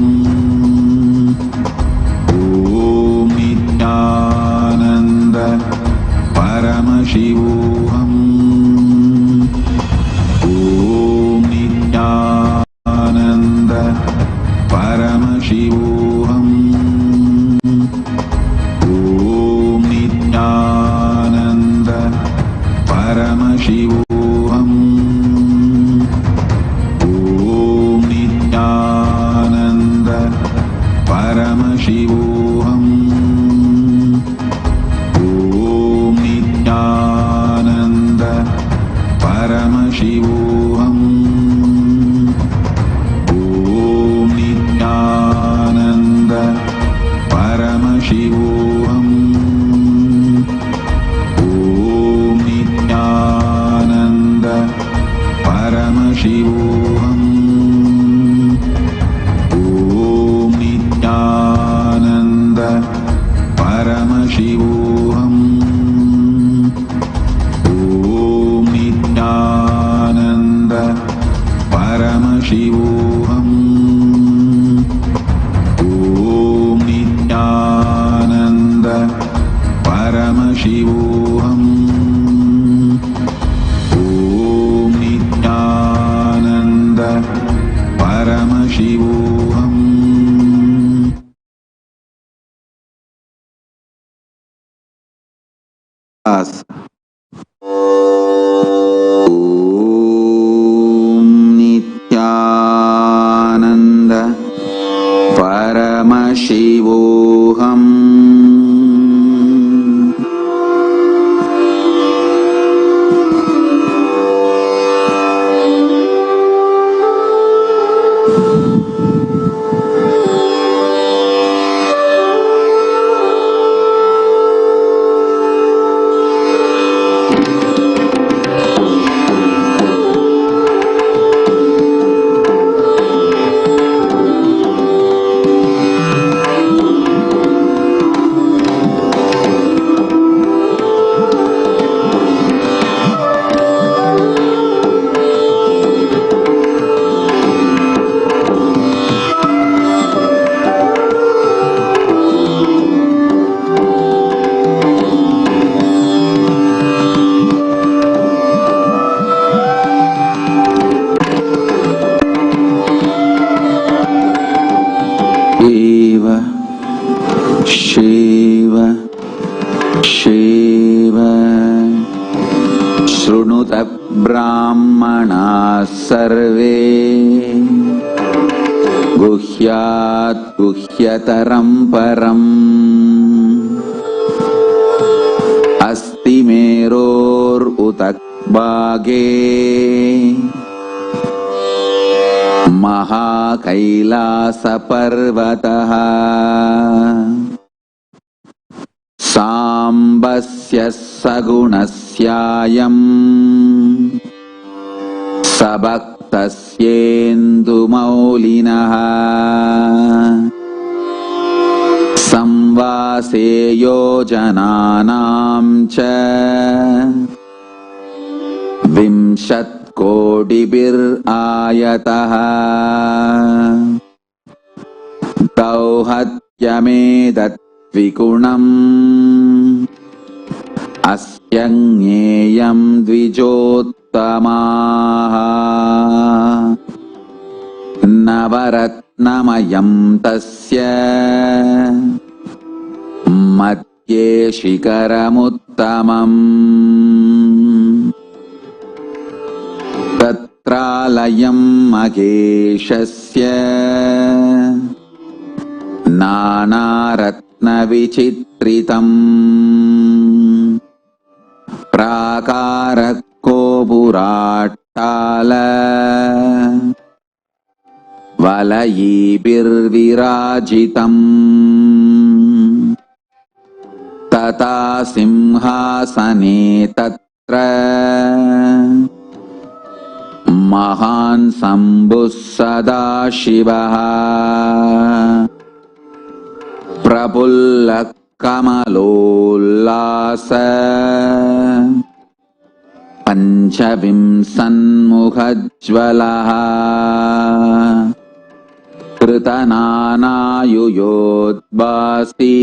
Om Nithyananda
Paramashivoham. Om Nithyananda Paramashivoham. Om Nithyananda Paramashivoham. Om Nithyananda Paramashivoham. Om Nithyananda Paramashivoham. Om Nithyananda Paramashivoham. Om Nithyananda Paramashivoham. Shiva Shiva Shrunuta Brahmana Sarve Guhyat Guhyataram Param Asti Meror Utak Bhage Maha Kailasa Parvataha Sambasya Sagunasyayam Sabaktasyendu Maulinaha Samvase Yojananam Cha Vimshat Kodibir Ayataha Dauhatyamedat Vikunam Asyanyeyam Dvijottamaha Navaratnamayam Tasya Matye Shikaramuttamam Tatralayam Mageshasya Nanaratna Vichitritam Prakarakko Puratala Valayibir Virajitam Tata Simhasane Tatra Mahan Sambhus Sadashivaha Prapulla Kamalollasa Panchavimsanmukhajvalaha Kritananayuyodbasti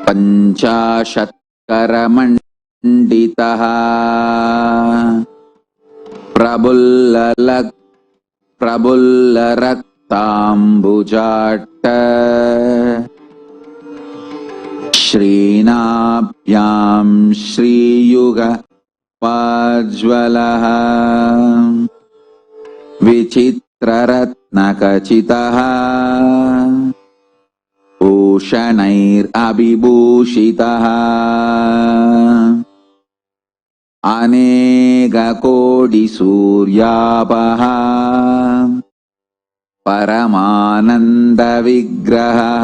Panchashatkaramanditāha Prabullaraktambujatta Srinabhyam Shriyuga Vajvalaha Vichitraratnakachitaha Ushanair Abhibhushitaha Anega Kodi Suryapaha Paramananda Vigraha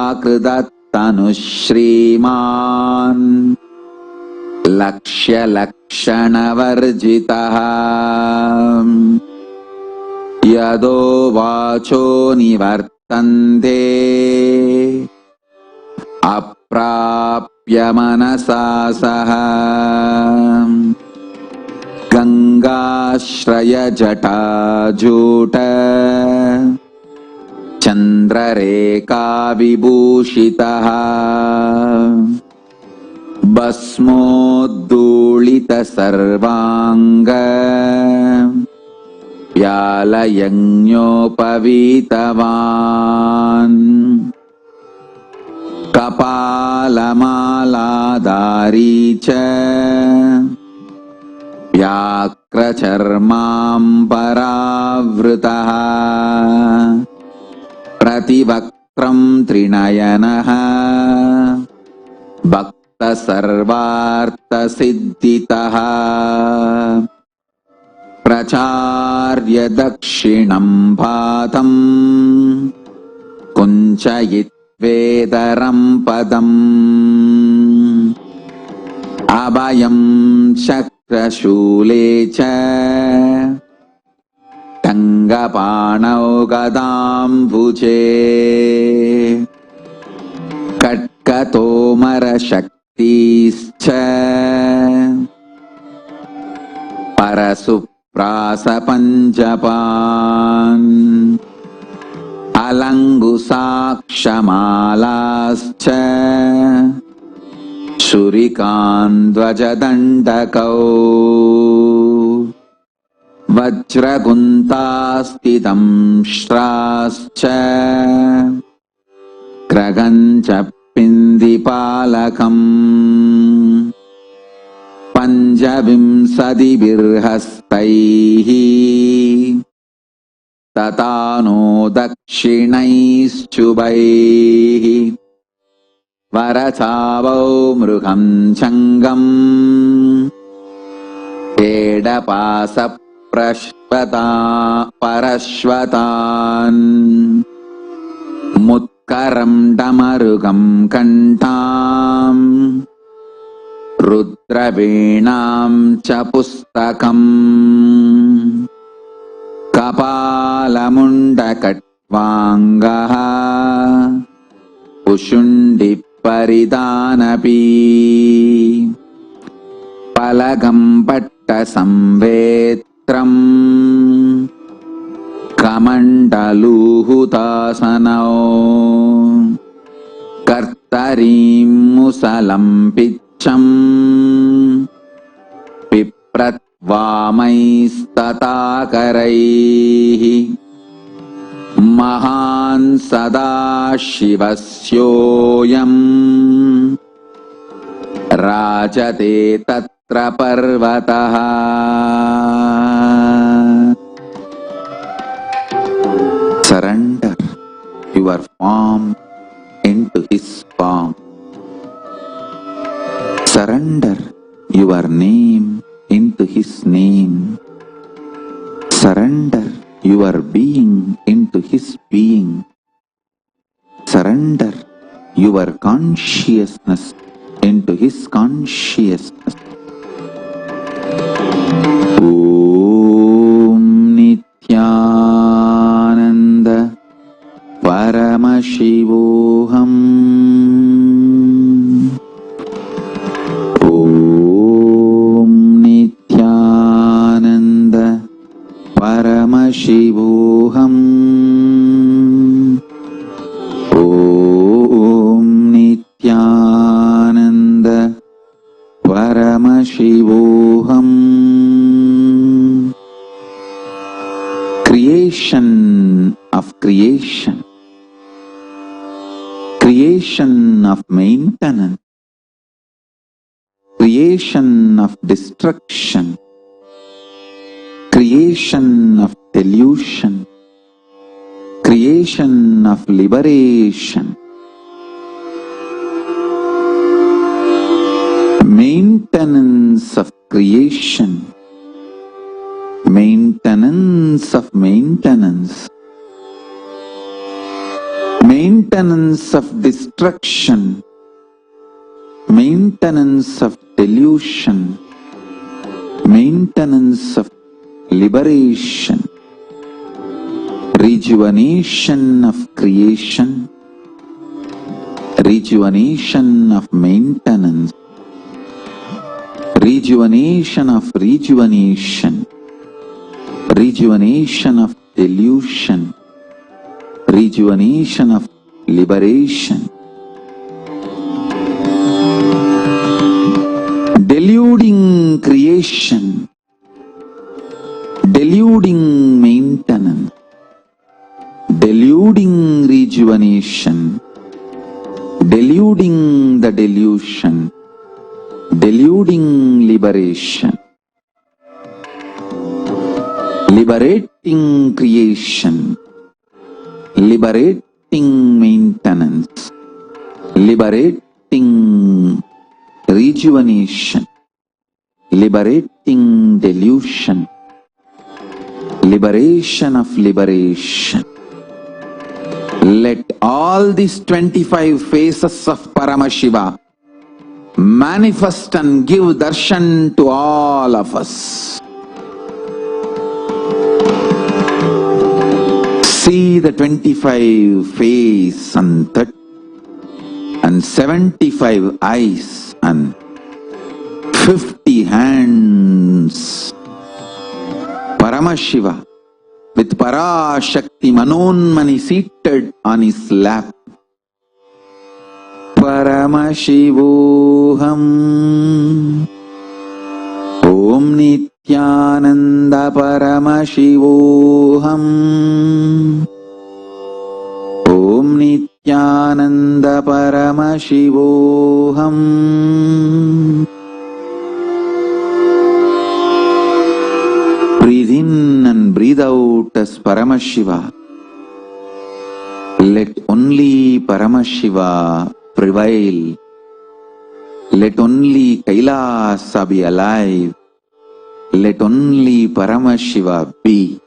प्राकृततनुश्रीमान् लक्ष्यलक्षणवर्जितः यदो वाचो निवर्तन्ते अप्राप्य मनसा सह गङ्गाश्रयजटाजूट चन्द्ररेखा विभूषितः भस्मोद्धूलित सर्वाङ्ग व्यालयज्ञोपवीतवान् कपालमालाधारी च व्याघ्रचर्माम्बरावृतः प्रतिवक्त्रं त्रिनयनः भक्तसर्वार्थसिद्धितः प्रचार्य दक्षिणं पादं कुञ्चयित्वेदरं पदम् अभयं चक्रशूले च टङ्गपाणौ गदाम्बुजे खड्गतोमरशक्तिश्च परशुप्रासपञ्जपान् अलङ्गुसाक्षमालाश्च छुरिकान्द्वजदण्डकौ वज्रकुन्तास्तितं श्राश्च क्रगञ्च पिन्दिपालकम् पञ्चविंशतिभिर्हस्तैः ततानो दक्षिणैश्चुभैः वरचावौ मृगं चङ्गम् परश्वतान् मुत्करं डमरुगं कण्ठाम् रुद्रवीणां च पुस्तकम् कपालमुण्डकट्वाङ्गः कुशुण्डिपरिधानपि पलगं पट्टसंवेत्रम् कमण्डलूहुतासनौ कर्तरीं मुसलं पिच्छम् पिप्रत्वामैस्तताकरैः महान् सदाशिवस्योऽयम् राजते तत्र पर्वतः Surrender your form into his palm. Surrender your name into his name. Surrender your being into his being. Surrender your consciousness into his consciousness. Om Nithyananda Paramashivoham. Om Nithyananda Paramashivoham. Om Nithyananda Paramashivoham. Creation of creation, creation of maintenance, creation of destruction, creation of delusion, creation of liberation, maintenance of creation, maintenance of maintenance, maintenance of destruction, maintenance of delusion, maintenance of liberation, rejuvenation of creation, rejuvenation of maintenance, rejuvenation of rejuvenation, rejuvenation of delusion, rejuvenation of liberation. Deluding creation, deluding maintenance, deluding rejuvenation, deluding the delusion, deluding liberation, liberating creation, liberating maintenance, liberating rejuvenation, liberating delusion, liberation of liberation. Let all these 25 faces of Paramashiva manifest and give darshan to all of us. See the 25 face and 75 eyes and 50 hands. Paramashiva with Parashakti Manonmani seated on his lap. Paramashivoham. Om Nithyananda Paramashivoham. Om Nithyananda Paramashivoham. Breathe in and breathe out as Paramashiva. Let only Paramashiva prevail. Let only Kailasa be alive. Let only Paramashiva be.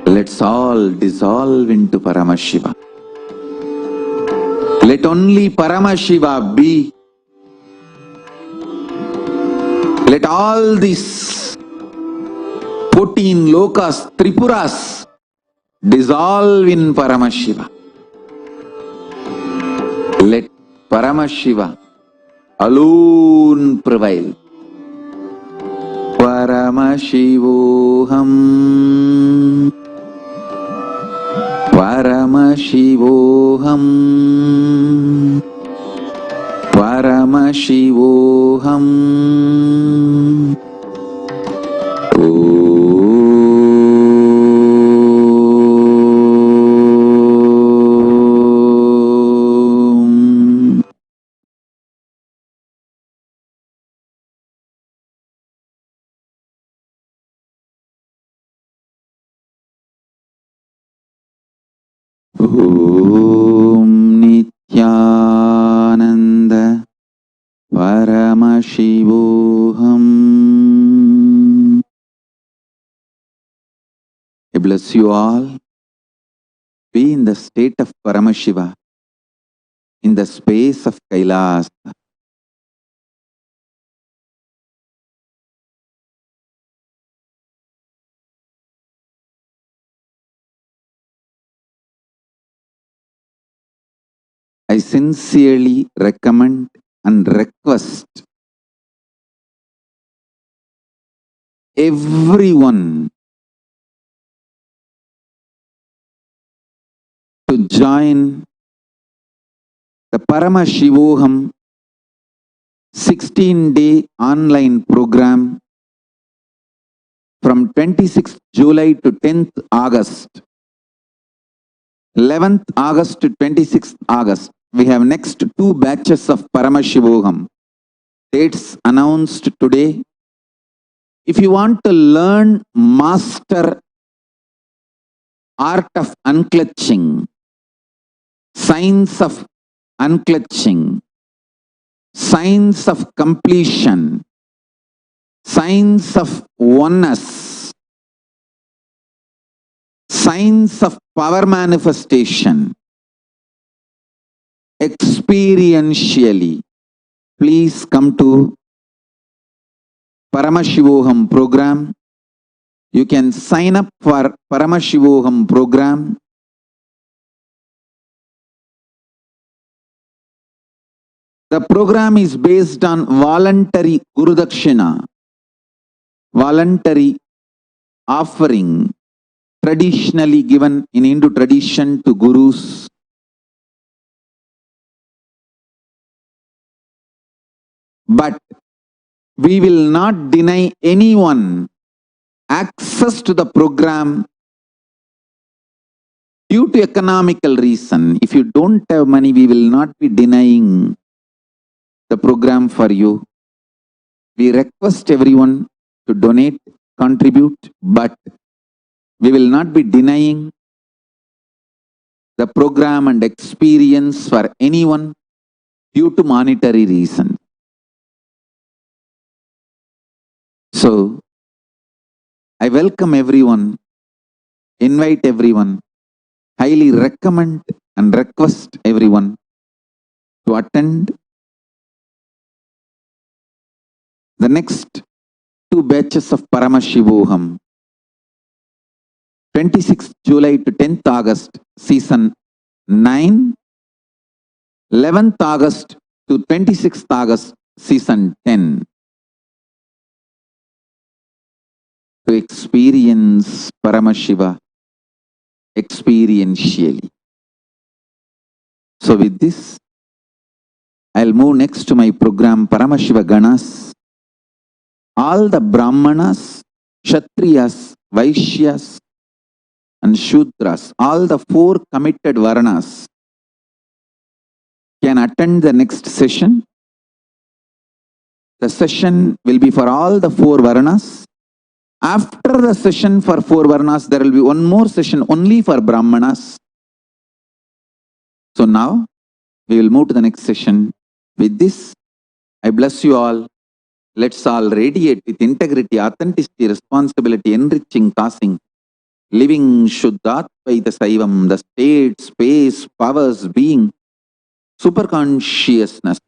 Let's all dissolve into Paramashiva. Let only Paramashiva be. Let all these 14 lokas, Tripuras, dissolve in Paramashiva. Let Paramashiva alone prevail. Paramashivoham. Paramashivoham. Paramashivoham. Om Nithyananda Paramashivoham. I bless you all. Be in the state of Paramashiva, in the space of Kailasa. I sincerely recommend and request everyone to join the Paramashivoham 16-day online program from 26th July to 10th August. 11th August to 26th August. We have next 2 batches of Paramashivoham. Dates announced today. If you want to learn, master art of unclutching, science of unclutching, science of completion, science of oneness, science of power manifestation, experientially, please come to Paramashivoham program. You can sign up for Paramashivoham program. The program is based on voluntary Guru Dakshina, voluntary offering traditionally given in Hindu tradition to gurus. But we will not deny anyone access to the program due to economical reason. If you don't have money, we will not be denying the program for you. We request everyone to donate, contribute, but we will not be denying the program and experience for anyone due to monetary reason. So, I welcome everyone, invite everyone, highly recommend and request everyone to attend the next 2 batches of Paramashivoham, 26th July to 10th August, season 9, 11th August to 26th August, season 10, to experience Paramashiva experientially. So with this, I'll move next to my program Paramashiva Ganas. All the Brahmanas, Kshatriyas, Vaishyas and Shudras, all the 4 committed Varnas can attend the next session. The session will be for all the 4 Varnas. After the session for 4 Varnas, there will be one more session only for Brahmanas. So now, we will move to the next session. With this, I bless you all. Let's all radiate with integrity, authenticity, responsibility, enriching, causing, living Shuddhatvaita Saivam, the state, space, powers, being, super consciousness,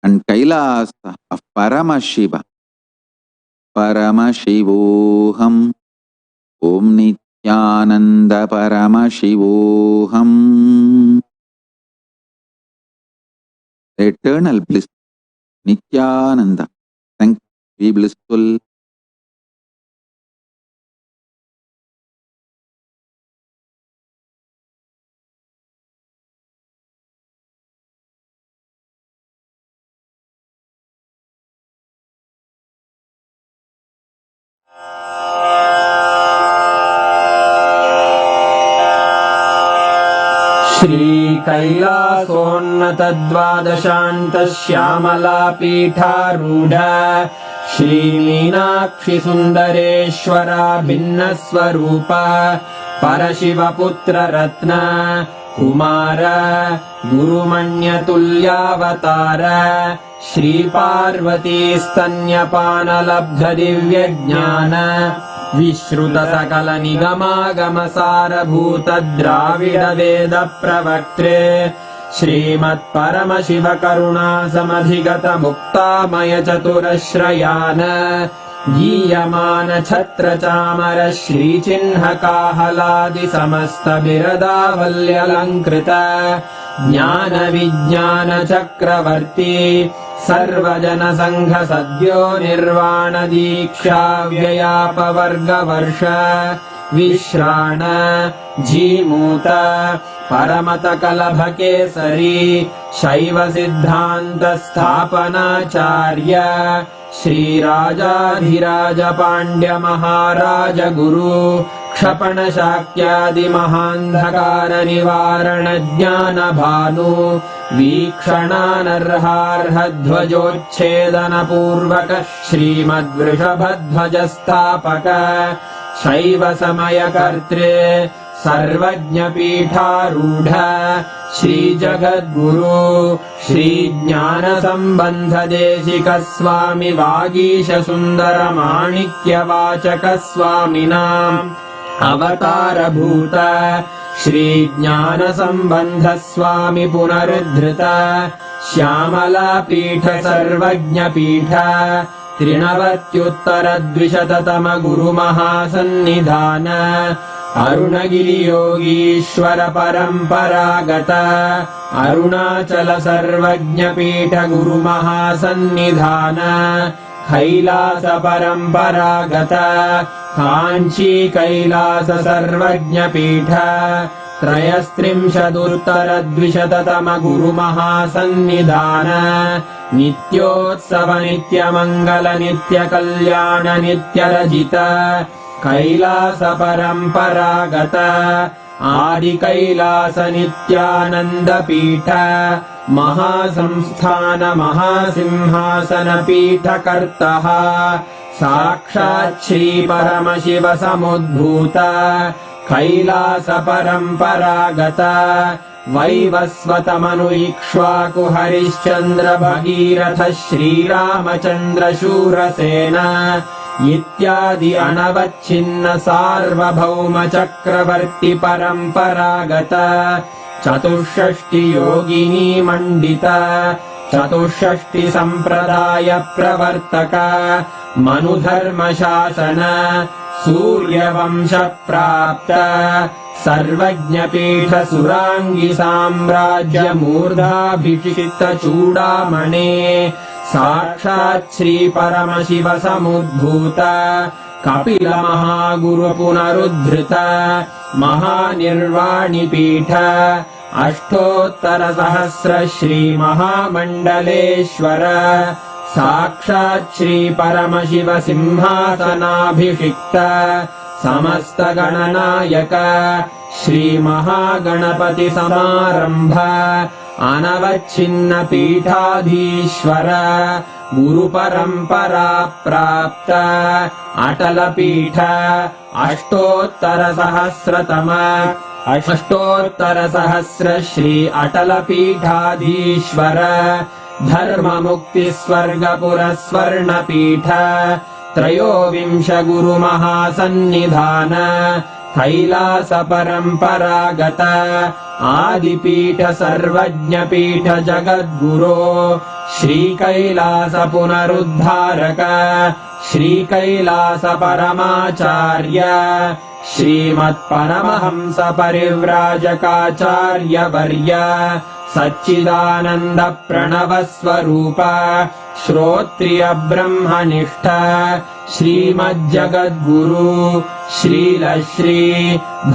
and Kailasa of Paramashiva. Paramashivoham, Om Nithyananda Paramashivoham. Eternal bliss, Nithyananda. Thank you, be blissful.
श्रीकैलासोन्नतद्वादशान्तश्यामलापीठारूढ श्रीमीनाक्षिसुन्दरेश्वरा भिन्नस्वरूप परशिवपुत्ररत्न Kumar गुरुमण्यतुल्यावतार श्रीपार्वतीस्तन्यपानलब्धदिव्यज्ञान विश्रुतसकलनिगमागमसारभूतद्राविडवेदप्रवक्त्रे श्रीमत्परमशिवकरुणासमधिगतमुक्तामयचतुरश्रयान् गीयमानछत्रचामर श्रीचिह्नकाहलादिसमस्तबिरदावल्यलङ्कृत ज्ञानविज्ञानचक्रवर्ती सर्वजनसङ्घसद्यो निर्वाणदीक्षाव्ययापवर्गवर्ष विश्राण Jimuta परमतकलभकेसरी शैवसिद्धान्तस्थापनाचार्य श्रीराजाधिराजपाण्ड्यमहाराज गुरु क्षपणशाक्यादिमहान्धकारनिवारणज्ञानभानु वीक्षणानर्हार्हध्वजोच्छेदनपूर्वक श्रीमद्वृषभध्वजस्थापक शैवसमयकर्त्रे सर्वज्ञपीठारूढ श्रीजगद्गुरु श्रीज्ञानसम्बन्धदेशिकस्वामि वागीशसुन्दरमाणिक्यवाचकस्वामिनाम् अवतारभूत श्रीज्ञानसम्बन्धस्वामि पुनरुद्धृत श्यामलापीठ सर्वज्ञपीठ 93 गुरुमहासन्निधान अरुणगिरियोगीश्वर परम्परागत अरुणाचल सर्वज्ञपीठ गुरुमहासन्निधान कैलास परम्परागत काञ्ची कैलास सर्वज्ञपीठ 33 गुरुमहासन्निधान नित्योत्सव नित्यमङ्गल नित्यकल्याण नित्यरजित कैलास परम्परागत आदि कैलास नित्यानन्दपीठ महासंस्थान महासिंहासन पीठकर्तः साक्षात् श्री परमशिव समुद्भूत कैलास परम्परागत वैवस्वतमनु इक्ष्वाकु हरिश्चन्द्र भगीरथ श्रीरामचन्द्र शूरसेन इत्यादि अनवच्छिन्न सार्वभौम चक्रवर्ति परम्परागत 64 योगिनी मण्डित 64 सम्प्रदाय प्रवर्तक मनुधर्मशासन सूर्यवंश प्राप्त सर्वज्ञपीठ सुराङ्गी साम्राज्य मूर्धाभिषिक्त चूडामणे साक्षात् श्री परमशिव समुद्भूत कपिल महागुरु पुनरुद्धृत महानिर्वाणिपीठ 800 श्री महामण्डलेश्वर साक्षात् श्री परमशिव सिंहासनाभिषिक्त समस्त गणनायक श्री महागणपति समारंभ अनवच्छिन्न पीठाधीश्वर गुरु परंपरा प्राप्त अटल पीठ 800 श्री अटल पीठाधीश्वर धर्म मुक्ति स्वर्गपुर स्वर्ण पीठ 23 गुरु महासन्निधान कैलास परम्परागत आदिपीठ सर्वज्ञपीठ जगद्गुरो श्री कैलास पुनरुद्धारक श्री कैलास परमाचार्य श्रीमत्परमहंस परिव्राजकाचार्य वर्य सच्चिदानंद प्रणव स्वरूप श्रोत्रिय ब्रह्मनिष्ठ श्रीमज्जगद्गुरु श्रील श्री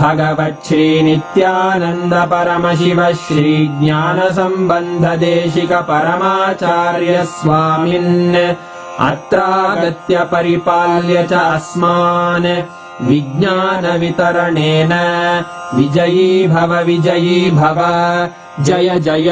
भगवत् श्री नित्यानंद परमशिव श्री ज्ञान संबंध देशिक परमाचार्य स्वामिन् अत्रागत्य परिपाल्य च अस्मान् विज्ञान वितरणेन विजयी भव जय जय